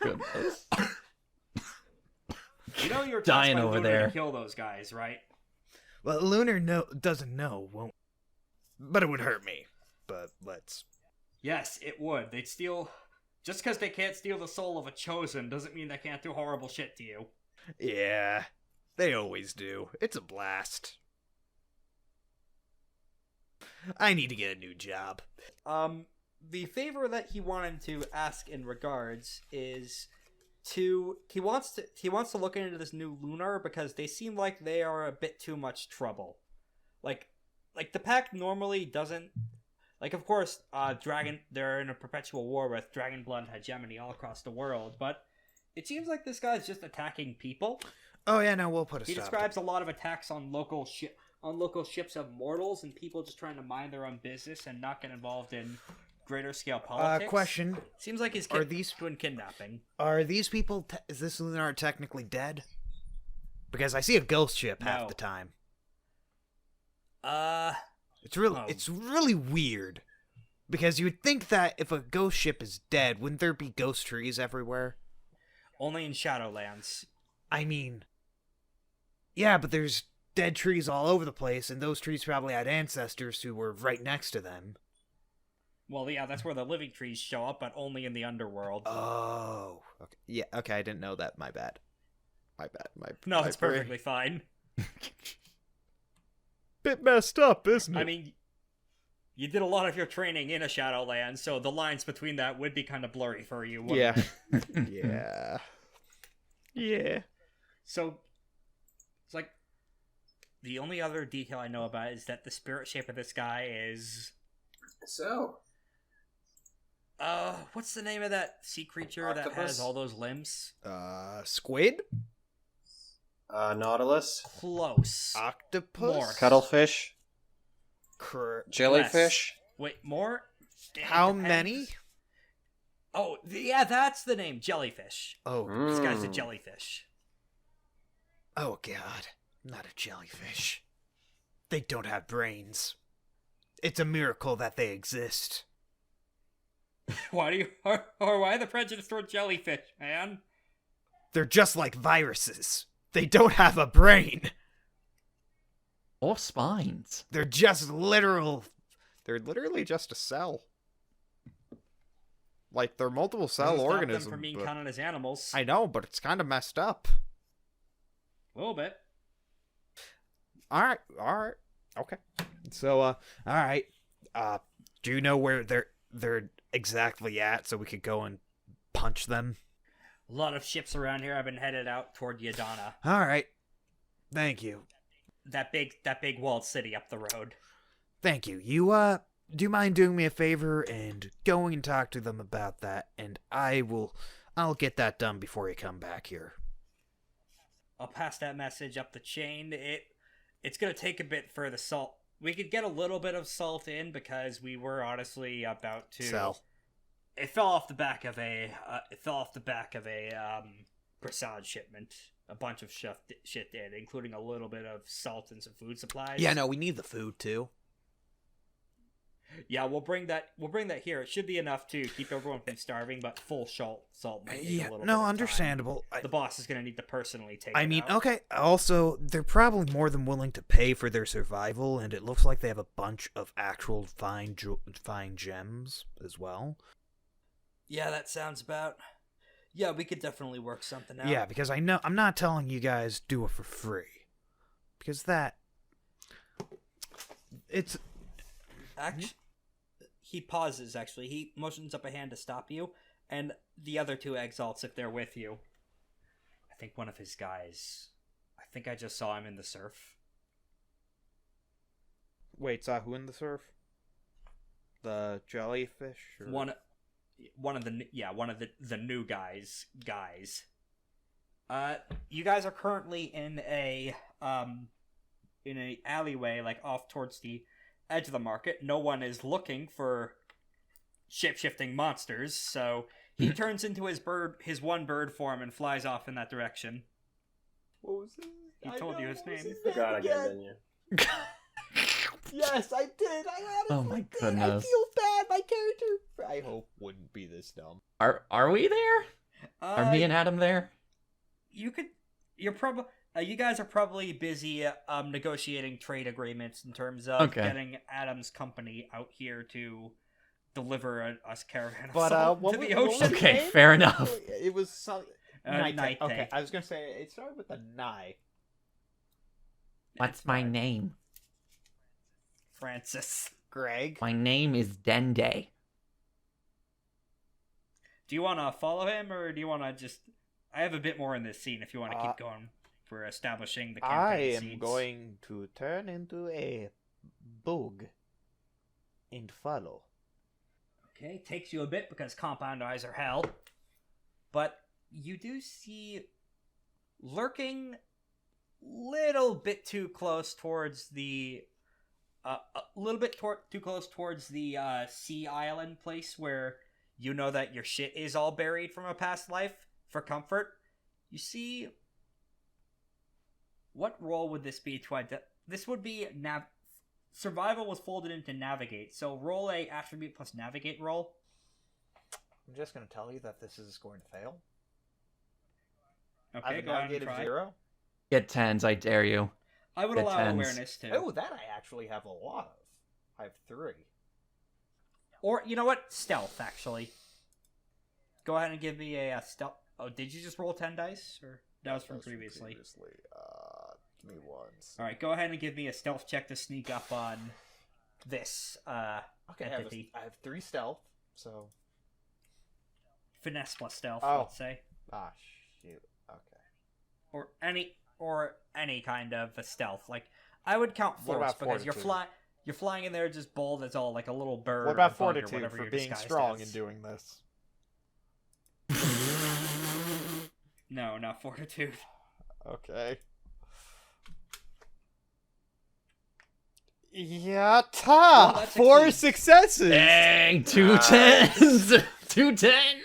Goodness. You know you're Dying over there. to kill those guys, right? Well, Lunar doesn't know, won't. But it would hurt me. But let's. Yes, it would. They'd steal. Just because they can't steal the soul of a chosen doesn't mean they can't do horrible shit to you. Yeah, they always do. It's a blast. I need to get a new job. The favor that he wanted to ask in regards is he wants to look into this new Lunar because they seem like they are a bit too much trouble. Like the pack normally doesn't. Like, of course, they're in a perpetual war with Dragonblood hegemony all across the world, but it seems like this guy's just attacking people. Oh yeah, no, we'll put a He stop. describes a lot of attacks on local ships of mortals and people just trying to mind their own business and not get involved in greater scale politics. Question: Seems like he's doing kidnapping. Are these people? Is this Lunar technically dead? Because I see a ghost ship half No. the time. It's It's really weird. Because you would think that if a ghost ship is dead, wouldn't there be ghost trees everywhere? only in Shadowlands. I mean, yeah, but there's dead trees all over the place, and those trees probably had ancestors who were right next to them. Well, yeah, that's where the living trees show up, but only in the underworld. Oh, okay. Yeah, okay, I didn't know that. My bad. No, it's perfectly fine. Bit messed up, isn't I mean, you did a lot of your training in a Shadowland, so the lines between that would be kind of blurry for you. Yeah. Yeah. Yeah. So, it's like, the only other detail I know about is that the spirit shape of this guy is... So, what's the name of that sea creature that Octopus? has all those limbs? Squid? Nautilus, Close. Octopus? More. cuttlefish, jellyfish. Wait, more? It How depends. many? Oh, yeah, that's the name, jellyfish. Oh, This guy's a Mm. jellyfish. oh god. Not a jellyfish. They don't have brains. It's a miracle that they exist. Why the prejudice toward jellyfish, man? They're just like viruses. They don't have a brain. Or spines. They're just literal. They're literally just a cell. Like, they're multiple cell Doesn't stop organisms. them from being but- counted as animals. I know, but it's kind of messed up. A little bit. Alright. Okay. So, alright. Do you know where they're exactly at so we could go and punch them. A lot of ships around here have been headed out toward Yadana. All right. Thank you. That big walled city up the road. Thank you. You, do you mind doing me a favor and going and talk to them about that? And I'll get that done before you come back here. I'll pass that message up the chain. It's gonna take a bit for the salt. We could get a little bit of salt in because we were honestly about to Sell. It fell off the back of a Prasad shipment. A bunch of shit did, including a little bit of salt and some food supplies. Yeah, no, we need the food too. Yeah, we'll bring that here. It should be enough to keep everyone from starving, but full salt might take a little bit of time. Understandable. The boss is gonna need to personally take I it mean, out. okay. Also, they're probably more than willing to pay for their survival, and it looks like they have a bunch of actual fine gems as well. Yeah, that sounds about. Yeah, we could definitely work something out. Yeah, because I'm not telling you guys do it for free, because it's. He pauses. Actually, he motions up a hand to stop you, and the other two exalts if they're with you. I think one of his guys. I think I just saw him in the surf. Wait, saw who in the surf? The jellyfish? Or... One of the new guys. You guys are currently in a alleyway, like off towards the edge of the market. No one is looking for shape-shifting monsters, so he turns into his one bird form and flies off in that direction. What was it? He told you his name. You forgot again, didn't you? Yes, I did. I honestly Oh my did. goodness. I feel bad. My character, I hope, wouldn't be this dumb. Are we there? Are me and Adam there? You guys are probably busy negotiating trade agreements in terms of getting Adam's company out here to deliver a caravan of salt to the ocean. Okay, fair enough. It was some... Night. Okay, I was gonna say it started with a Nye. What's my name? Francis. Greg. My name is Dende. Do you want to follow him, or do you want to just... I have a bit more in this scene if you want to keep going for establishing the campaign I am scenes. going to turn into a bug and follow. Okay, takes you a bit because compound eyes are hell. But you do see lurking little bit too close towards the... a little bit too close towards the sea island place where you know that your shit is all buried from a past life for comfort. You see, what role would this be to this would be survival was folded into navigate. So roll a attribute plus navigate roll. I'm just going to tell you that this is going to fail. Okay, I have a go ahead and negative try. 0. Get tens, I dare you. I would Get allow tens. awareness too. Oh, that I actually have a lot of. I have 3. Or you know what? Stealth actually. Go ahead and give me a stealth. Oh, did you just roll 10 dice, or that was from previously? Give me 1s. All right, go ahead and give me a stealth check to sneak up on this Okay, entity. I have 3 stealth, so... Finesse plus stealth, Oh. let's say, Ah, shoot. Okay. or any kind of a stealth. Like I would count What force about because you're fortitude? you're flying in there just bold as all, like a little bird. What or a about bug or fortitude whatever for you're being disguised strong as. and doing this? No, not fortitude. Okay. Yatta! that 4 succeeds. successes! Dang, 2 tens! 2 tens!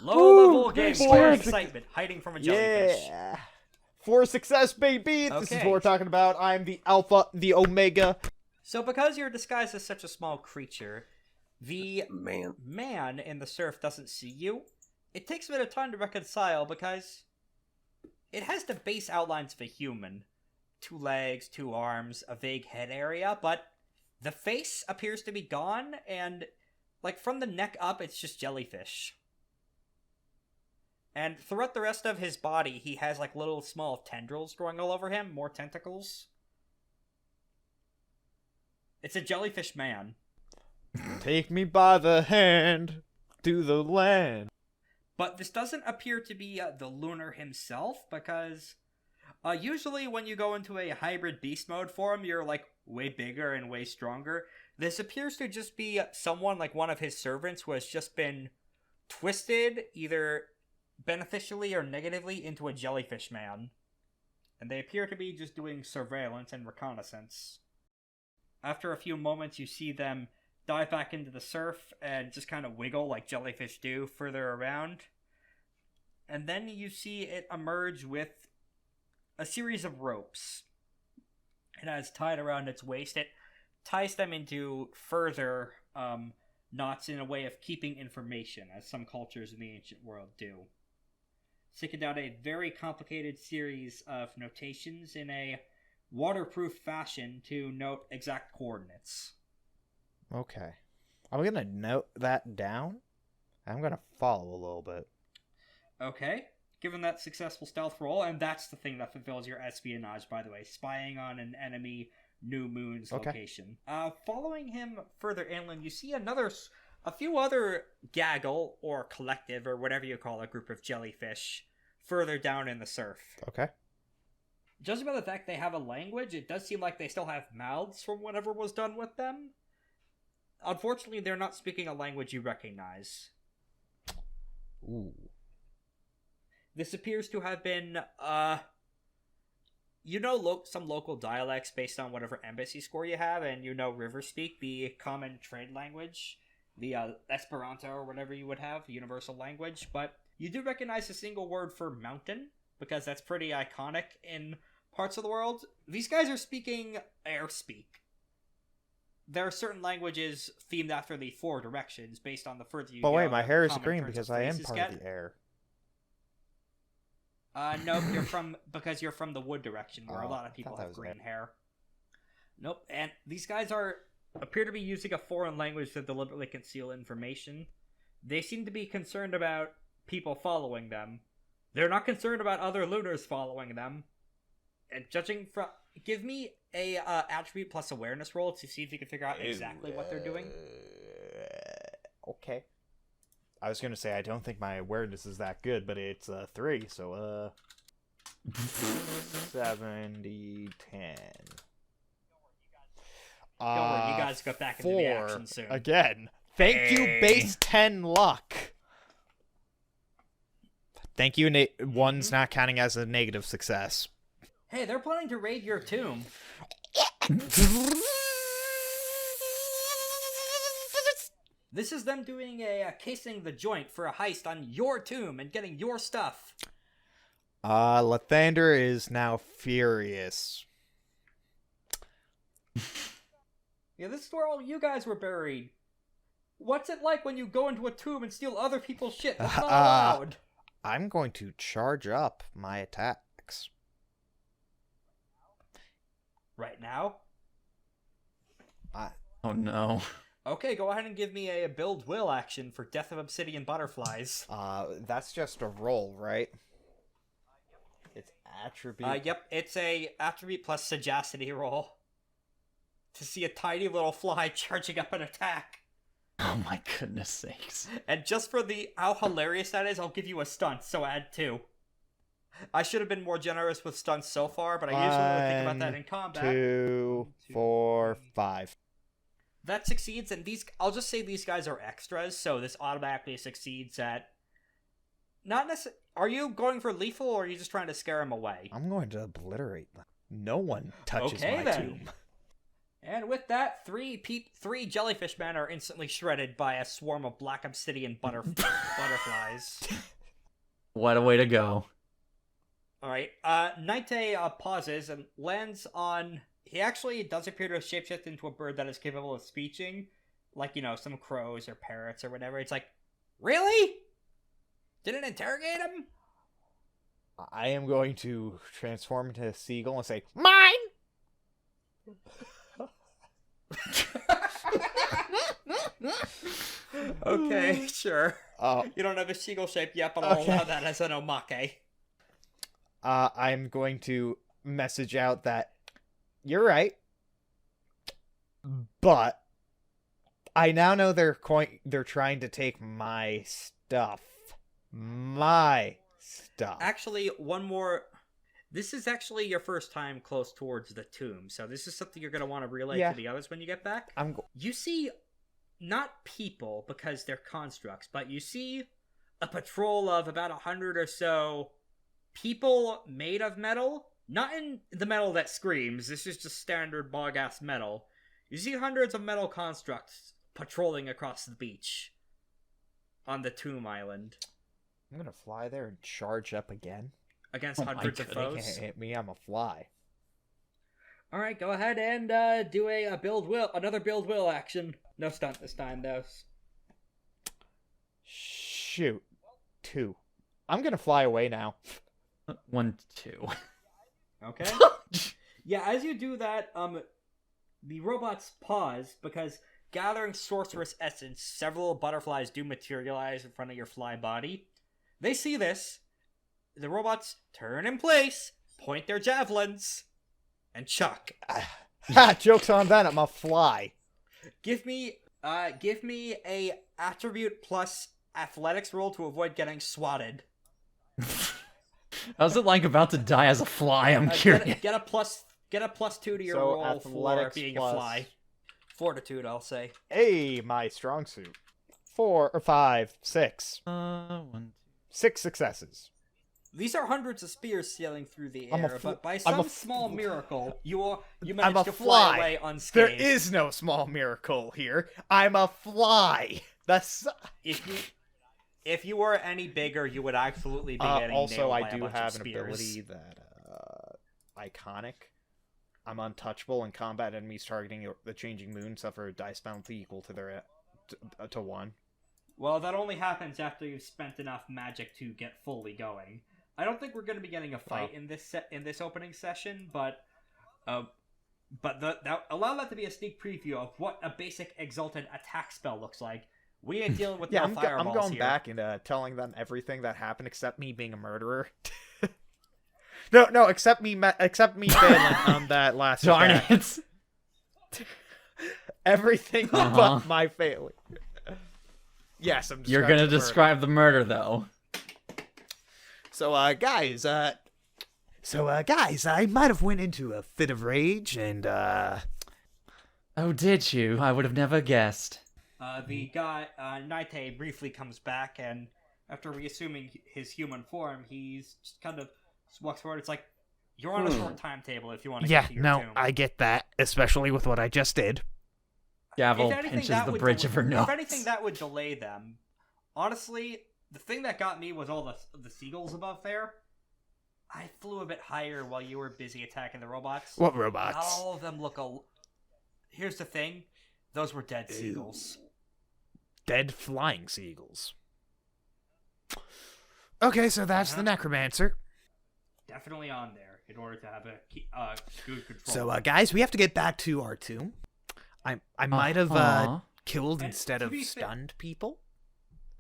Low level Woo, gameplay nice. excitement hiding from a jellyfish. Yeah! 4 success, baby! This is Okay. what we're talking about. I'm the alpha, the omega. So because you're disguised as such a small creature, the man in the surf doesn't see you. It takes a bit of time to reconcile because it has the base outlines of a human. 2 legs, 2 arms, a vague head area, but the face appears to be gone, and like from the neck up, it's just jellyfish. And throughout the rest of his body, he has like little small tendrils growing all over him, more tentacles. It's a jellyfish man. Take me by the hand to the land. But this doesn't appear to be the Lunar himself, because usually when you go into a hybrid beast mode form, you're like way bigger and way stronger. This appears to just be someone like one of his servants who has just been twisted, either beneficially or negatively, into a jellyfish man. And they appear to be just doing surveillance and reconnaissance. After a few moments, you see them dive back into the surf and just kind of wiggle like jellyfish do further around. And then you see it emerge with a series of ropes. It has tied around its waist. It ties them into further knots in a way of keeping information, as some cultures in the ancient world do. Sticking down a very complicated series of notations in a waterproof fashion to note exact coordinates. Okay. I'm gonna note that down. I'm gonna follow a little bit. Okay. Given that successful stealth roll, and that's the thing that fulfills your espionage, by the way, spying on an enemy new moon's location. Following him further inland, you see a few other gaggle, or collective, or whatever you call a group of jellyfish, further down in the surf. Okay. Judging by the fact they have a language, it does seem like they still have mouths from whatever was done with them. Unfortunately, they're not speaking a language you recognize. Ooh. This appears to have been, some local dialects based on whatever embassy score you have, and River Speak, the common trade language, the Esperanto or whatever you would have, the universal language, but you do recognize a single word for mountain, because that's pretty iconic in parts of the world. These guys are speaking air speak. There are certain languages themed after the four directions based on the further you go. But wait, my hair is common green turns because of I am phrases part get. of the air. No, because you're from the wood direction, where a Oh, lot of I people thought that have was green it. hair. Nope, and these guys appear to be using a foreign language to deliberately conceal information. They seem to be concerned about people following them. They're not concerned about other lunars following them. And judging from... Give me a attribute plus awareness roll to see if you can figure out exactly what they're doing. Okay. I was gonna say I don't think my awareness is that good, but it's 3, so 70, 10. Don't worry, you guys got back into the action soon. Again. Thank you, Hey. base 10 luck. Thank you, one's not counting as a negative success. Hey, they're planning to raid your tomb. This is them doing a casing the joint for a heist on your tomb and getting your stuff. Lathander is now furious. Yeah, this is where all you guys were buried. What's it like when you go into a tomb and steal other people's shit? That's not allowed. I'm going to charge up my attacks. Right now? Oh no. Okay, go ahead and give me a build will action for Death of Obsidian Butterflies. That's just a roll, right? It's attribute. Yep, it's a attribute plus sagacity roll. To see a tiny little fly charging up an attack. Oh my goodness sakes. And just for how hilarious that is, I'll give you a stunt, so add 2. I should have been more generous with stunts so far, but I usually only think about that in combat. 2, 4, 5. That succeeds, and I'll just say these guys are extras, so this automatically succeeds at... Not necessarily... Are you going for lethal, or are you just trying to scare him away? I'm going to obliterate them. No one touches Okay, my then. tomb. And with that, three jellyfish men are instantly shredded by a swarm of black obsidian butterflies. What a way to go. Alright, Naite pauses and lands on... He actually does appear to have shapeshifted into a bird that is capable of speeching. Like, some crows or parrots or whatever. It's like, really? Didn't interrogate him? I am going to transform into a seagull and say, mine! Okay, sure. Oh, You don't have a seagull shape yet, but I'll Okay. allow that as an omake. I'm going to message out that you're right, but I now know they're trying to take my stuff. my stuff. Actually, one more. This is actually your first time close towards the tomb, so this is something you're going to want to relay Yeah. to the others when you get back. I'm You see, not people because they're constructs, but you see a patrol of about 100 or so people made of metal. Not in the metal that screams, this is just standard bog-ass metal. You see hundreds of metal constructs patrolling across the beach on the tomb island I'm gonna fly there and charge up again. against Oh my hundreds of They foes. can't hit me. I'm a fly. All right, go ahead and do another build will action. No stunt this time, though. Shoot. 2. I'm gonna fly away now. 1, 2. Okay. Yeah, as you do that, the robots pause because gathering sorceress essence, several butterflies do materialize in front of your fly body. They see this. The robots turn in place, point their javelins, and chuck. Ha! Joke's on them. I'm a fly. Give me a attribute plus athletics roll to avoid getting swatted. How's it like about to die as a fly? I'm curious. Get a plus 2 to your So roll for athletics being plus- a fly. Fortitude, I'll say. Hey, my strong suit. 4 or 5, 6. 1, 6 successes. These are hundreds of spears sailing through the I'm a air, fl- but by I'm some a small miracle, you I'm managed a to fly fly. away There unscathed. is no small miracle here. I'm a fly. That's If you were any bigger, you would absolutely be getting also nailed by I a do bunch have of an spears. ability that iconic. I'm untouchable in combat. Enemies targeting the changing moon suffer a dice penalty equal to their to 1. Well, that only happens after you've spent enough magic to get fully going. I don't think we're going to be getting a fight in this opening session, but allow that to be a sneak preview of what a basic exalted attack spell looks like. We ain't dealing with Yeah, no I'm fireballs going here. back and telling them everything that happened except me being a murderer. no, except me failing on that last Darn attack. it. Everything Uh-huh. but my failing. Yes, I'm. You're describing gonna the murder. describe the murder, though. So, guys, I might have went into a fit of rage and Oh, did you? I would have never guessed. The guy, Naite, briefly comes back, and after reassuming his human form, he's just kind of walks forward. It's like, you're on a short timetable if you want to Yeah, get to your no, tomb. I get that, especially with what I just did. Gavel If anything, pinches that the would bridge of her nose. If anything, that would delay them. Honestly, the thing that got me was all the seagulls above there. I flew a bit higher while you were busy attacking the robots. What Not robots? all of them look Here's the thing. Those were dead seagulls. Dead flying seagulls. Okay, so that's the necromancer. Definitely on there in order to have a good control. So, guys, we have to get back to our tomb. I might have Uh-huh. killed And instead to of be fair- stunned people.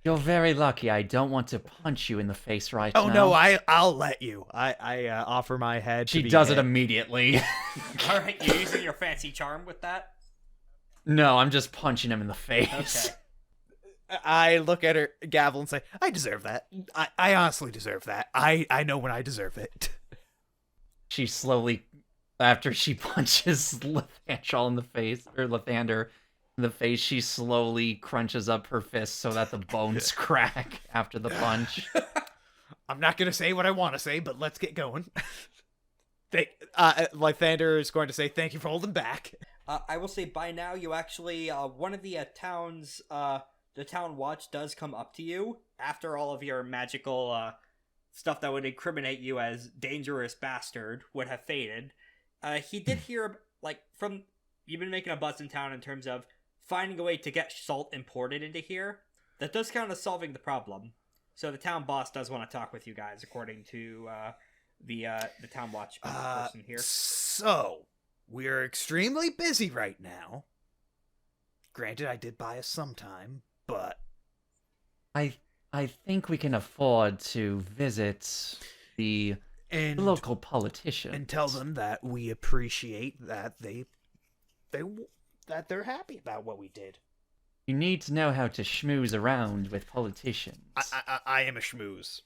You're very lucky. I don't want to punch you in the face right Oh now. no, I'll let you. I offer my head. She to be does it hit. immediately. All right, you're using your fancy charm with that. No, I'm just punching him in the face. Okay. I look at her, gavel, and say, "I deserve that. I honestly deserve that. I know when I deserve it. She slowly, after she punches Lathander in the face, or Lathander in the face, she slowly crunches up her fist so that the bones crack after the punch. I'm not gonna say what I want to say, but let's get going. Lythander is going to say, "Thank you for holding back." I will say by now you actually one of the town's the town watch does come up to you after all of your magical stuff that would incriminate you as dangerous bastard would have faded. He did hear from you've been making a buzz in town in terms of finding a way to get salt imported into here. That does count as solving the problem. So the town boss does want to talk with you guys, according to the town watch person here. So we're extremely busy right now. Granted, I did buy us some time, but I think we can afford to visit the and local politician and tell them that we appreciate that that they're happy about what we did. You need to know how to schmooze around with politicians. I am a schmooze.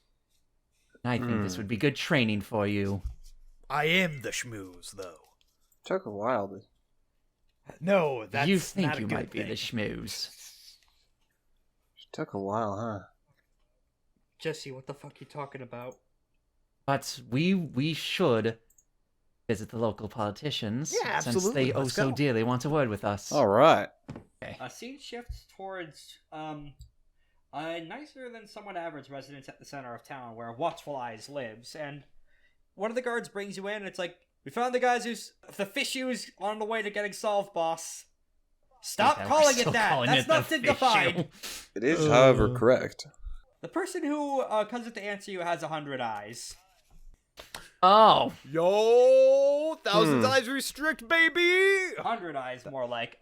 I think this would be good training for you. I am the schmooze, though. Took a while. No, that's You think not a you good might be thing. the schmooze. Took a while, huh? Jesse, what the fuck you talking about? But we should visit the local politicians, Yeah, since absolutely. they Let's so go. dearly want a word with us. All right. A scene shifts towards a nicer than somewhat average residence at the center of town where Watchful Eyes lives, and one of the guards brings you in and it's like, we found the guys the fissues on the way to getting solved, boss. Stop Okay, we're calling still it that. calling That's it not the dignified. fishu. It is, however, Uh. correct. The person who comes up to answer you has 100 eyes. Oh, Yo, thousand eyes restrict, baby. 100 eyes, more like.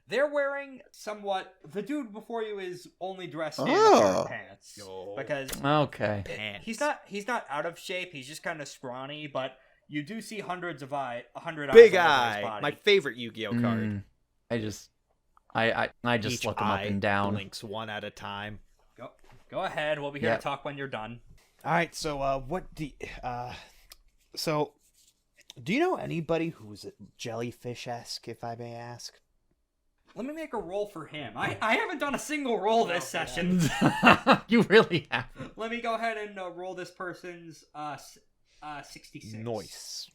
They're wearing somewhat. The dude before you is only dressed in a pair Oh. of pants Yo. because okay. Pants. he's not out of shape. He's just kind of scrawny, but you do see hundreds of 100 Big eyes all over his Eye, body. my favorite Yu-Gi-Oh card. I just Each look them up eye and down. blinks one at a time. Go ahead. We'll be here Yeah. to talk when you're done. All right, so do you know anybody who's jellyfish-esque, if I may ask? Let me make a roll for him. I haven't done a single roll this session. You really have. Let me go ahead and roll this person's 66. Nice.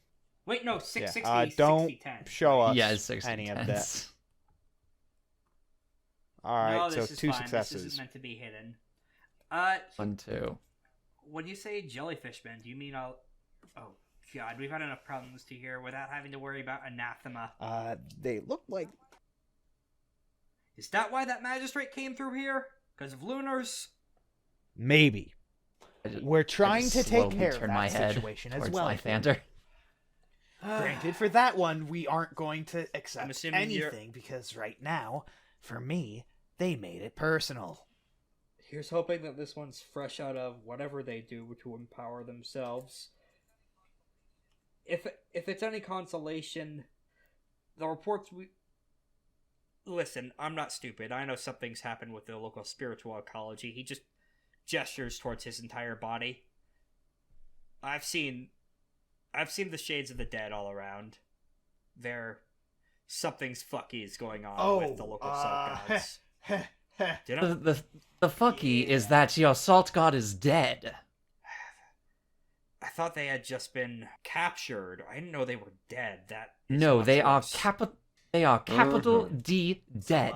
Wait, no, 660. Don't 60, 10. show us Yeah, it's 60 any of that. tenths. All right, no, so this is 2 fine. This successes. isn't meant to be hidden. 1, 2. When you say jellyfish men, do you mean all? Oh God, we've had enough problems to here without having to worry about anathema. They look like Is that why that magistrate came through here? Because of lunars? maybe. We're trying to take slowly care of turn that my head situation as towards well. Lythander. Granted, for that one, we aren't going to I'm accept assuming you're- anything because right now, for me, they made it personal. Here's hoping that this one's fresh out of whatever they do to empower themselves. If it's any consolation, the reports we... Listen, I'm not stupid. I know something's happened with the local spiritual ecology. He just gestures towards his entire body. I've seen the shades of the dead all around. Something's fucky is going on with the local salt gods. Did I? The fucky is that your salt god is dead. I thought they had just been captured. I didn't know they were dead. That is No, much they are worse. capital D dead.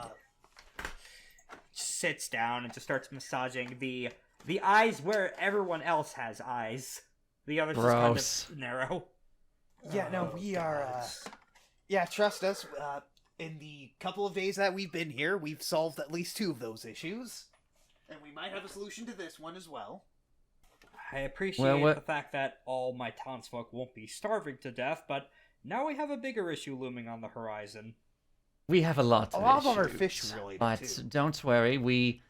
Sits down and just starts massaging the eyes where everyone else has eyes. The others Gross. just kind of narrow. Yeah, no, we are. Yeah, trust us. In the couple of days that we've been here, we've solved at least 2 of those issues, and we might have a solution to this one as well. I appreciate Well, what- the fact that all my townsfolk won't be starving to death, but now we have a bigger issue looming on the horizon. We have a lot A of lot of them are issues, fish related but too. don't worry, we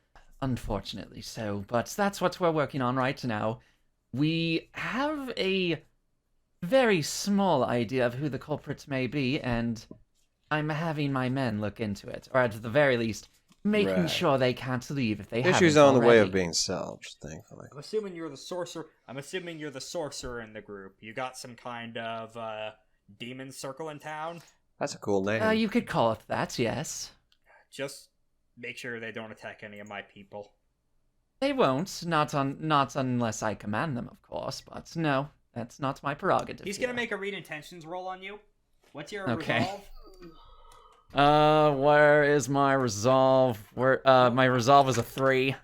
unfortunately so, but that's what we're working on right now. We have a very small idea of who the culprits may be, and I'm having my men look into it, or at the very least, making Right. sure they can't leave if they Issues haven't on the way of already. being salvaged, thankfully. I'm assuming you're the sorcerer. I'm assuming you're the sorcerer in the group. You got some kind of demon circle in town. That's a cool name. You could call it that, yes. Just make sure they don't attack any of my people. They won't, not unless I command them, of course, but no, that's not my prerogative. He's gonna make a read intentions roll on you. What's your Okay. resolve? Where is my resolve? My resolve is a 3.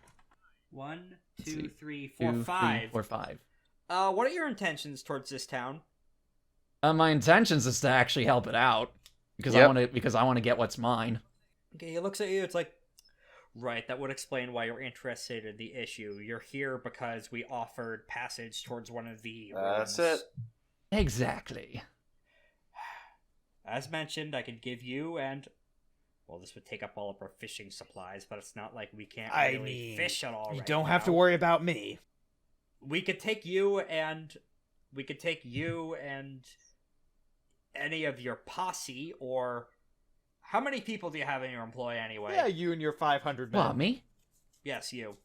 1, Let's 2, see. 3, 4, 2, 3, 5. 4, 5. What are your intentions towards this town? My intentions is to actually help it out because Yep. I want to get what's mine. Okay, he looks at you. It's like, right. That would explain why you're interested in the issue. You're here because we offered passage towards one of the. That's rooms. it. Exactly. As mentioned, I could give you and. Well, this would take up all of our fishing supplies, but it's not like we can't I really mean, fish at all. You right don't have to now. worry about me. We could take you and any of your posse, or How many people do you have in your employ anyway? Yeah, you and your 500 men. What, me? Yes, you.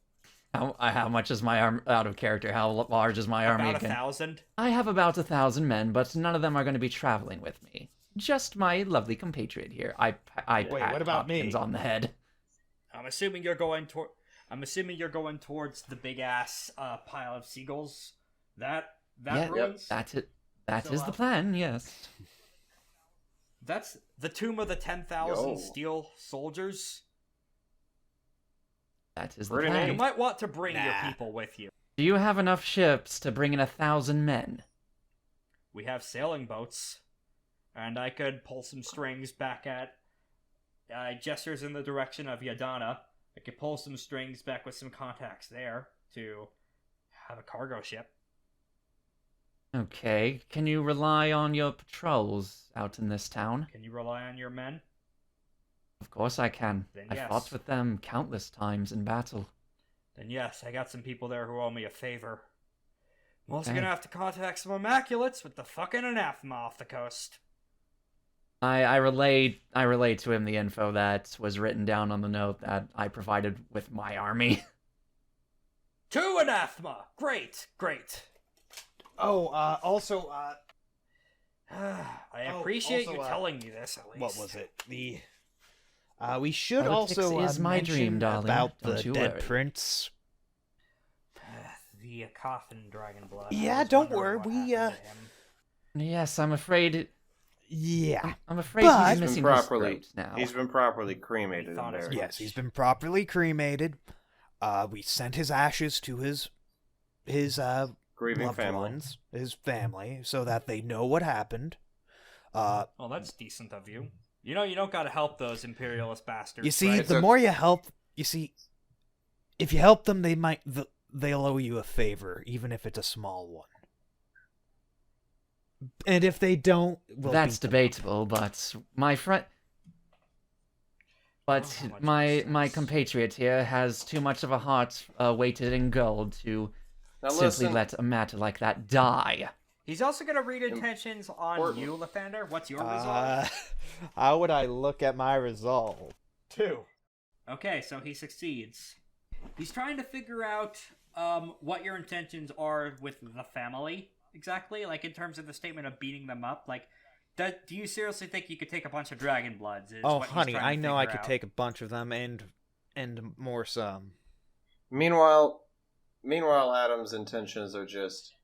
How much is my arm out of character? How large is my army About again? 1,000. I have about 1,000 men, but none of them are going to be traveling with me. Just my lovely compatriot here. I Wait, pat what about me? Hopkins on the head. I'm assuming you're going towards the big ass pile of seagulls. That Yeah, ruins. That's it. That So, is the plan. Yes. That's the tomb of the 10,000 Yo. steel soldiers. That is the Pretty plan. You neat. might want to bring your Nah. people with you. Do you have enough ships to bring in 1,000 men? We have sailing boats, and I could pull some strings back at. Gestures in the direction of Yadana. I could pull some strings back with some contacts there to have a cargo ship. Okay. Can you rely on your patrols out in this town? Can you rely on your men? Of course I can. Then I yes. fought with them countless times in battle. Then yes, I got some people there who owe me a favor. I'm also Okay. gonna have to contact some Immaculates with the fucking anathema off the coast. I relay to him the info that was written down on the note that I provided with my army. 2 anathema! Great, great. Oh, also, I appreciate also, you telling me this, at least. what was it? We should Politics also is my mention dream, darling. about Don't the you dead worry. prince. The coffin dragon blood. Yeah, I was don't wondering worry, what we, happened to him. Yes, I'm afraid. Yeah. I'm afraid But- he's He's missing been his properly. throat now. He's been properly cremated in thought as there. much. Yes, he's been properly cremated. We sent his ashes to his Grieving loved family. ones, his family, so that they know what happened. Well, that's decent of you. You know, you don't gotta help those imperialist bastards. You see, right? the more you help, if you help them, they'll owe you a favor, even if it's a small one. And if they don't, we'll That's beat them. debatable, but my friend. But Oh, how much my makes sense. compatriot here has too much of a heart weighted in gold to Now simply listen, let a matter like that die. He's also gonna read intentions on Important. you, Lathander. What's your resolve? How would I look at my resolve? 2. Okay, so he succeeds. He's trying to figure out what your intentions are with the family exactly, like in terms of the statement of beating them up. Like, do you seriously think you could take a bunch of dragon bloods? Is Oh, what he's honey, trying to I know I figure could out. take a bunch of them and more some. meanwhile, Adam's intentions are just.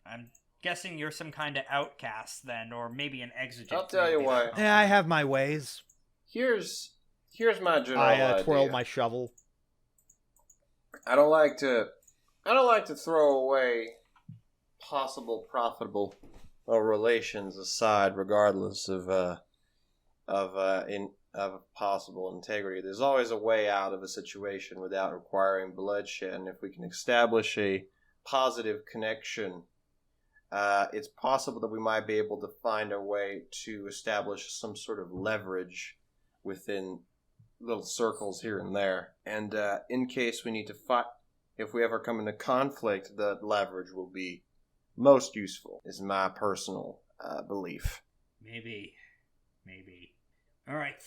I'm guessing you're some kind of outcast then, or maybe an exigent. I'll tell you maybe. why. Yeah, I have my ways. Here's my general I idea. twirl my shovel. I don't like to throw away possible profitable relations aside, regardless of possible integrity. There's always a way out of a situation without requiring bloodshed, and if we can establish a positive connection, it's possible that we might be able to find a way to establish some sort of leverage within little circles here and there. And in case we need to fight, if we ever come into conflict, that leverage will be most useful, is my personal belief. Maybe. All right.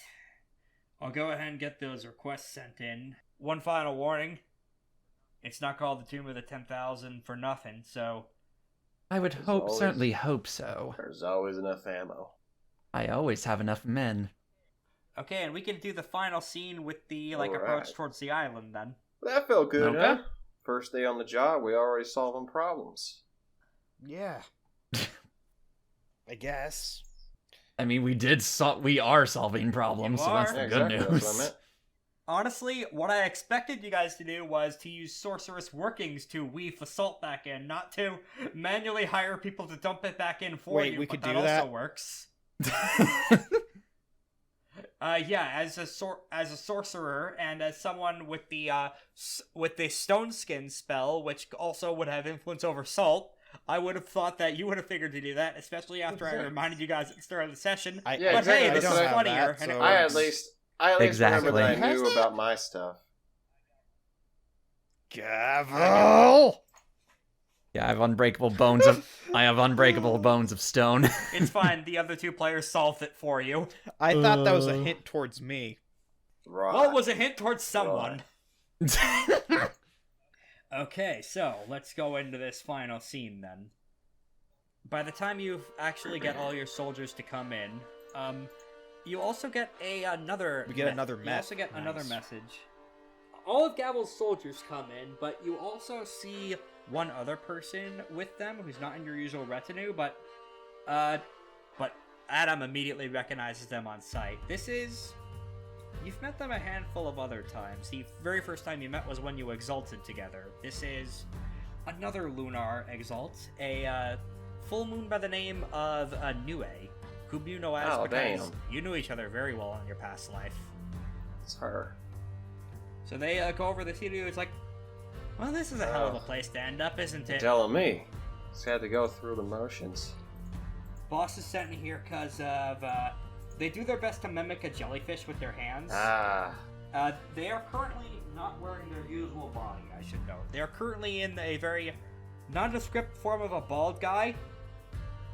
I'll go ahead and get those requests sent in. One final warning. It's not called the Tomb of the 10,000 for nothing, so... I would There's hope, always- certainly hope so. There's always enough ammo. I always have enough men. Okay, and we can do the final scene with the, like, Alright. approach towards the island, then. That felt good, Okay. huh? First day on the job, we already solving problems. Yeah. I guess. I mean, we are solving problems, You so that's are. the Yeah, good exactly, that's what I news. meant. Honestly, what I expected you guys to do was to use sorceress workings to weave the salt back in, not to manually hire people to dump it back in for Wait, you. we but could that do also that? works. Yeah, as a sorcerer and as someone with the stone skin spell, which also would have influence over salt, I would have thought that you would have figured to do that, especially after I Exactly. reminded you guys at the start of the session. I, Yeah, but exactly. hey, this I is don't have funnier, that, and it so- I works. at least remember that I Exactly. knew Has that? about my stuff. Gavel! Yeah, I have unbreakable bones of I have unbreakable bones of stone. It's fine. The other two players solved it for you. I thought that was a hint towards me. Right. Well, it was a hint towards someone. Okay, so let's go into this final scene then. By the time you actually get all your soldiers to come in, you also get another. We get another You also get another Nice. message. All of Gavel's soldiers come in, but you also see one other person with them who's not in your usual retinue, but Adam immediately recognizes them on sight. This is. You've met them a handful of other times. The very first time you met was when you exalted together. This is another Lunar Exalt, a full moon by the name of Nue, whom you know as Oh, because damn. you knew each other very well in your past life. It's her. So they go over the city. It's like, well, this is a hell of a Oh. place to end up, isn't You're it? telling me. Just had to go through the motions. Boss is sent here because of they do their best to mimic a jellyfish with their hands. Ah. They are currently not wearing their usual body, I should note. They are currently in a very nondescript form of a bald guy.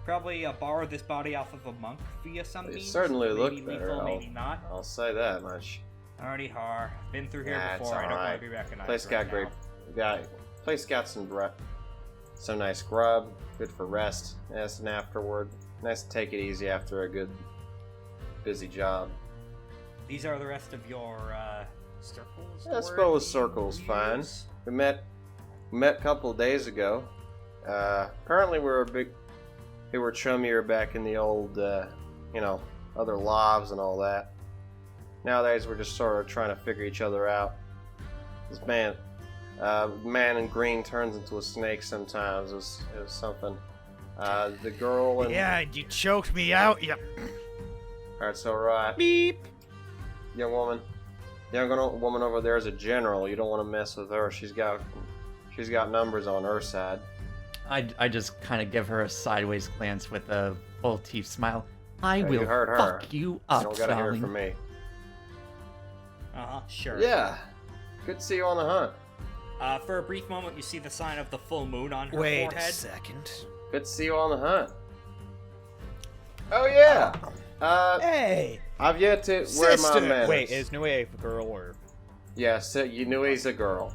Probably borrowed this body off of a monk via some They means. certainly maybe look lethal, better, maybe not. I'll say that much. Already har. Been through here Nah, it's before. I don't want alright. to be recognized. Place right got great. now. Place got some nice grub. Good for rest. Yes, and afterward. Nice to take it easy after a good busy job. These are the rest of your circles. Yeah, I suppose circle's fine. We met a couple of days ago. Apparently we were chummier back in the old, other lobs and all that. Nowadays we're just sort of trying to figure each other out. This man in green turns into a snake sometimes. It was something. The girl and Yeah, you choked me out. Yep. That's all right. Beep. Young woman over there is a general. You don't want to mess with her. She's got numbers on her side. I just kind of give her a sideways glance with a full teeth smile. I Yeah, will you heard her. fuck you up, You don't gotta hear it darling. from me. Sure. Yeah. Good to see you on the hunt. For a brief moment, you see the sign of the full moon on her Wait a forehead. second. Good to see you on the hunt. Oh yeah. Hey, I've yet to wear my sister. manners. Wait, is Nue a girl or? Yes, you knew he's a girl.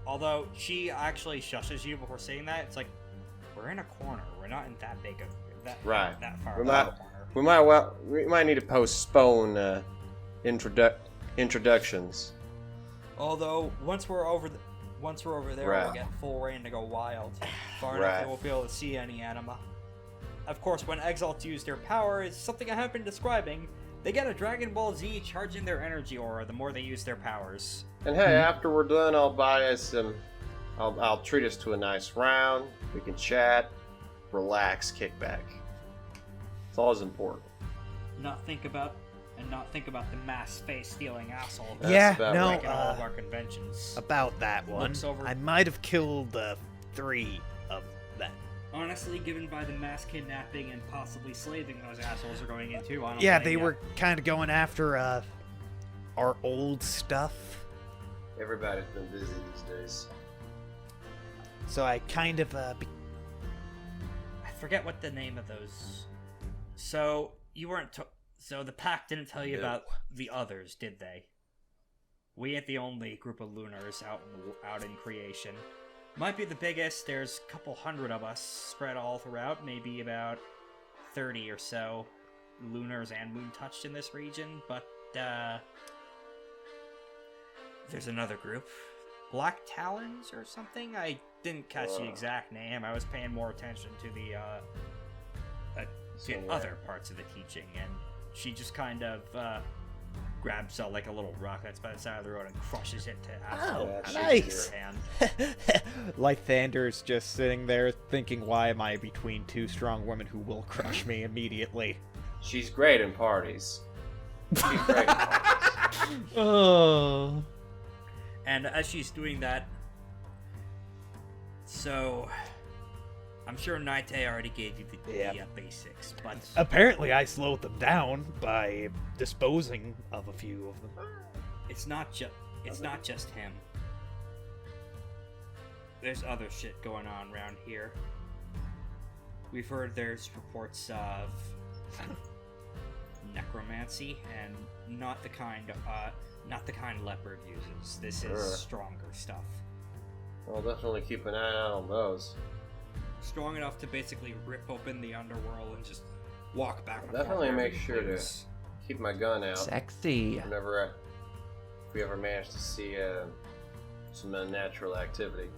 Although she actually shushes you before saying that, it's like we're in a corner. We're not in that big of Right. that far We're of not- a corner. We might need to postpone introductions. Although once we're over there, Right. we'll get full reign to go wild. Far enough Right. that we'll be able to see any anima. Of course, when Exalts use their power, it's something I have been describing. They get a Dragon Ball Z charging their energy aura the more they use their powers. And hey, after we're done, I'll buy us some. I'll treat us to a nice round. We can chat, relax, kick back. It's always important. Not think about the mass face stealing asshole. That's yeah, about no, right. Breaking all of our conventions. about that one. Looks over- I might have killed 3 of them. Honestly, given by the mass kidnapping and possibly slaving those assholes are going into, I don't Yeah, blame they ya. were kind of going after our old stuff. Everybody's been busy these days. So I kind of I forget what the name of those. So you weren't. So the pack didn't tell you No. about the others, did they? We ain't the only group of lunars out in creation. Might be the biggest. There's a couple hundred of us spread all throughout. Maybe about 30 or so lunars and moon touched in this region. But there's another group, Black Talons or something. I didn't catch the exact name. I was paying more attention to the Somewhere. other parts of the teaching, and she just kind of grabs like a little rock that's by the side of the road and crushes it to absolute Oh, ashes nice. in her hand. Lythander's just sitting there thinking, why am I between two strong women who will crush me immediately? She's great in parties. She's great in parties. Oh. And as she's doing that, so I'm sure Naite already gave you the basics, but apparently I slowed them down by disposing of a few of them. it's not just him. There's other shit going on around here. We've heard there's reports of necromancy, and not the kind Leopard uses. This is Sure. stronger stuff. I'll definitely keep an eye out on those. Strong enough to basically rip open the underworld and just walk back. and Definitely forth make wherever sure he to pleases. keep my gun out Sexy. whenever if we ever manage to see some unnatural activity.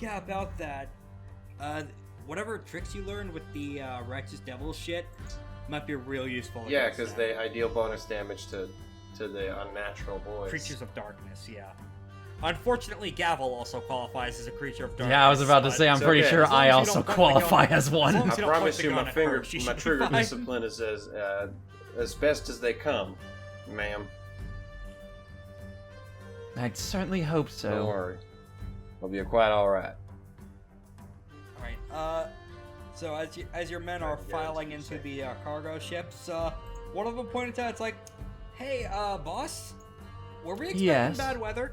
Yeah, about that. Whatever tricks you learned with the righteous devil shit might be real useful. Yeah, against because them. I deal bonus damage to the unnatural boys. Creatures of darkness. Yeah. Unfortunately, Gavel also qualifies as a creature of darkness. Yeah, I was about to but say, I'm it's pretty okay. sure As long I as you also don't point the qualify gun- as as long one. as I you don't promise point the you, gun my at her, she my should be trigger fine. discipline is as best as they come, ma'am. I'd certainly hope Don't so. worry, I'll be quite all right. Alright, so as your men are Yeah, filing that's into what you the cargo ships, one of them pointed out, it's like, hey, boss, were we expecting Yes. bad weather?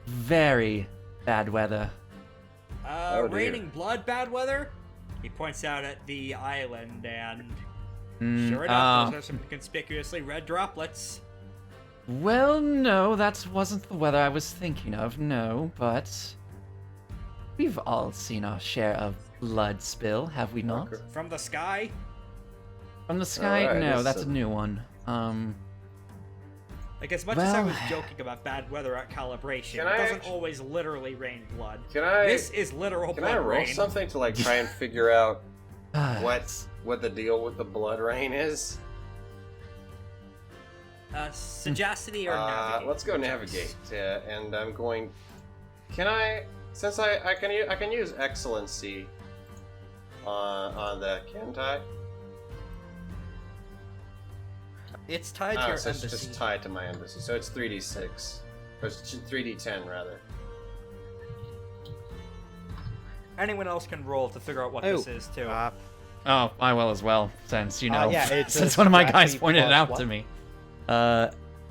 Very bad weather. Oh, dear. Raining blood bad weather? He points out at the island, and Mm, sure enough, those are some conspicuously red droplets. Well, no, that wasn't the weather I was thinking of, no, but we've all seen our share of blood spill, have we not? Okay. From the sky? From the sky? Alright, No, this that's is- a new one. Like, as much as I Well- was joking about bad weather at calibration, Can it I doesn't actu- always literally rain blood. Can I This is literal can blood I roll rain. something to like try and figure out Ah, what the deal with the blood rain is? Sagacity or navigate? Let's go navigate, and I'm going. Can I? Since I can use excellency on the can't I? It's tied to Oh, your so it's embassy. just tied to my embassy. So it's 3d6. Or it's 3d10 rather. Anyone else can roll to figure out what Oh, this is too. Oh, I will as well, since, you know, yeah, it's since a one of my guys Sagacity pointed it plus out what? to me.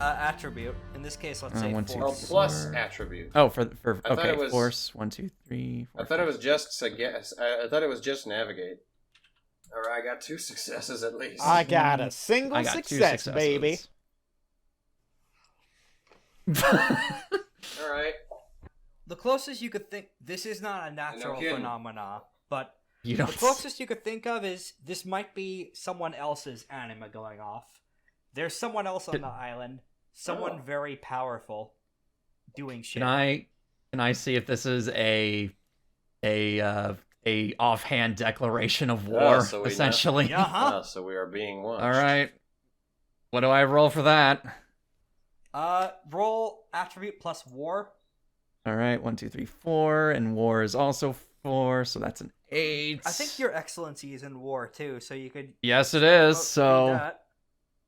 Attribute. In this case, let's say 1, 2, Oh, force. plus Four. attribute. Oh, for I thought okay, it was- force 1, 2, 3. I thought it was just I thought it was just navigate. Or I got 2 successes at least. I got a single I got 2 success, successes. baby. All right. The closest you could think. This is not a natural kidding. phenomena, but You the don't. closest you could think of is this might be someone else's anima going off. There's someone else on the island, someone Oh. very powerful, doing shit. Can I see if this is a offhand declaration of war, so we know. essentially? Yeah, huh? So we are being watched. All right. What do I roll for that? Roll attribute plus war. All right, 1, 2, 3, 4, and war is also 4, so that's an 8. I think your excellency is in war too, so you could. Yes, it vote is. to do So, that.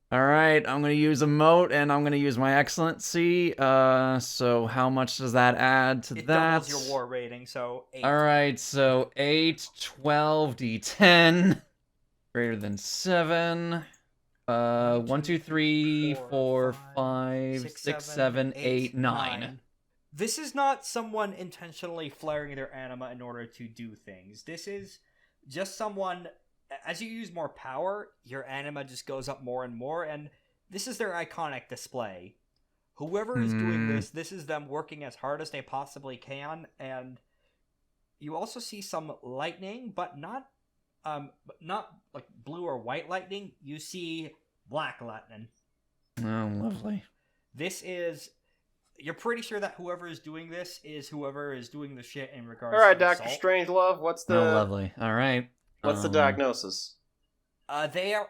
all right, I'm gonna use a moat, and I'm gonna use my excellency. So how much does that add to It that? doubles your war rating, so 8. All right, so 8, 12, d10, greater than 7. 1, 2, 3, 4, 5, 6, 7, 8, 9. This is not someone intentionally flaring their anima in order to do things. This is just someone, as you use more power, your anima just goes up more and more, and this is their iconic display. Whoever is doing this is them working as hard as they possibly can, and you also see some lightning, but not like blue or white lightning. You see black lightning. Oh, lovely. This is. You're pretty sure that whoever is doing this is whoever is doing the shit in regards All right, to Doctor assault. Strangelove. What's the Oh, lovely. All right. what's the diagnosis? They are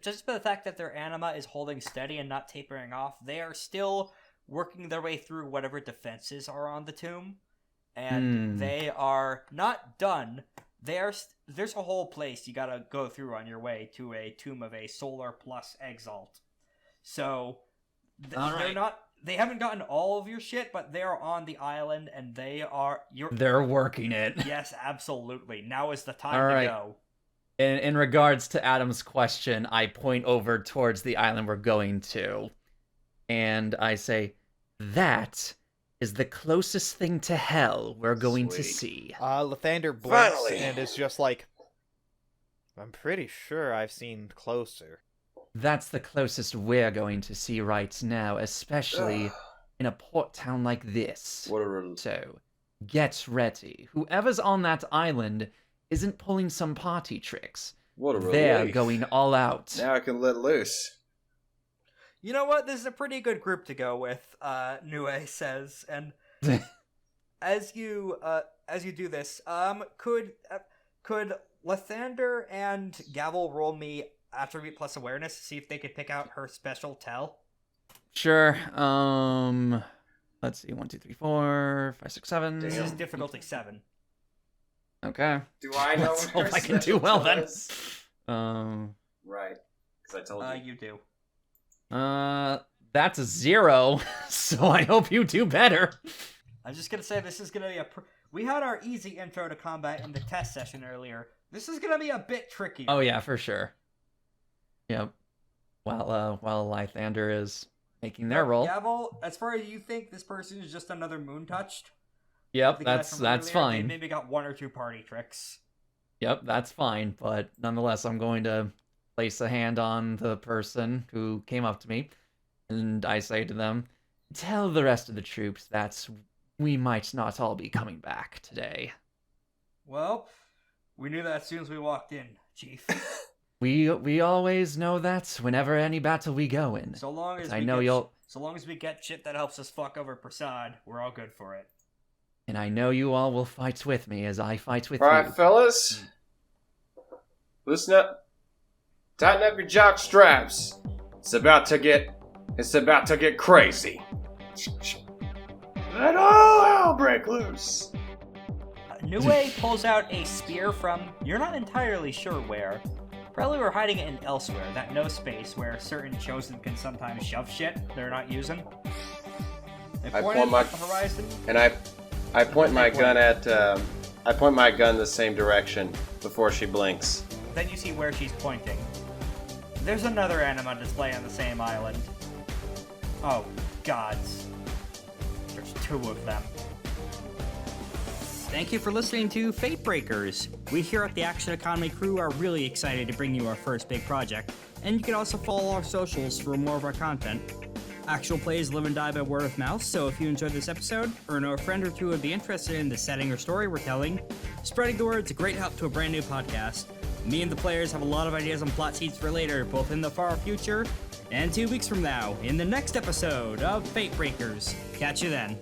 just by the fact that their anima is holding steady and not tapering off. They are still working their way through whatever defenses are on the tomb, and they are not done. There's a whole place you gotta go through on your way to a tomb of a Solar Plus Exalt. So All they're right. not. They haven't gotten all of your shit, but they are on the island, and they are. They're working it. Yes, absolutely. Now is the time All right. to go. In regards to Adam's question, I point over towards the island we're going to, and I say, that is the closest thing to hell we're going to Sweet. see. Lathander blinks Finally. and is just like, I'm pretty sure I've seen closer. That's the closest we're going to see right now, especially in a port town like this. What a So, get ready. Whoever's on that island isn't pulling some party tricks. relief. They're going all out. Now I can let loose. You know what? This is a pretty good group to go with, Nue says. And as you do this, could Lathander and Gavel roll me attribute plus awareness to see if they could pick out her special tell? Sure. Let's see. 1, 2, 3, 4, 5, 6, 7. This is difficulty 7. Okay. Do I know Let's what hope her I can do special well tell then. is? Right. Because I told you. You do. That's a 0. So I hope you do better. I'm just gonna say this is gonna be we had our easy intro to combat in the test session earlier. This is gonna be a bit trickier. Oh yeah, for sure. Yep. While Lathander is making their roll. Gavel, as far as you think, this person is just another moon touched. Yep, The guy that's from earlier, they fine. maybe got 1 or 2 party tricks. Yep, that's fine. But nonetheless, I'm going to place a hand on the person who came up to me, and I say to them, "Tell the rest of the troops that we might not all be coming back today. Well, we knew that as soon as we walked in, Chief. We always know that whenever any battle we go in. So long as I we know get you'll, so long as we get shit that helps us fuck over Prasad, we're all good for it. and I know you all will fight with me as I fight with All you." right, fellas. Listen up. Tighten up your jock straps. It's about to get crazy. Let all hell break loose. Nue pulls out a spear from, you're not entirely sure where. Probably we're hiding it in elsewhere, that no space where certain chosen can sometimes shove shit they're not using. They I point point it my- at the horizon. And I point my gun at I point my gun the same direction before she blinks. Then you see where she's pointing. There's another anima display on the same island. Oh, gods. There's 2 of them. Thank you for listening to Fate Breakers. We here at the Action Economy crew are really excited to bring you our first big project, and you can also follow our socials for more of our content. Actual plays live and die by word of mouth, so if you enjoyed this episode, or know a friend or two would be interested in the setting or story we're telling, spreading the word is a great help to a brand new podcast. Me and the players have a lot of ideas on plot seeds for later, both in the far future and 2 weeks from now, in the next episode of Fate Breakers. Catch you then.